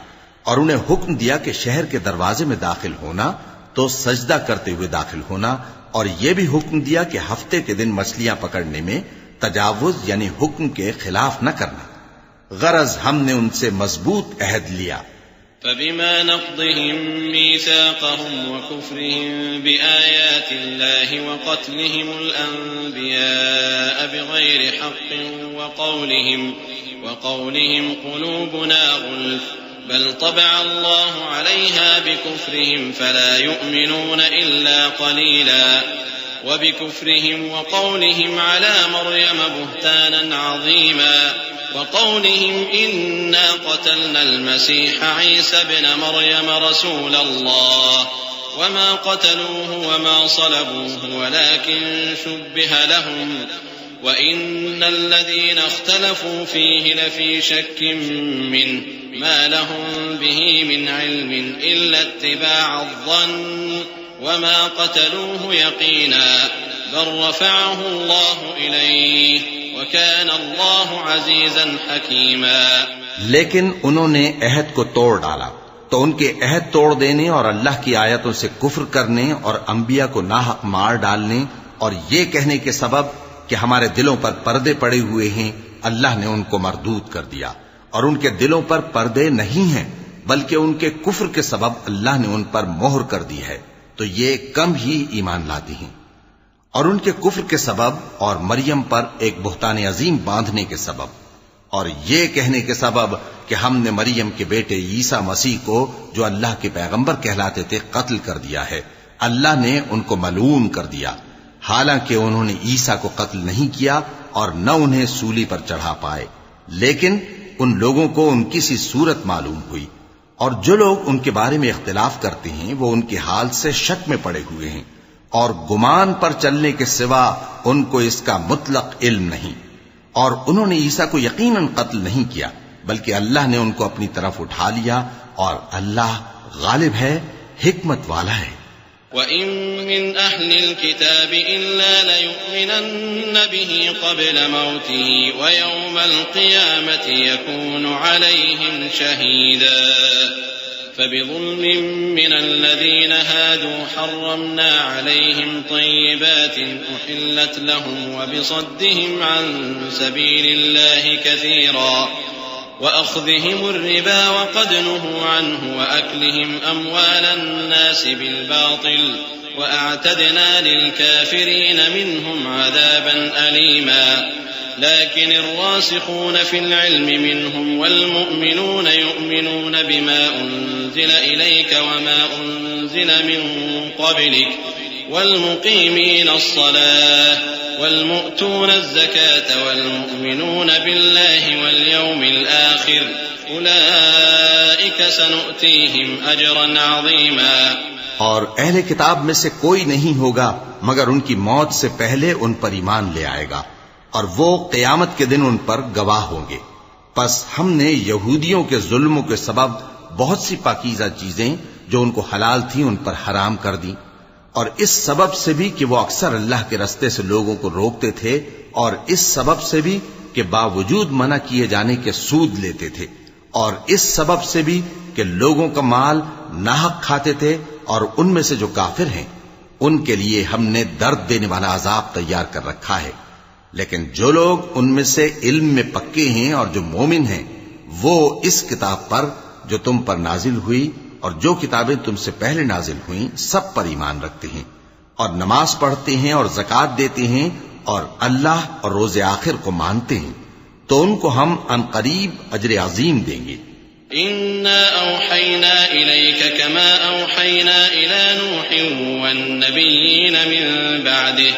اور انہیں حکم دیا کہ شہر کے دروازے میں داخل ہونا تو سجدہ کرتے ہوئے داخل ہونا، اور یہ بھی حکم دیا کہ ہفتے کے دن مچھلیاں پکڑنے میں تجاوز یعنی حکم کے خلاف نہ کرنا، غرض ہم نے ان سے مضبوط عہد لیا۔ فبما نقضهم ميثاقهم وكفرهم بآيات الله وقتلهم الأنبياء بغير حق وقولهم قلوبنا غلف بل طبع الله عليها بكفرهم فلا يؤمنون إلا قليلا وبكفرهم وقولهم على مريم بهتانا عظيما وقولهم إنا قتلنا المسيح عيسى ابن مريم رسول الله وما قتلوه وما صلبوه ولكن شبه لهم وإن الذين اختلفوا فيه لفي شك منه ما لهم به من علم إلا اتباع الظن وما قتلوه يقينا بل رفعه الله إليه وكان الله عزيزا حكيما. لیکن انہوں نے عہد کو توڑ ڈالا تو ان کے عہد توڑ دینے اور اللہ کی آیتوں سے کفر کرنے اور انبیاء کو ناحق مار ڈالنے اور یہ کہنے کے سبب کہ ہمارے دلوں پر پردے پڑے ہوئے ہیں اللہ نے ان کو مردود کر دیا. اور ان کے دلوں پر پردے نہیں ہیں بلکہ ان کے کفر کے سبب اللہ نے ان پر مہر کر دی ہے تو یہ کم ہی ایمان لاتی ہیں. اور ان کے کفر کے سبب اور مریم پر ایک بہتان عظیم باندھنے کے سبب اور یہ کہنے کے سبب کہ ہم نے مریم کے بیٹے عیسیٰ مسیح کو جو اللہ کے پیغمبر کہلاتے تھے قتل کر دیا ہے. اللہ نے ان کو ملعون کر دیا حالانکہ انہوں نے عیسیٰ کو قتل نہیں کیا اور نہ انہیں سولی پر چڑھا پائے لیکن ان لوگوں کو ان کی سی صورت معلوم ہوئی. اور جو لوگ ان کے بارے میں اختلاف کرتے ہیں وہ ان کے حال سے شک میں پڑے ہوئے ہیں اور گمان پر چلنے کے سوا ان کو اس کا مطلق علم نہیں. اور انہوں نے عیسیٰ کو یقیناً قتل نہیں کیا بلکہ اللہ نے ان کو اپنی طرف اٹھا لیا اور اللہ غالب ہے حکمت والا ہے. وَإِن مِّنْ أَهْلِ الْكِتَابِ إِلَّا لَيُؤْمِنَنَّ بِهِ قَبْلَ مَوْتِهِ وَيَوْمَ الْقِيَامَةِ يَكُونُ عَلَيْهِمْ شَهِيدًا فَبِظُلْمٍ مِّنَ الَّذِينَ هَادُوا حَرَّمْنَا عَلَيْهِمْ طَيِّبَاتٍ أُحِلَّتْ لَهُمْ وَبِصَدِّهِمْ عَن سَبِيلِ اللَّهِ كَثِيرًا وأخذهم الربا وقد نهوا عنه وأكلهم أموال الناس بالباطل وأعتدنا للكافرين منهم عذابا أليما. لكن الراسخون في العلم منهم والمؤمنون يؤمنون بما أنزل إليك وما أنزل من قبلك والمقيمين الصلاة والمؤتون الزكاة والمؤمنون بالله واليوم الآخر أولئك سنؤتيهم أجرا عظيما. اور اہل کتاب میں سے کوئی نہیں ہوگا مگر ان کی موت سے پہلے ان پر ایمان لے آئے گا اور وہ قیامت کے دن ان پر گواہ ہوں گے. پس ہم نے یہودیوں کے ظلموں کے سبب بہت سی پاکیزہ چیزیں جو ان کو حلال تھیں ان پر حرام کر دیں اور اس سبب سے بھی کہ وہ اکثر اللہ کے رستے سے لوگوں کو روکتے تھے اور اس سبب سے بھی کہ باوجود منع کیے جانے کے سود لیتے تھے اور اس سبب سے بھی کہ لوگوں کا مال ناحق کھاتے تھے. اور ان میں سے جو کافر ہیں ان کے لیے ہم نے درد دینے والا عذاب تیار کر رکھا ہے. لیکن جو لوگ ان میں سے علم میں پکے ہیں اور جو مومن ہیں وہ اس کتاب پر جو تم پر نازل ہوئی اور جو کتابیں تم سے پہلے نازل ہوئیں سب پر ایمان رکھتے ہیں اور نماز پڑھتے ہیں اور زکوٰۃ دیتے ہیں اور اللہ اور روز آخر کو مانتے ہیں تو ان کو ہم عنقریب اجر عظیم دیں گے. إنا أوحينا إليك كما أوحينا إلى نوح والنبيين من بعده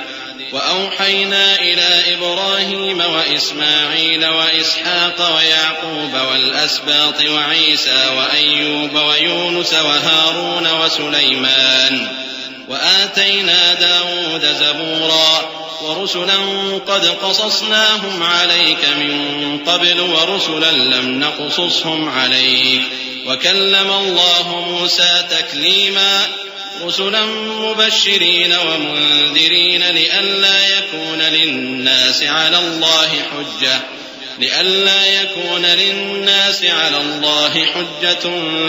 وأوحينا إلى إبراهيم وإسماعيل وإسحاق ويعقوب والأسباط وعيسى وأيوب ويونس وهارون وسليمان وآتينا داود زبورا ورسلا قد قصصناهم عليك من قبل ورسلا لم نقصصهم عليك وكلم الله موسى تكليما رسلا مبشرين ومنذرين لئلا يكون للناس على الله حجة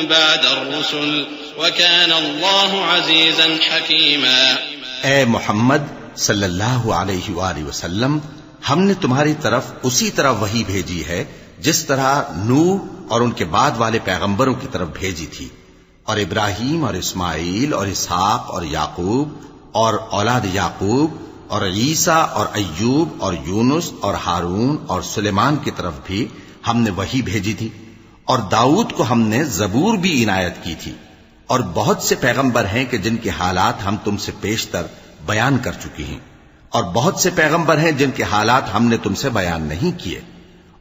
بعد الرسل وكان الله عزيزا حكيما. اے محمد صلی اللہ علیہ وآلہ وسلم ہم نے تمہاری طرف اسی طرح وحی بھیجی ہے جس طرح نوح اور ان کے بعد والے پیغمبروں کی طرف بھیجی تھی اور ابراہیم اور اسماعیل اور اسحاق اور یعقوب اور اولاد یعقوب اور عیسیٰ اور ایوب اور یونس اور ہارون اور سلیمان کی طرف بھی ہم نے وحی بھیجی تھی اور داؤد کو ہم نے زبور بھی عنایت کی تھی. اور بہت سے پیغمبر ہیں کہ جن کے حالات ہم تم سے پیشتر بیان کر چکی ہیں اور بہت سے پیغمبر ہیں جن کے حالات ہم نے تم سے بیان نہیں کیے.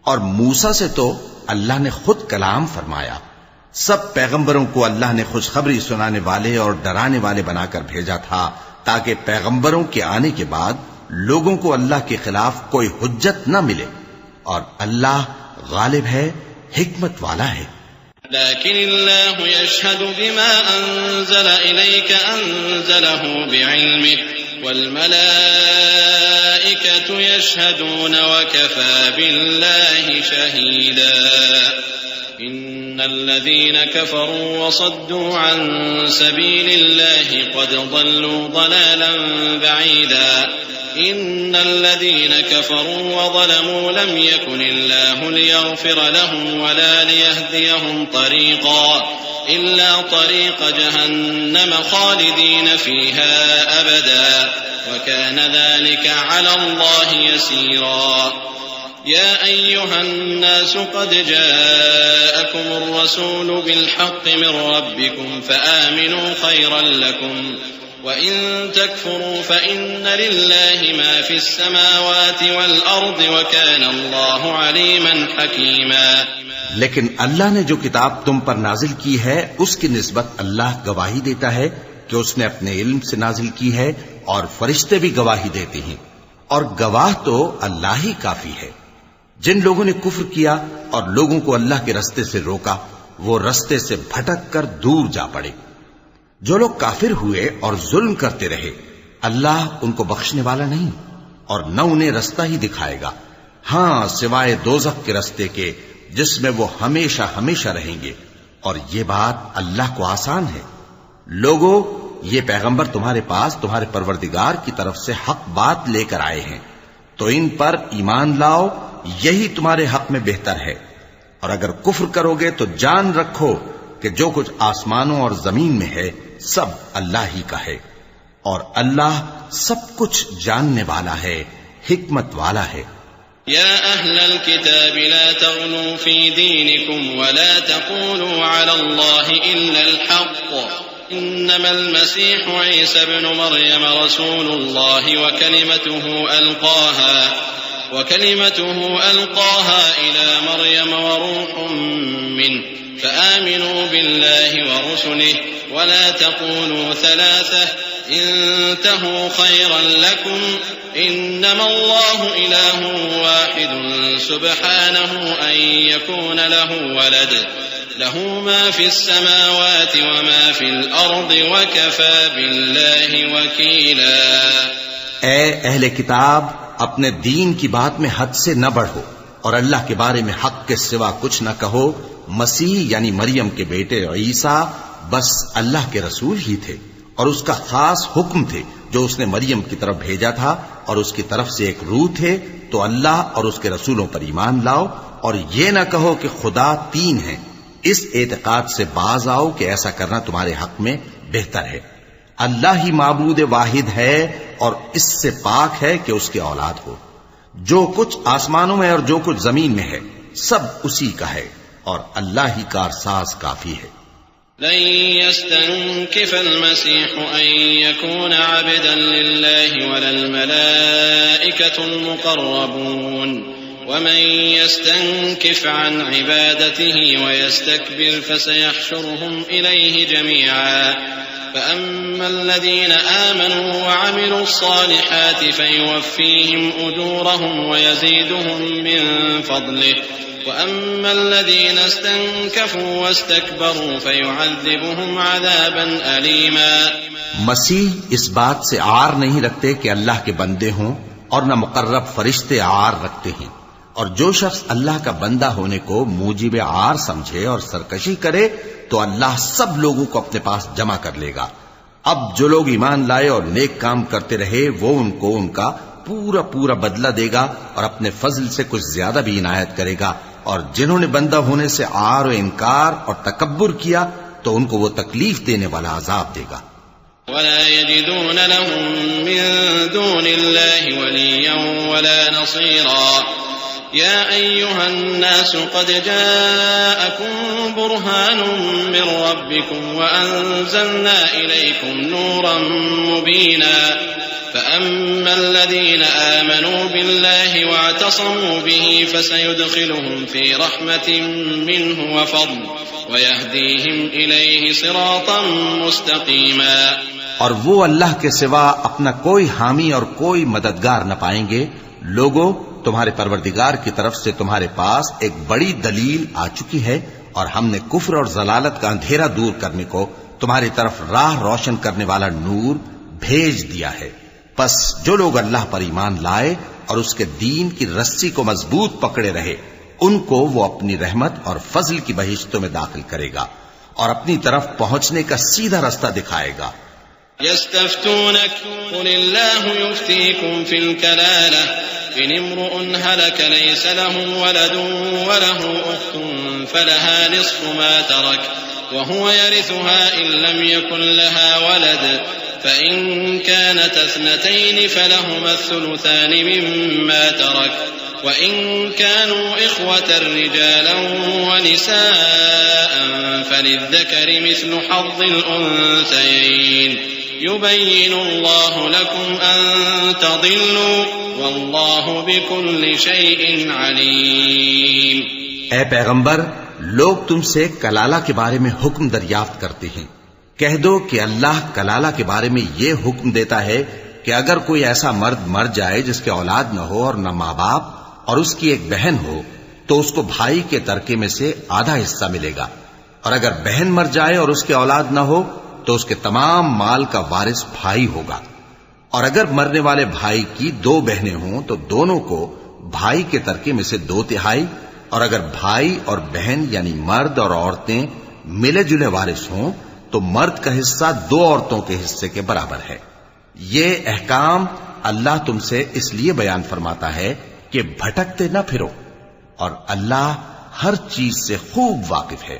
اور موسیٰ سے تو اللہ نے خود کلام فرمایا. سب پیغمبروں کو اللہ نے خوشخبری سنانے والے اور ڈرانے والے بنا کر بھیجا تھا تاکہ پیغمبروں کے آنے کے بعد لوگوں کو اللہ کے خلاف کوئی حجت نہ ملے. اور اللہ غالب ہے حکمت والا ہے. لكن الله يشهد بما أنزل إليك أنزله بعلمه والملائكة يشهدون وكفى بالله شهيدا إن الذين كفروا وصدوا عن سبيل الله قد ضلوا ضلالا بعيدا إن الذين كفروا وظلموا لم يكن الله ليغفر لهم ولا ليهديهم طريقا إلا طريق جهنم خالدين فيها أبدا وكان ذلك على الله يسيرا يا أيها الناس قد جاءكم الرسول بالحق من ربكم فآمنوا خيرا لكم وَإِن تَكْفُرُوا فَإِنَّ لِلَّهِ مَا فِي السَّمَاوَاتِ وَالْأَرْضِ وَكَانَ اللَّهُ عَلِيمًا حَكِيمًا لیکن اللہ نے جو کتاب تم پر نازل کی ہے اس کی نسبت اللہ گواہی دیتا ہے کہ اس نے اپنے علم سے نازل کی ہے اور فرشتے بھی گواہی دیتے ہیں اور گواہ تو اللہ ہی کافی ہے۔ جن لوگوں نے کفر کیا اور لوگوں کو اللہ کے رستے سے روکا وہ رستے سے بھٹک کر دور جا پڑے۔ جو لوگ کافر ہوئے اور ظلم کرتے رہے اللہ ان کو بخشنے والا نہیں اور نہ انہیں رستہ ہی دکھائے گا، ہاں سوائے دوزخ کے رستے کے جس میں وہ ہمیشہ ہمیشہ رہیں گے، اور یہ بات اللہ کو آسان ہے۔ لوگو، یہ پیغمبر تمہارے پاس تمہارے پروردگار کی طرف سے حق بات لے کر آئے ہیں، تو ان پر ایمان لاؤ، یہی تمہارے حق میں بہتر ہے، اور اگر کفر کرو گے تو جان رکھو کہ جو کچھ آسمانوں اور زمین میں ہے سب اللہ ہی کا ہے، اور اللہ سب کچھ جاننے والا ہے، حکمت والا ہے۔ يا أهل الكتاب لا تغلوا في دينكم ولا تقولوا على الله إلا الحق إنما المسيح عيسى ابن مريم رسول الله وكلمته ألقاها إلى مريم وروح منه فآمنوا بالله ورسله ولا تقولوا ثلاثة انتهوا خيرا لكم إنما الله إله واحد سبحانه أن يكون له ولد له ما في السماوات وما في الأرض وكفى بالله وكيلا۔ اے اہل کتاب، اپنے دین کی بات میں حد سے نہ بڑھو اور اللہ کے بارے میں حق کے سوا کچھ نہ کہو۔ مسیح یعنی مریم کے بیٹے عیسیٰ بس اللہ کے رسول ہی تھے اور اس کا خاص حکم تھے جو اس نے مریم کی طرف بھیجا تھا، اور اس کی طرف سے ایک روح تھے، تو اللہ اور اس کے رسولوں پر ایمان لاؤ اور یہ نہ کہو کہ خدا تین ہیں۔ اس اعتقاد سے باز آؤ کہ ایسا کرنا تمہارے حق میں بہتر ہے۔ اللہ ہی معبود واحد ہے اور اس سے پاک ہے کہ اس کے اولاد ہو۔ جو کچھ آسمانوں میں اور جو کچھ زمین میں ہے سب اسی کا ہے، اور اللہ ہی کارساز کافی ہے۔ لن يستنكف المسيح أن يكون عبدا لله ولا الملائكة المقربون ومن يستنكف عن عبادته ويستكبر فسيحشرهم إليه جميعا فأما الذين آمنوا وعملوا الصالحات فيوفيهم أجورهم ويزيدهم من فضله وَأَمَّا الَّذِينَ اسْتَنكَفُوا وَاسْتَكْبَرُوا فَيُعَذِّبُهُمْ عَذَابًا أَلِيمًا۔ مسیح اس بات سے عار نہیں رکھتے کہ اللہ کے بندے ہوں، اور نہ مقرب فرشتے عار رکھتے ہیں، اور جو شخص اللہ کا بندہ ہونے کو موجب عار سمجھے اور سرکشی کرے تو اللہ سب لوگوں کو اپنے پاس جمع کر لے گا۔ اب جو لوگ ایمان لائے اور نیک کام کرتے رہے وہ ان کو ان کا پورا پورا بدلہ دے گا اور اپنے فضل سے کچھ زیادہ بھی عنایت کرے گا، اور جنہوں نے بندہ ہونے سے عار و انکار اور تکبر کیا تو ان کو وہ تکلیف دینے والا عذاب دے گا۔ ولا يجدون لهم من دون الله وليا ولا نصيرا يا أيها الناس قد جاءكم برهان من ربكم وأنزلنا إليكم نورا مبينا فأما الذين آمنوا بالله واعتصموا به فسيدخلهم في رحمة منه وفضل ويهديهم إليه صراطا مستقيما۔ اور وہ اللہ کے سوا اپنا کوئی حامی اور کوئی مددگار نہ پائیں گے۔ لوگو، تمہارے پروردگار کی طرف سے تمہارے پاس ایک بڑی دلیل آ چکی ہے اور ہم نے کفر اور ضلالت کا اندھیرا دور کرنے کو تمہاری طرف راہ روشن کرنے والا نور بھیج دیا ہے. پس جو لوگ اللہ پر ایمان لائے اور اس کے دین کی رسی کو مضبوط پکڑے رہے ان کو وہ اپنی رحمت اور فضل کی بہشتوں میں داخل کرے گا اور اپنی طرف پہنچنے کا سیدھا رستہ دکھائے گا. يستفتونك قل الله يفتيكم في الكلالة إن امرؤ هلك ليس له ولد وله أخت فلها نصف ما ترك وهو يرثها إن لم يكن لها ولد فإن كانت اثنتين فلهما الثلثان مما ترك وإن كانوا إخوة رجالا ونساء فللذكر مثل حظ الأنثيين يبين الله لكم أن تضلوا والله بكل شيء عليم. اے پیغمبر، لوگ تم سے کلالہ کے بارے میں حکم دریافت کرتے ہیں. کہہ دو کہ اللہ کلالہ کے بارے میں یہ حکم دیتا ہے کہ اگر کوئی ایسا مرد مر جائے جس کے اولاد نہ ہو اور نہ ماں باپ اور اس کی ایک بہن ہو تو اس کو بھائی کے ترکے میں سے آدھا حصہ ملے گا، اور اگر بہن مر جائے اور اس کے اولاد نہ ہو تو اس کے تمام مال کا وارث بھائی ہوگا. اور اگر مرنے والے بھائی کی 2 بہنیں ہوں تو دونوں کو بھائی کے ترکے میں سے 2/3، اور اگر بھائی اور بہن یعنی مرد اور عورتیں ملے جلے وارث ہوں تو مرد کا حصہ 2 عورتوں کے حصے کے برابر ہے. یہ احکام اللہ تم سے اس لیے بیان فرماتا ہے کہ بھٹکتے نہ پھرو، اور اللہ ہر چیز سے خوب واقف ہے.